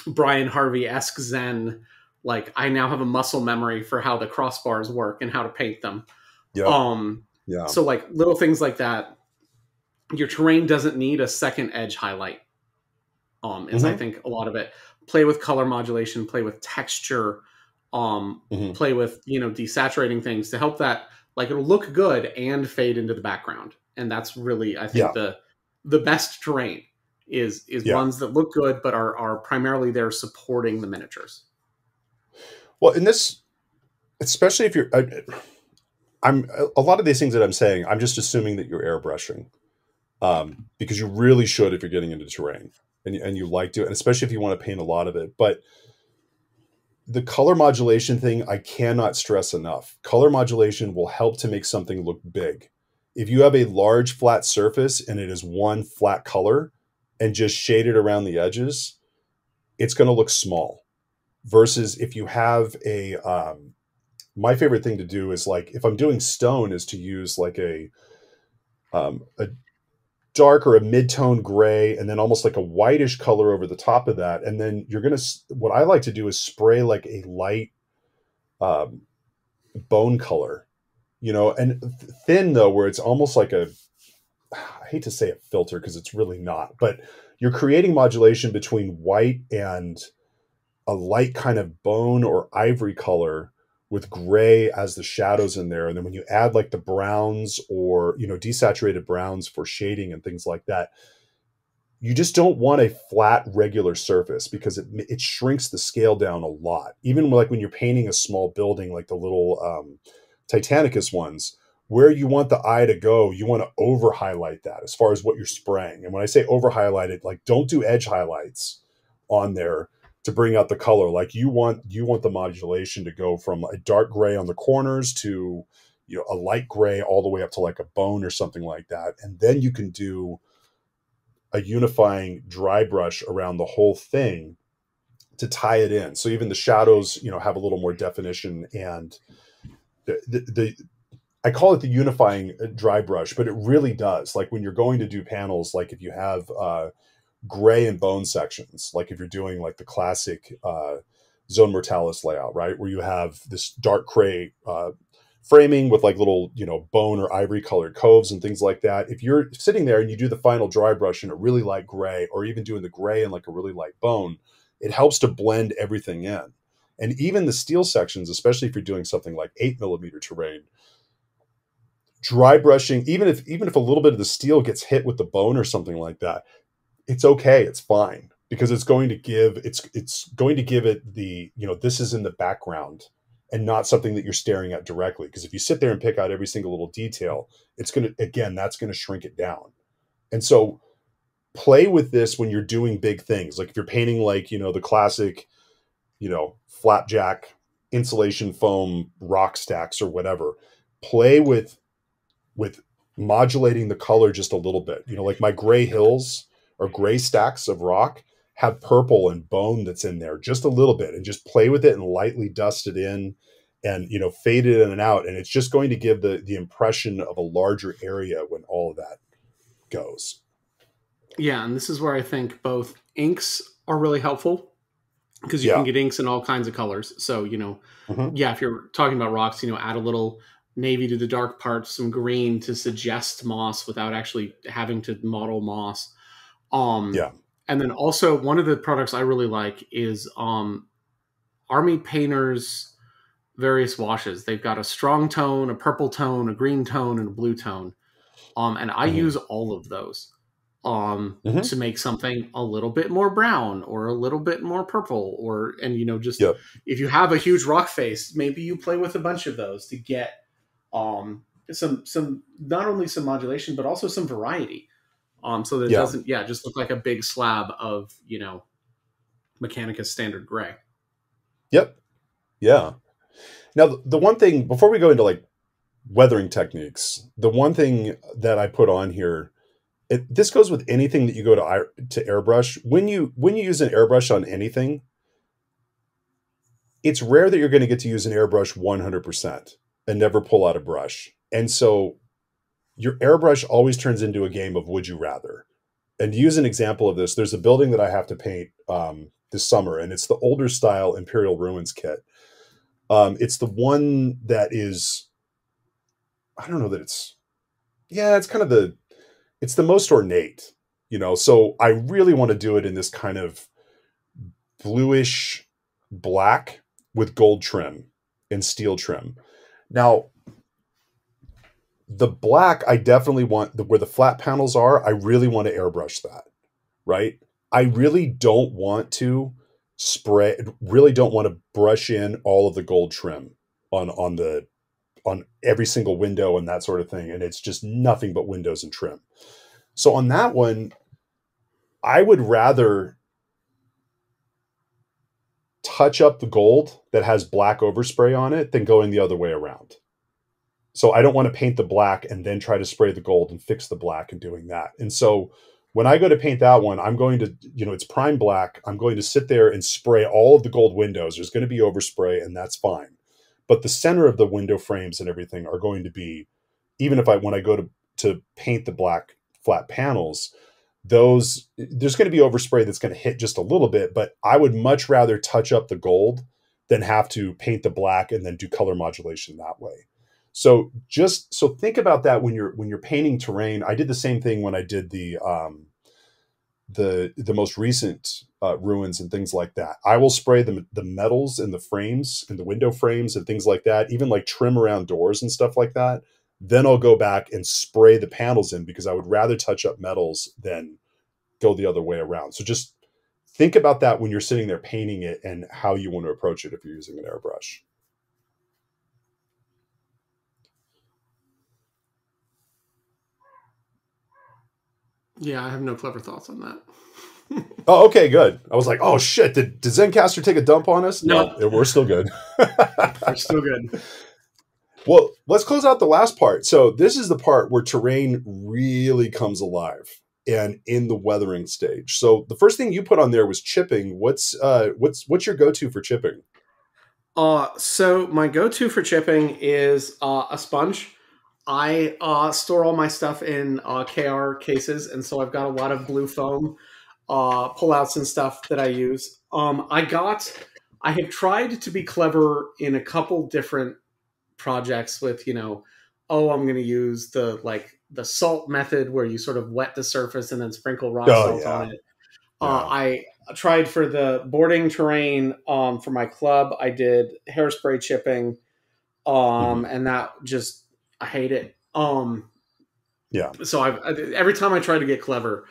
Brian Harvey-esque zen, like I now have a muscle memory for how the crossbars work and how to paint them.
Yep.
So like little things like that, your terrain doesn't need a second edge highlight. Is I think a lot of it. Play with color modulation, play with texture, play with, desaturating things to help that, like, it'll look good and fade into the background. And that's really, I think, the best terrain. is
Yeah.
ones that look good but are primarily there supporting the miniatures.
Well, in this, especially if you're, I'm a lot of these things that I'm saying, I'm just assuming that you're airbrushing, because you really should if you're getting into terrain and you like to, and especially if you want to paint a lot of it. But the color modulation thing, I cannot stress enough. Color modulation will help to make something look big. If you have a large flat surface and it is one flat color and just shaded around the edges, it's going to look small. Versus if you have my favorite thing to do is, like, if I'm doing stone, is to use like a dark or a mid-tone gray and then almost like a whitish color over the top of that. And then what I like to do is spray like a light um, bone color, and thin though, where it's almost like I hate to say a filter because it's really not, but you're creating modulation between white and a light kind of bone or ivory color with gray as the shadows in there. And then when you add like the browns or, desaturated browns for shading and things like that, you just don't want a flat regular surface because it shrinks the scale down a lot. Even like when you're painting a small building, like the little Titanicus ones, where you want the eye to go, you want to over highlight that as far as what you're spraying. And when I say over highlight it, like, don't do edge highlights on there to bring out the color. Like, you want the modulation to go from a dark gray on the corners to, a light gray all the way up to like a bone or something like that. And then you can do a unifying dry brush around the whole thing to tie it in. So even the shadows, have a little more definition. And I call it the unifying dry brush, but it really does. Like, when you're going to do panels, like if you have gray and bone sections, like if you're doing like the classic Zone Mortalis layout, right, where you have this dark gray framing with like little, bone or ivory colored coves and things like that. If you're sitting there and you do the final dry brush in a really light gray, or even doing the gray in like a really light bone, it helps to blend everything in. And even the steel sections, especially if you're doing something like 8mm terrain, dry brushing, even if a little bit of the steel gets hit with the bone or something like that, it's okay, it's fine, because it's going to give it the, this is in the background and not something that you're staring at directly. Because if you sit there and pick out every single little detail, that's going to shrink it down. And so play with this when you're doing big things. Like if you're painting like, the classic, flapjack insulation foam rock stacks or whatever, play with modulating the color just a little bit. Like my gray hills or gray stacks of rock have purple and bone that's in there just a little bit, and just play with it and lightly dust it in and, fade it in and out. And it's just going to give the impression of a larger area when all of that goes.
Yeah. And this is where I think both inks are really helpful, because you can get inks in all kinds of colors. So, if you're talking about rocks, add a little navy to the dark parts, some green to suggest moss without actually having to model moss. And then also one of the products I really like is Army Painter's various washes. They've got a strong tone, a purple tone, a green tone, and a blue tone. And I use all of those to make something a little bit more brown or a little bit more purple, if you have a huge rock face, maybe you play with a bunch of those to get some not only some modulation but also some variety, so that it doesn't just look like a big slab of Mechanicus standard gray.
Now the one thing, before we go into like weathering techniques, the one thing that I put on here, this goes with anything that you go to airbrush. When you use an airbrush on anything, it's rare that you're going to get to use an airbrush 100% and never pull out a brush. And so your airbrush always turns into a game of would you rather. And to use an example of this, there's a building that I have to paint this summer, and it's the older style Imperial Ruins kit. It's the one that is, I don't know that it's kind of it's the most ornate, so I really want to do it in this kind of bluish black with gold trim and steel trim. Now, the black, I definitely want where the flat panels are. I really want to airbrush that. right? I really don't want to brush in all of the gold trim on every single window and that sort of thing. And it's just nothing but windows and trim. So on that one, I would rather touch up the gold that has black overspray on it than going the other way around. So I don't want to paint the black and then try to spray the gold and fix the black and doing that. And so when I go to paint that one, I'm going to, it's prime black. I'm going to sit there and spray all of the gold windows. There's going to be overspray, and that's fine. But the center of the window frames and everything are going to be, even if when I go to paint the black flat panels, there's going to be overspray that's going to hit just a little bit, but I would much rather touch up the gold than have to paint the black and then do color modulation that way. So think about that when you're painting terrain. I did the same thing when I did the most recent ruins and things like that. I will spray the metals in the frames and the window frames and things like that, even like trim around doors and stuff like that. Then I'll go back and spray the panels in because I would rather touch up metals than go the other way around. So just think about that when you're sitting there painting it and how you want to approach it if you're using an airbrush.
Yeah, I have no clever thoughts on that.
Oh, okay, good. I was like, oh shit, did Zencaster take a dump on us?
No,
we're still good.
We're still good.
Well, let's close out the last part. So this is the part where terrain really comes alive and in the weathering stage. So the first thing you put on there was chipping. What's your go-to for chipping?
So my go-to for chipping is a sponge. I store all my stuff in KR cases, and so I've got a lot of blue foam pullouts and stuff that I use. I have tried to be clever in a couple different projects with, I'm going to use the salt method where you sort of wet the surface and then sprinkle rock salt on it. Yeah. I tried for the boarding terrain for my club. I did hairspray chipping, and that just, I hate it.
Yeah.
So every time I try to get clever,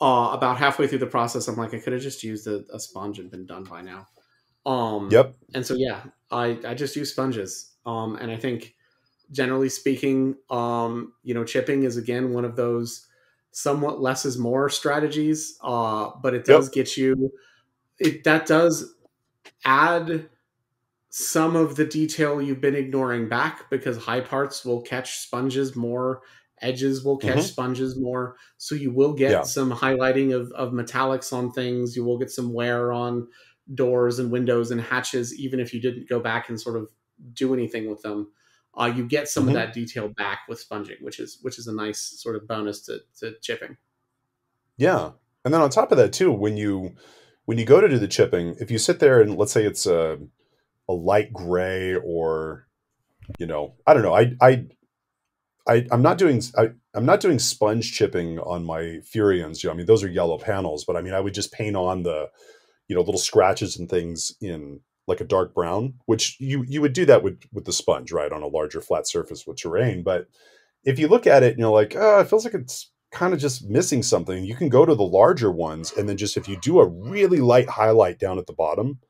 about halfway through the process, I'm like, I could have just used a sponge and been done by now.
Yep.
And so, yeah, I just use sponges. And I think generally speaking, chipping is again, one of those somewhat less is more strategies. But it does get you, that does add some of the detail you've been ignoring back, because high parts will catch sponges more, edges will catch sponges more. So you will get some highlighting of metallics on things. You will get some wear on doors and windows and hatches, even if you didn't go back and sort of do anything with them. You get some of that detail back with sponging, which is a nice sort of bonus to chipping.
Yeah. And then on top of that too, when you go to do the chipping, if you sit there and let's say it's a light gray, or I don't know, I'm not doing sponge chipping on my Furions. I mean, those are yellow panels, but I mean, I would just paint on the little scratches and things in like a dark brown, which you would do that with the sponge, right, on a larger flat surface with terrain. But if you look at it and you're like, oh, it feels like it's kind of just missing something, you can go to the larger ones, and then just if you do a really light highlight down at the bottom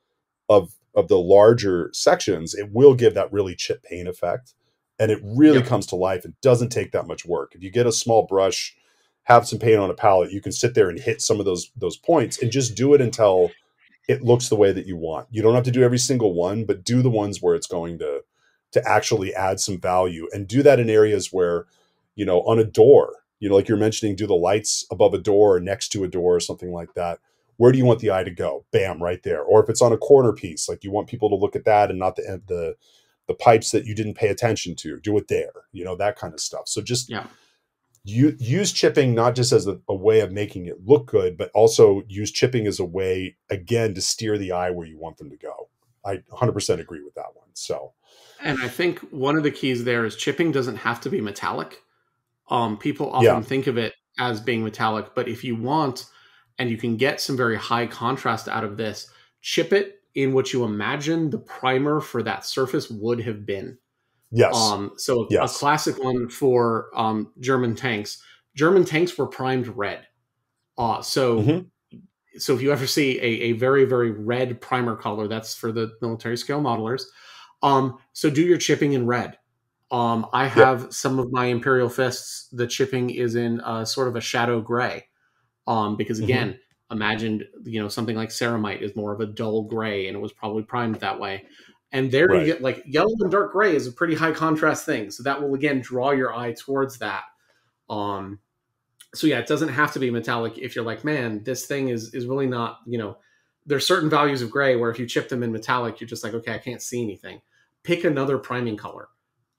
of the larger sections, it will give that really chip paint effect, and it really comes to life. It doesn't take that much work. If you get a small brush, have some paint on a palette, you can sit there and hit some of those points and just do it until it looks the way that you want. You don't have to do every single one, but do the ones where it's going to actually add some value, and do that in areas where, on a door, like you're mentioning, do the lights above a door or next to a door or something like that. Where do you want the eye to go? Bam, right there. Or if it's on a corner piece, like you want people to look at that and not the pipes that you didn't pay attention to, do it there, that kind of stuff. So just use chipping not just as a way of making it look good, but also use chipping as a way, again, to steer the eye where you want them to go. I 100% agree with that one. So,
and I think one of the keys there is chipping doesn't have to be metallic. People often think of it as being metallic, but if you want, and you can get some very high contrast out of this, chip it in what you imagine the primer for that surface would have been.
Yes.
A classic one for German tanks. German tanks were primed red. So
Hmm.
so if you ever see a very, very red primer color, that's for the military scale modelers. So do your chipping in red. I
Yep.
have some of my Imperial Fists. The chipping is in sort of a shadow gray. Because
Hmm.
again, imagine something like ceramite is more of a dull gray, and it was probably primed that way. And there you
Right.
get like yellow and dark gray is a pretty high contrast thing, so that will again draw your eye towards that. Um, so yeah, it doesn't have to be metallic if you're like, man, this thing is really not, there's certain values of gray where if you chip them in metallic, you're just like, okay, I can't see anything. Pick another priming color,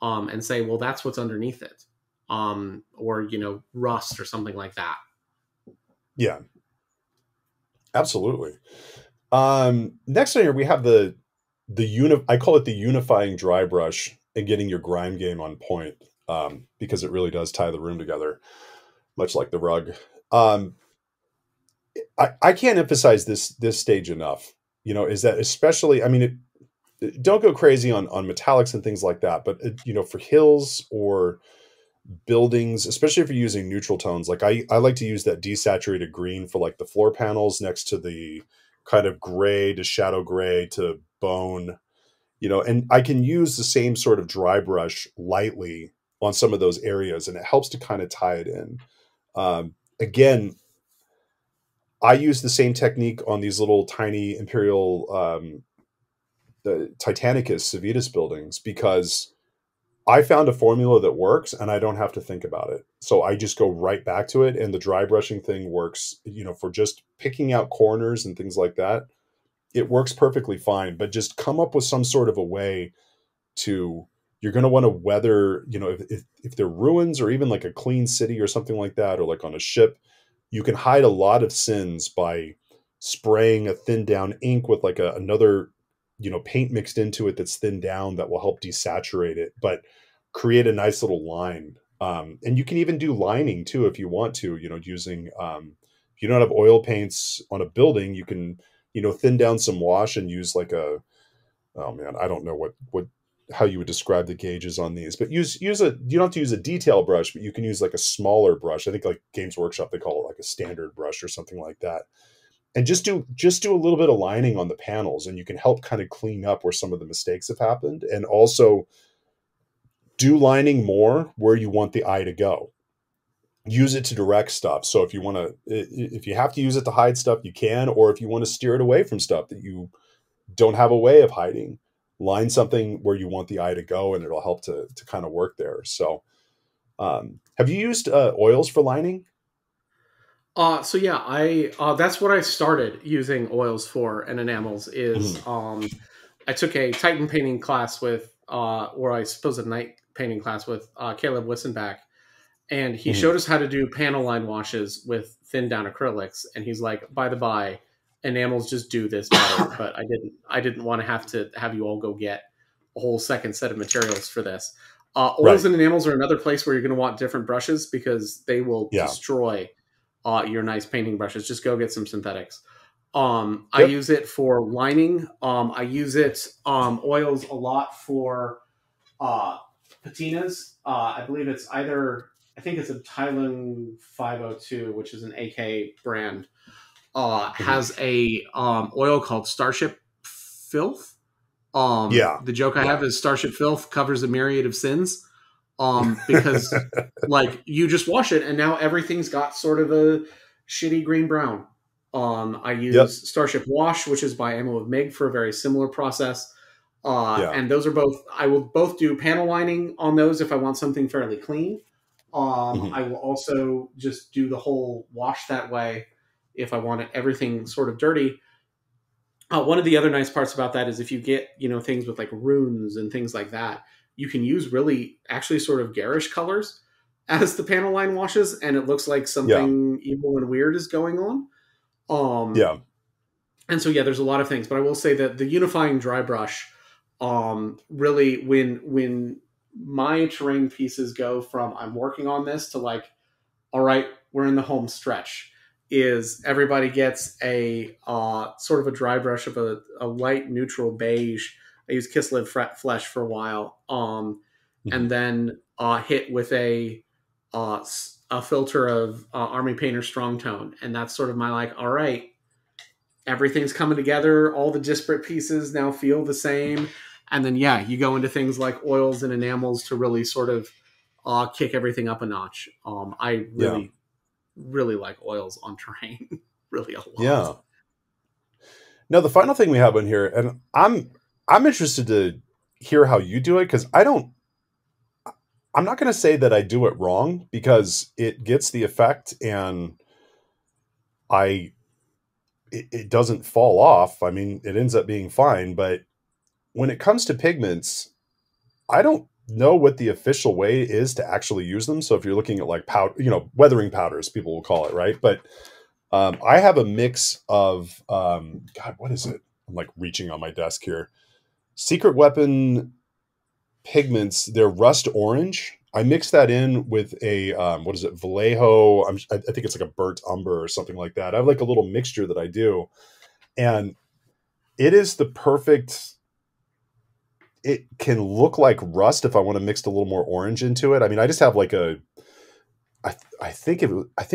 and say, well, that's what's underneath it. Or rust or something like that.
Yeah, absolutely. Next on here we have I call it the unifying dry brush and getting your grime game on point, because it really does tie the room together, much like the rug. Um, I can't emphasize this stage enough. Is that especially? I mean, don't go crazy on metallics and things like that, but for hills or buildings, especially if you're using neutral tones, like I like to use that desaturated green for like the floor panels next to the kind of gray to shadow gray to bone, and I can use the same sort of dry brush lightly on some of those areas, and it helps to kind of tie it in. Again, I use the same technique on these little tiny Imperial the Titanicus Civitas buildings because I found a formula that works and I don't have to think about it. So I just go right back to it. And the dry brushing thing works, for just picking out corners and things like that. It works perfectly fine, but just come up with some sort of a way to, you're going to want to weather, if they're ruins or even like a clean city or something like that, or like on a ship, you can hide a lot of sins by spraying a thin down ink with like another, paint mixed into it that's thinned down that will help desaturate it, but create a nice little line. And you can even do lining too if you want to, using, if you don't have oil paints on a building, you can, thin down some wash and use like oh man, I don't know what how you would describe the gauges on these, but use you don't have to use a detail brush, but you can use like a smaller brush. I think like Games Workshop, they call it like a standard brush or something like that. And just do a little bit of lining on the panels, and you can help kind of clean up where some of the mistakes have happened. And also do lining more where you want the eye to go. Use it to direct stuff. So if you have to use it to hide stuff, you can, or if you want to steer it away from stuff that you don't have a way of hiding, line something where you want the eye to go, and it'll help to kind of work there. So have you used oils for lining?
So yeah, I that's what I started using oils for and enamels is
Mhm.
I took a Titan painting class with or I suppose a night painting class with Caleb Wissenbach, and he showed
Mhm.
us how to do panel line washes with thin down acrylics, and he's like, by the by, enamels just do this better, but I didn't want to have you all go get a whole second set of materials for this. Oils
Right.
and enamels are another place where you're going to want different brushes because they will
Yeah.
destroy your nice painting brushes. Just go get some synthetics. I
Yep.
use it for lining. I use it oils a lot for uh, patinas. I believe it's either I think it's a Thailand 502, which is an AK brand.
Mhm.
Has a oil called Starship Filth.
Yeah.
The joke I
Yeah.
have is Starship Filth covers a myriad of sins. Because like you just wash it and now everything's got sort of a shitty green brown. I
Yep.
use Starship Wash, which is by Ammo of Mig, for a very similar process.
Yeah.
And those are both, I will both do panel lining on those if I want something fairly clean.
Mhm.
I will also just do the whole wash that way if I want everything sort of dirty. One of the other nice parts about that is if you get things with like runes and things like that, you can use really actually sort of garish colors as the panel line washes, and it looks like
Yeah.
something evil and weird is going on. Um,
Yeah.
and so yeah, there's a lot of things, but I will say that the unifying dry brush, really when my terrain pieces go from I'm working on this to like, all right, we're in the home stretch, is everybody gets a sort of a dry brush of a light neutral beige. I use Kislev Flesh for a while,
Mhm.
and then hit with a a filter of Army Painter Strong Tone, and that's sort of my like, all right, everything's coming together. All the disparate pieces now feel the same. And then, yeah, you go into things like oils and enamels to really sort of kick everything up a notch. I
Yeah.
really, really like oils on terrain, really a lot.
Yeah. Now the final thing we have on here, and I'm interested to hear how you do it, because I'm not going to say that I do it wrong, because it gets the effect, and I it doesn't fall off. I mean, it ends up being fine, but when it comes to pigments, I don't know what the official way is to actually use them. So if you're looking at like powder, weathering powders, people will call it, right? But I have a mix of God, what is it? I'm like reaching on my desk here. Secret Weapon pigments. They're rust orange. I mix that in with a what is it? Vallejo. I think it's like a burnt umber or something like that. I have like a little mixture that I do, and it is the perfect. It can look like rust if I want to mix a little more orange into it. I mean, I just have like I think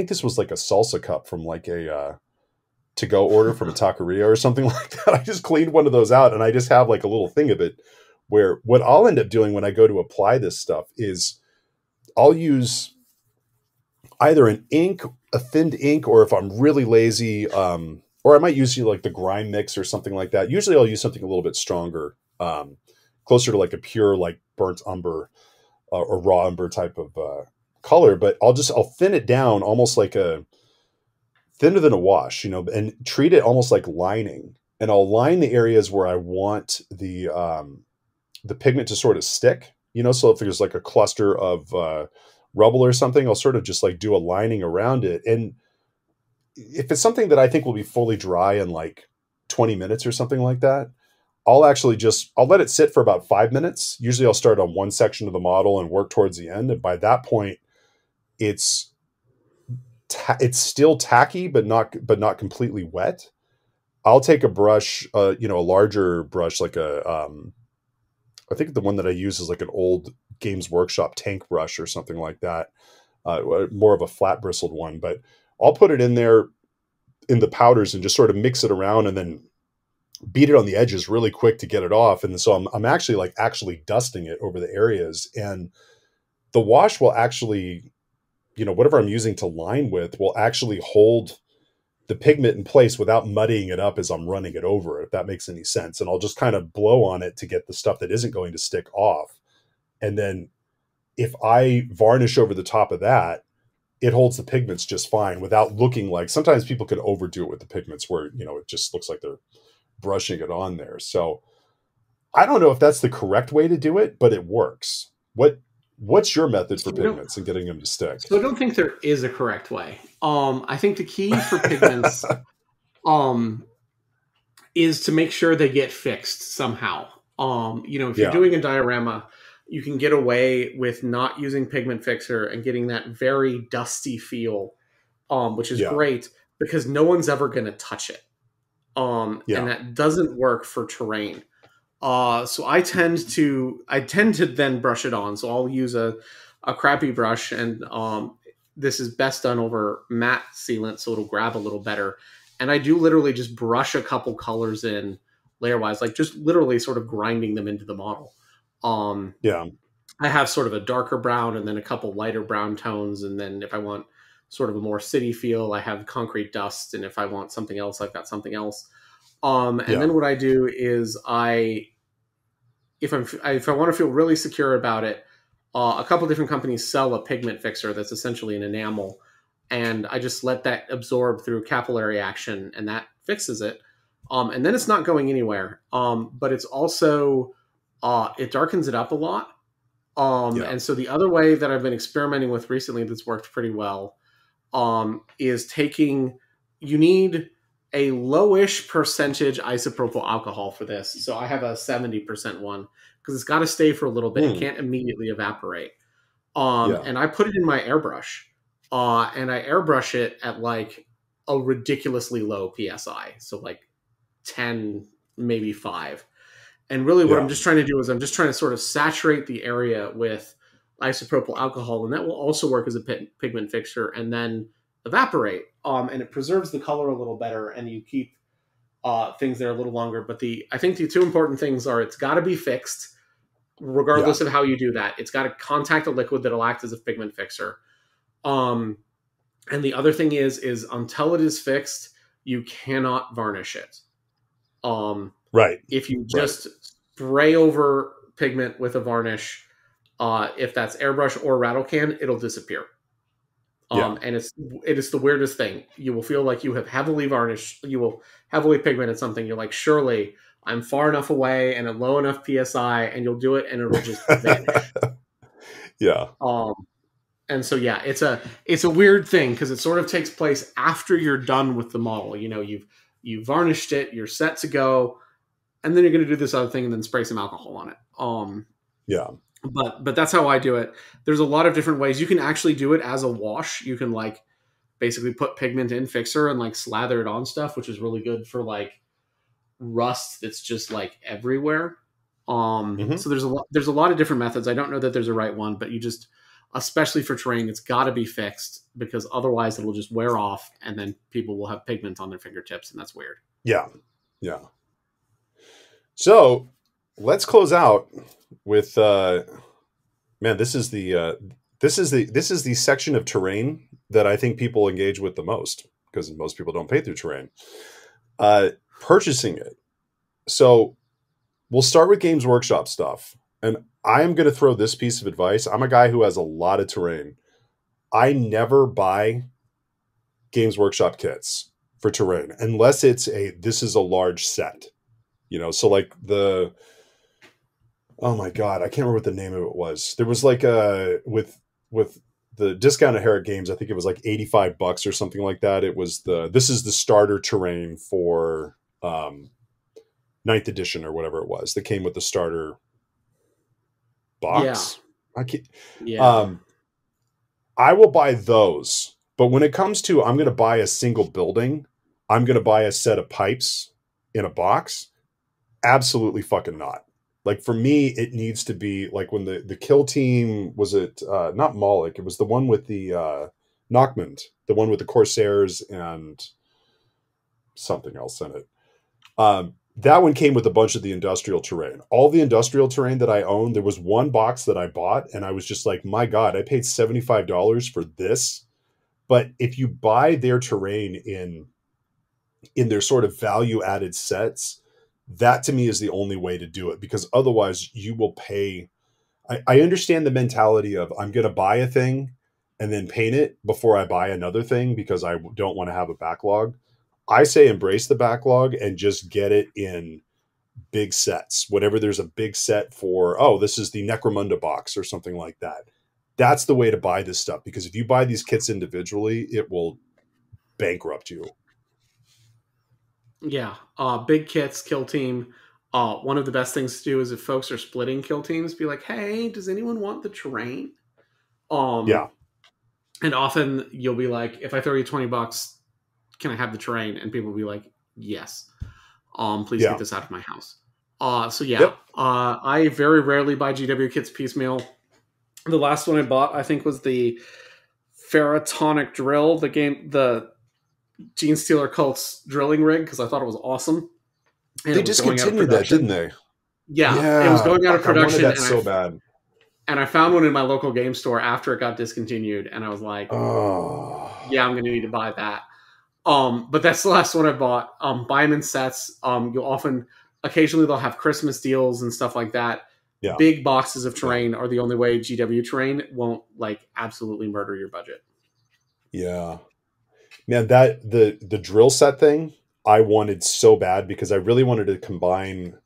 this was like a salsa cup from like a to go order from a taqueria or something like that. I just cleaned one of those out, and I just have like a little thing of it, where what I'll end up doing when I go to apply this stuff is I'll use either an ink, a thinned ink, or if I'm really lazy, or I might use like the grime mix or something like that. Usually I'll use something a little bit stronger, closer to like a pure like burnt umber or raw umber type of color. But I'll thin it down almost like a thinner than a wash, and treat it almost like lining. And I'll line the areas where I want the pigment to sort of stick. So if there's like a cluster of rubble or something, I'll sort of just like do a lining around it. And if it's something that I think will be fully dry in like 20 minutes or something like that, I'll let it sit for about 5 minutes. Usually I'll start on one section of the model and work towards the end. And by that point, it's still tacky, but not completely wet. I'll take a brush, a larger brush, like I think the one that I use is like an old Games Workshop tank brush or something like that, more of a flat bristled one. But I'll put it in there in the powders and just sort of mix it around, and then beat it on the edges really quick to get it off. And so I'm actually dusting it over the areas, and the wash will actually, whatever I'm using to line with will actually hold the pigment in place without muddying it up as I'm running it over, if that makes any sense. And I'll just kind of blow on it to get the stuff that isn't going to stick off. And then if I varnish over the top of that, it holds the pigments just fine without looking like, sometimes people can overdo it with the pigments where, it just looks like they're brushing it on there. So I don't know if that's the correct way to do it, but it works. What's your method for pigments and getting them to stick?
So I don't think there is a correct way. I think the key for pigments is to make sure they get fixed somehow. If you're doing a diorama, you can get away with not using pigment fixer and getting that very dusty feel, which is great because no one's ever going to touch it. And that doesn't work for terrain. So I tend to then brush it on. So I'll use a crappy brush, and this is best done over matte sealant, so it'll grab a little better. And I do literally just brush a couple colors in layer wise, like just literally sort of grinding them into the model. I have sort of a darker brown and then a couple lighter brown tones. And then if I want sort of a more city feel, I have concrete dust. And if I want something else, I've got something else. Then what I do is if I want to feel really secure about it, a couple different companies sell a pigment fixer that's essentially an enamel, and I just let that absorb through capillary action, and that fixes it. And then it's not going anywhere. But it's also it darkens it up a lot. And so the other way that I've been experimenting with recently that's worked pretty well is you need a lowish percentage isopropyl alcohol for this. So I have a 70% one because it's got to stay for a little bit. It can't immediately evaporate. And I put it in my airbrush and I airbrush it at like a ridiculously low PSI. So like 10, maybe 5. And really what I'm just trying to do is I'm just trying to sort of saturate the area with isopropyl alcohol, and that will also work as a pigment fixture and then evaporate. And it preserves the color a little better, and you keep things there a little longer. But I think the two important things are it's got to be fixed, regardless of how you do that. It's got to contact a liquid that'll act as a pigment fixer. And the other thing is until it is fixed, you cannot varnish it.
Right.
If you just spray over pigment with a varnish, if that's airbrush or rattle can, it'll disappear. And it is the weirdest thing. You will feel like you have heavily varnished, you will heavily pigmented something. You're like, surely I'm far enough away and at low enough PSI, and you'll do it and it'll just vanish.
Yeah.
And so, yeah, it's a weird thing because it sort of takes place after you're done with the model. You know, you've varnished it, you're set to go, and then you're going to do this other thing and then spray some alcohol on it.
Yeah.
But that's how I do it. There's a lot of different ways. You can actually do it as a wash. You can like basically put pigment in fixer and like slather it on stuff, which is really good for like rust that's just like everywhere. So there's a lot of different methods. I don't know that there's a right one, but you just, especially for terrain, it's got to be fixed because otherwise it'll just wear off and then people will have pigment on their fingertips, and that's weird.
Yeah. Yeah. So let's close out with man, this is the section of terrain that I think people engage with the most because most people don't pay through terrain. Purchasing it. So we'll start with Games Workshop stuff. And I'm going to throw this piece of advice. I'm a guy who has a lot of terrain. I never buy Games Workshop kits for terrain unless this is a large set. You know, so like oh my God, I can't remember what the name of it was. There was like with the discounted Herrick Games, I think it was like $85 or something like that. It was this is the starter terrain for 9th edition or whatever it was that came with the starter box. I will buy those, but when it comes to I'm going to buy a single building, I'm going to buy a set of pipes in a box. Absolutely fucking not. Like for me, it needs to be like when the kill team was it not Moloch, it was the one with the Nockmund, the one with the Corsairs and something else in it. That one came with a bunch of the industrial terrain. All the industrial terrain that I own, there was one box that I bought, and I was just like, my God, I paid $75 for this. But if you buy their terrain in their sort of value-added sets, that to me is the only way to do it, because otherwise you will pay. I understand the mentality of I'm going to buy a thing and then paint it before I buy another thing because I don't want to have a backlog. I say embrace the backlog and just get it in big sets. Whenever there's a big set for, this is the Necromunda box or something like that. That's the way to buy this stuff, because if you buy these kits individually, it will bankrupt you.
Yeah. Big kits, kill team. One of the best things to do is if folks are splitting kill teams, be like, hey, does anyone want the terrain?
Yeah.
And often you'll be like, if I throw you $20, can I have the terrain? And people will be like, yes. Please get this out of my house. I very rarely buy GW kits piecemeal. The last one I bought, I think, was the Ferrotonic Drill, the Gene Stealer Cult's drilling rig, because I thought it was awesome.
And they discontinued that, didn't they?
Yeah, it was going out of production.
I wanted that so bad.
And I found one in my local game store after it got discontinued, and I was like, yeah, I'm going to need to buy that. But that's the last one I bought. Buy them in sets. Occasionally they'll have Christmas deals and stuff like that. Yeah. Big boxes of terrain are the only way GW terrain won't like absolutely murder your budget.
Yeah. Man, the drill set thing I wanted so bad because I really wanted to combine.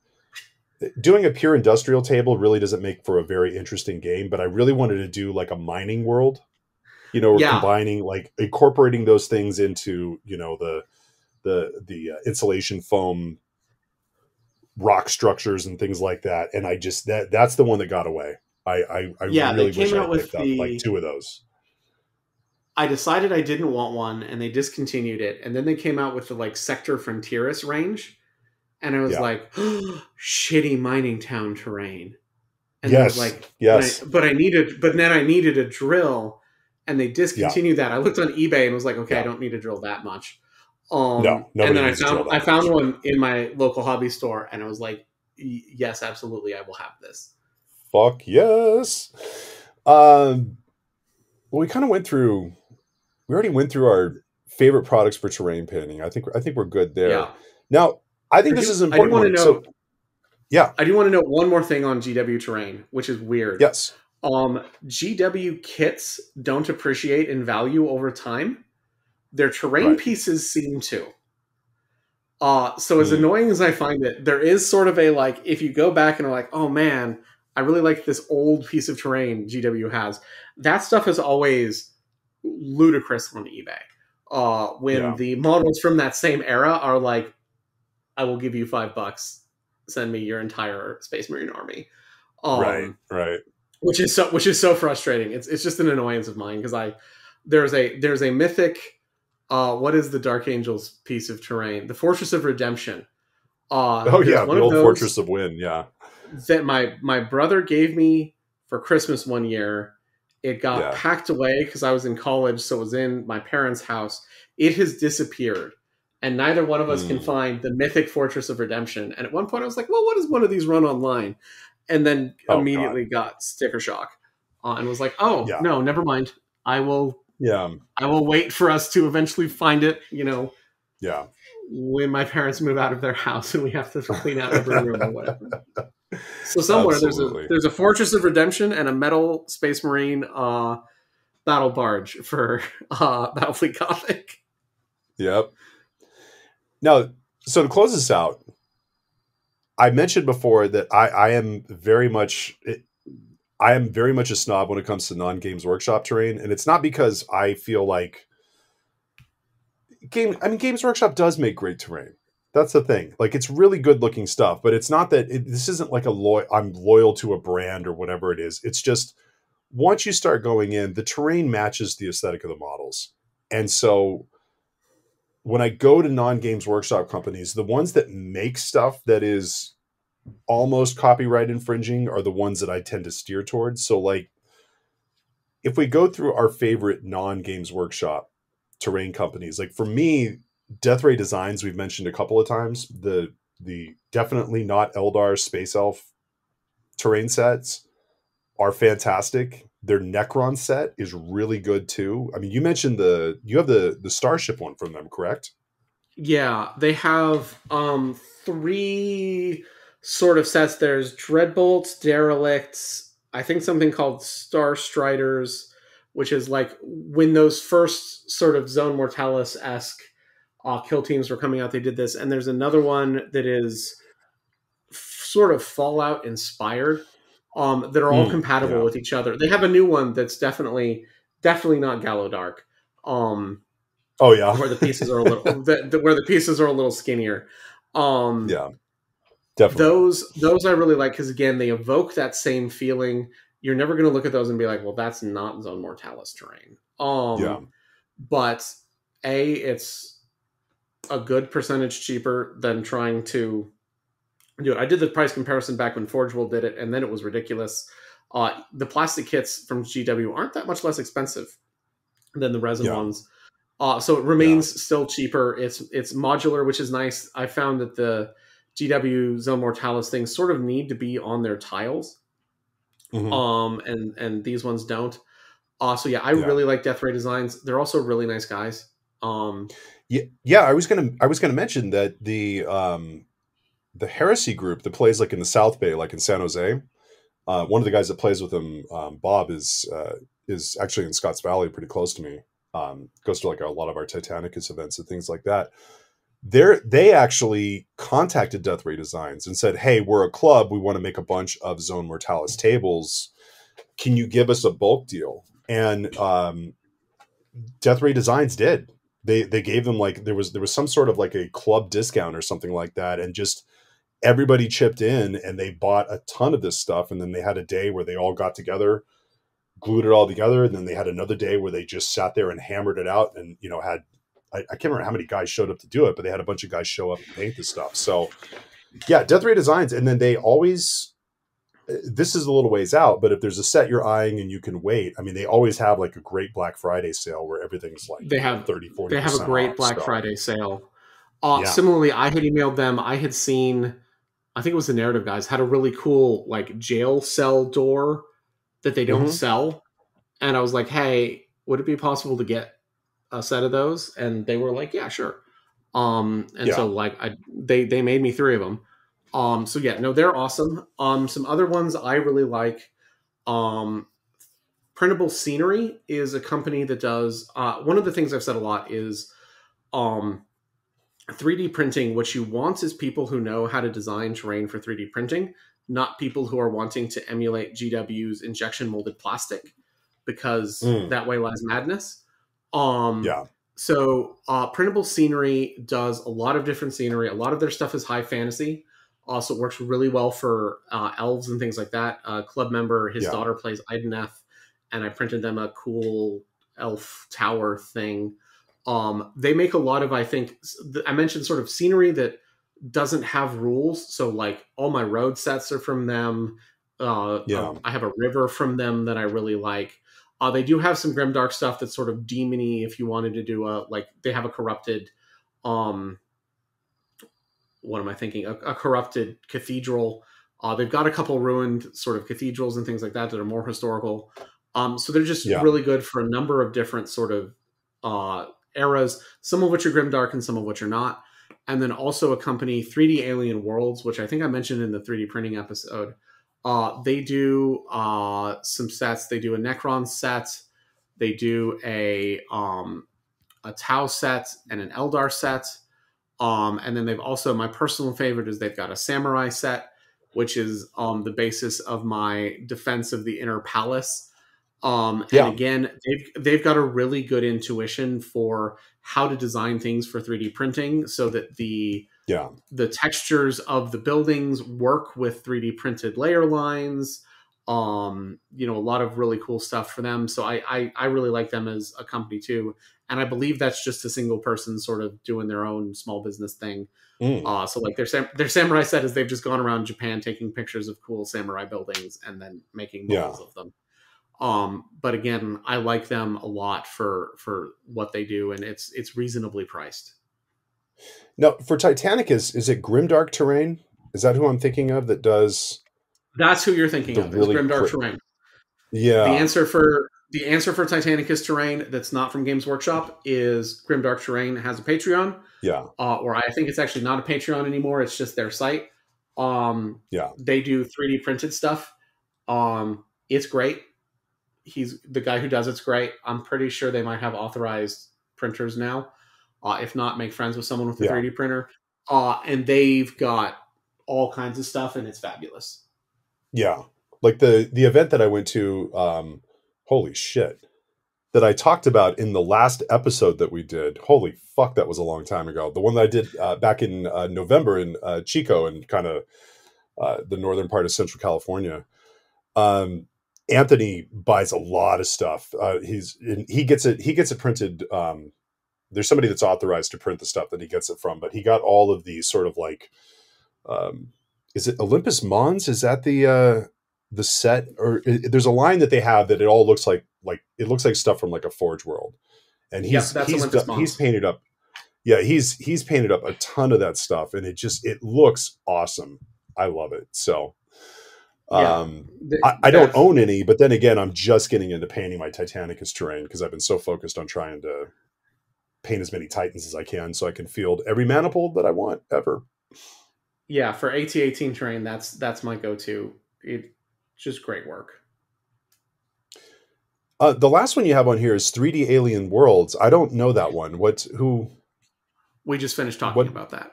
Doing a pure industrial table really doesn't make for a very interesting game, but I really wanted to do like a mining world, combining, like incorporating those things into, the insulation foam rock structures and things like that. And I just, that's the one that got away. I really wish I picked up like two of those.
I decided I didn't want one, and they discontinued it. And then they came out with the like Sector Frontieris range, and I was like, shitty mining town terrain. And then I was
Yes.
like,
Yes.
but then I needed a drill, and they
Yeah.
discontinued that. I looked on eBay and was like, okay, I
Yeah.
don't need a drill that much.
No,
And
nobody
then
needs to drill
I
that
found
much.
one in my local hobby store, and I was like, yes, absolutely, I will have this.
Fuck yes. Well, we kind of went through. We already went through our favorite products for terrain painting. I think we're good there.
Yeah.
Now, I think this is an
I do
important
want to
one. So,
note
yeah,
I do want to note one more thing on GW terrain, which is weird.
yes,
GW kits don't appreciate in value over time. Their terrain
right.
pieces seem to. So as
Mm,
annoying as I find it, there is sort of a like, if you go back and are like, oh man, I really like this old piece of terrain GW has. That stuff is always ludicrous on eBay. When
yeah,
the models from that same era are like, I will give you $5, send me your entire Space Marine army.
right,
Um,
right.
which is so frustrating. It's just an annoyance of mine because there's a mythic. What is the Dark Angels piece of terrain? The Fortress of Redemption.
Oh
There's
yeah,
one
the
of
old
those
Fortress of Wind. Yeah,
that my brother gave me for Christmas one year. It got
yeah.
packed away because I was in college, so it was in my parents' house. It has disappeared, and neither one of us can
Mm.
find the mythic Fortress of Redemption. And at one point, I was like, "Well, what does one of these run online?" And then
Oh God.
immediately got sticker shock, and was like, "Oh
Yeah,
no, never mind. I will
yeah,
I will wait for us to eventually find it.
yeah.
When my parents move out of their house and we have to clean out every room or whatever." So somewhere
Absolutely.
there's a Fortress of Redemption and a metal Space Marine battle barge for Battlefleet Gothic.
Yep. Now, so to close this out, I mentioned before that I am very much a snob when it comes to non-games workshop terrain, and it's not because I feel like Games Workshop does make great terrain. That's the thing. Like, it's really good looking stuff, but it's not that this isn't like I'm loyal to a brand or whatever it is. It's just once you start going in, the terrain matches the aesthetic of the models. And so when I go to non-games workshop companies, the ones that make stuff that is almost copyright infringing are the ones that I tend to steer towards. So like if we go through our favorite non-games workshop terrain companies, like for me, Death Ray Designs, we've mentioned a couple of times, the definitely not Eldar Space Elf terrain sets are fantastic. Their Necron set is really good too. I mean, you mentioned you have the Starship one from them, correct?
Yeah, they have three sort of sets. There's Dreadbolts, Derelicts, I think something called Star Striders, which is like when those first sort of Zone Mortalis esque kill teams were coming out. They did this, and there's another one that is sort of Fallout inspired. That are all compatible
Yeah.
with each other. They have a new one that's definitely not Gallo Dark.
Oh yeah.
Where the pieces are a little where the pieces are a little skinnier. Um,
Yeah. Definitely.
those I really like because again they evoke that same feeling. You're never going to look at those and be like, well, that's not Zone Mortalis terrain.
Yeah.
But it's a good percentage cheaper than trying to do it. I did the price comparison back when Forge World did it, and then it was ridiculous. The plastic kits from GW aren't that much less expensive than the resin
Yeah.
ones. So it
Yeah.
remains still cheaper. It's modular, which is nice. I found that the GW Zone Mortalis things sort of need to be on their tiles,
Mm-hmm.
and these ones don't. So yeah, I
Yeah.
really like Death Ray Designs. They're also really nice guys.
Yeah. Yeah. I was gonna mention that the Heresy group that plays like in the South Bay, like in San Jose, one of the guys that plays with them, Bob, is actually in Scotts Valley, pretty close to me. Goes to like a lot of our Titanicus events and things like that. They actually contacted Death Ray Designs and said, "Hey, we're a club. We want to make a bunch of Zone Mortalis tables. Can you give us a bulk deal?" And Death Ray Designs did. They gave them like there was some sort of like a club discount or something like that, and just everybody chipped in and they bought a ton of this stuff. And then they had a day where they all got together, glued it all together, and then they had another day where they just sat there and hammered it out. And had I can't remember how many guys showed up to do it, but they had a bunch of guys show up and paint this stuff. So yeah, Death Ray Designs, and then they always this is a little ways out, but if there's a set you're eyeing and you can wait, I mean, they always have like a great Black Friday sale where everything's like
They have
30,
they have a
40%
great
off.
Black
So,
Friday sale.
yeah.
Similarly, I had emailed them. I had seen, I think it was the Narrative guys, had a really cool like jail cell door that they don't
Mm-hmm.
sell. And I was like, hey, would it be possible to get a set of those? And they were like, yeah, sure. And
Yeah.
so like they made me 3 of them. So yeah, no, they're awesome. Some other ones I really like. Printable Scenery is a company that does, one of the things I've said a lot is, 3D printing, what you want is people who know how to design terrain for 3D printing, not people who are wanting to emulate GW's injection molded plastic, because that way lies madness.
Yeah.
So Printable Scenery does a lot of different scenery. A lot of their stuff is high fantasy. Also, it works really well for elves and things like that. Club member, his daughter plays Ideneth, and I printed them a cool elf tower thing. They make a lot of, I think, I mentioned sort of scenery that doesn't have rules. So like all my road sets are from them. I have a river from them that I really like. They do have some grimdark stuff that's sort of demony. If you wanted to do they have a corrupted, what am I thinking? A corrupted cathedral. They've got a couple ruined sort of cathedrals and things like that that are more historical. So they're just really good for a number of different sort of eras, some of which are grimdark and some of which are not. And then also a company, 3D Alien Worlds, which I think I mentioned in the 3D printing episode. They do some sets. They do a Necron set. They do a Tau set and an Eldar set. And then they've also, my personal favorite is they've got a Samurai set, which is the basis of my Defense of the Inner Palace. And again, they've got a really good intuition for how to design things for 3D printing so that the textures of the buildings work with 3D printed layer lines. A lot of really cool stuff for them. So I really like them as a company too. And I believe that's just a single person sort of doing their own small business thing. So like their samurai set is they've just gone around Japan taking pictures of cool samurai buildings and then making models of them. But again, I like them a lot for what they do, and it's reasonably priced.
Now, for Titanic, is it Grimdark Terrain? Is that who I'm thinking of that does?
That's who you're thinking of. Really Grimdark Terrain.
Yeah.
The answer for Titanicus Terrain that's not from Games Workshop is Grimdark Terrain has a Patreon.
Yeah.
Or I think it's actually not a Patreon anymore. It's just their site. They do 3D printed stuff. It's great. He's the guy who does it's great. I'm pretty sure they might have authorized printers now. If not, make friends with someone with a 3D printer. And they've got all kinds of stuff, and it's fabulous.
Yeah. Like the event that I went to, holy shit, that I talked about in the last episode that we did. Holy fuck, that was a long time ago. The one that I did back in November in Chico and kind of the northern part of Central California. Anthony buys a lot of stuff. He gets it printed. There's somebody that's authorized to print the stuff that he gets it from, but he got all of these sort of like, is it Olympus Mons? Is that the set? Or there's a line that they have that it all looks like it looks like stuff from like a Forge World, and he's painted up. Yeah, he's painted up a ton of that stuff, and it looks awesome. I love it. So. I don't own any, but then again, I'm just getting into painting my Titanicus Terrain because I've been so focused on trying to paint as many Titans as I can so I can field every manifold that I want ever.
Yeah, for AT-18 Terrain, that's my go-to. It's just great work.
The last one you have on here is 3D Alien Worlds. I don't know that one. Who?
We just finished talking about that.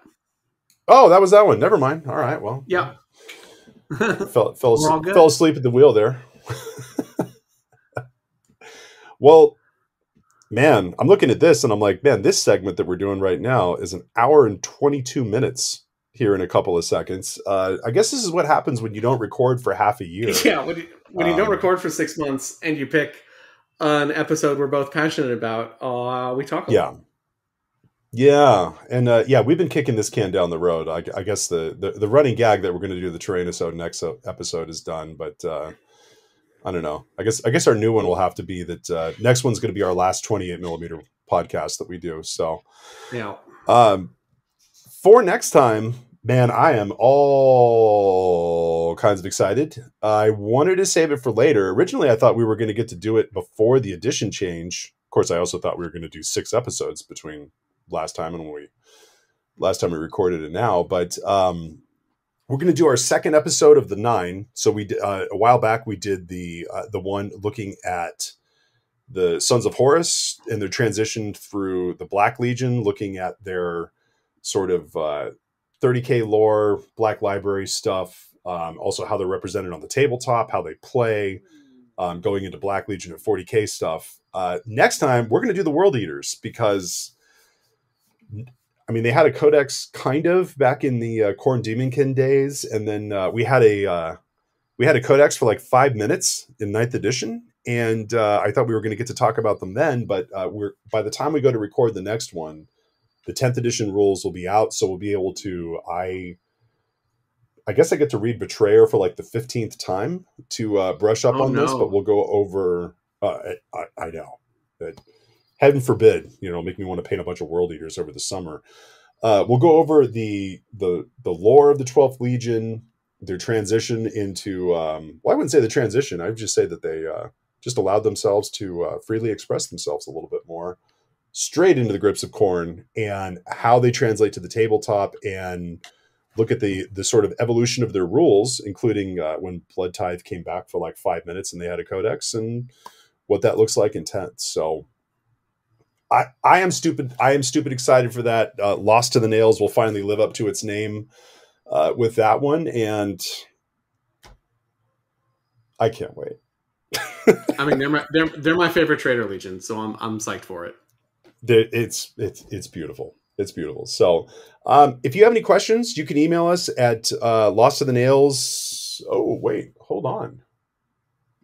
Oh, that was that one. Never mind. All right. Well,
yeah.
fell asleep at the wheel there. Well, man, I'm looking at this and I'm like, man, this segment that we're doing right now is 1 hour and 22 minutes here in a couple of seconds. I guess this is what happens when you don't record for half a year.
Yeah, when you don't record for 6 months and you pick an episode we're both passionate about, we talk a lot.
Yeah, and yeah, we've been kicking this can down the road. I guess the running gag that we're going to do the Terrainisode next episode is done, but I don't know. I guess our new one will have to be that next one's going to be our last 28 millimeter podcast that we do. So
Yeah.
um, for next time, man, I am all kinds of excited. I wanted to save it for later. Originally, I thought we were going to get to do it before the edition change. Of course, I also thought we were going to do 6 episodes between last time and last time we recorded it now. But we're going to do our second episode of the 9. So we a while back we did the one looking at the Sons of Horus and their transition through the Black Legion, looking at their sort of 30K lore, Black Library stuff, also how they're represented on the tabletop, how they play, going into Black Legion and 40K stuff. Next time, we're going to do the World Eaters because, I mean, they had a codex kind of back in the Khorne Demonkin days, and then we had a codex for like 5 minutes in 9th edition, and I thought we were going to get to talk about them then, but by the time we go to record the next one, the 10th edition rules will be out, so we'll be able to. I guess I get to read Betrayer for like the 15th time to brush up on this, but we'll go over. I know that, heaven forbid, make me want to paint a bunch of World Eaters over the summer. We'll go over the lore of the 12th Legion, their transition into. Well, I wouldn't say the transition. I would just say that they just allowed themselves to freely express themselves a little bit more, straight into the grips of Khorne, and how they translate to the tabletop, and look at the sort of evolution of their rules, including when Blood Tithe came back for like 5 minutes and they had a codex, and what that looks like in 10th. So I am stupid excited for that. Lost to the Nails will finally live up to its name with that one, and I can't wait.
I mean, they're my favorite Trader Legion, so I'm psyched for it.
It's beautiful. It's beautiful. So if you have any questions, you can email us at Lost to the Nails. Oh, wait, hold on.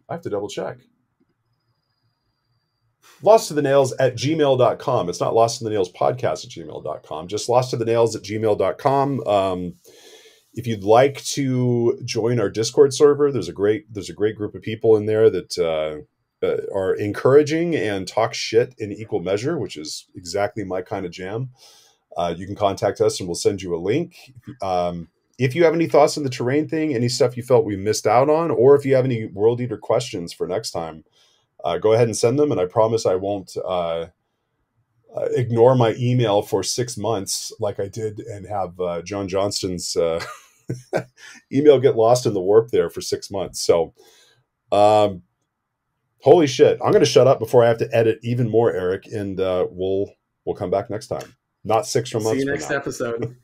I have to double check. Lost to the Nails at gmail.com. It's not Lost to the Nails podcast at gmail.com, just Lost to the Nails at gmail.com. If you'd like to join our Discord server, there's a great group of people in there that are encouraging and talk shit in equal measure, which is exactly my kind of jam. You can contact us and we'll send you a link. If you have any thoughts on the terrain thing, any stuff you felt we missed out on, or if you have any World Eater questions for next time, go ahead and send them. And I promise I won't ignore my email for 6 months like I did and have John Johnston's email get lost in the warp there for 6 months. So, holy shit. I'm going to shut up before I have to edit even more, Eric, and we'll come back next time. Not 6 months.
See you next episode.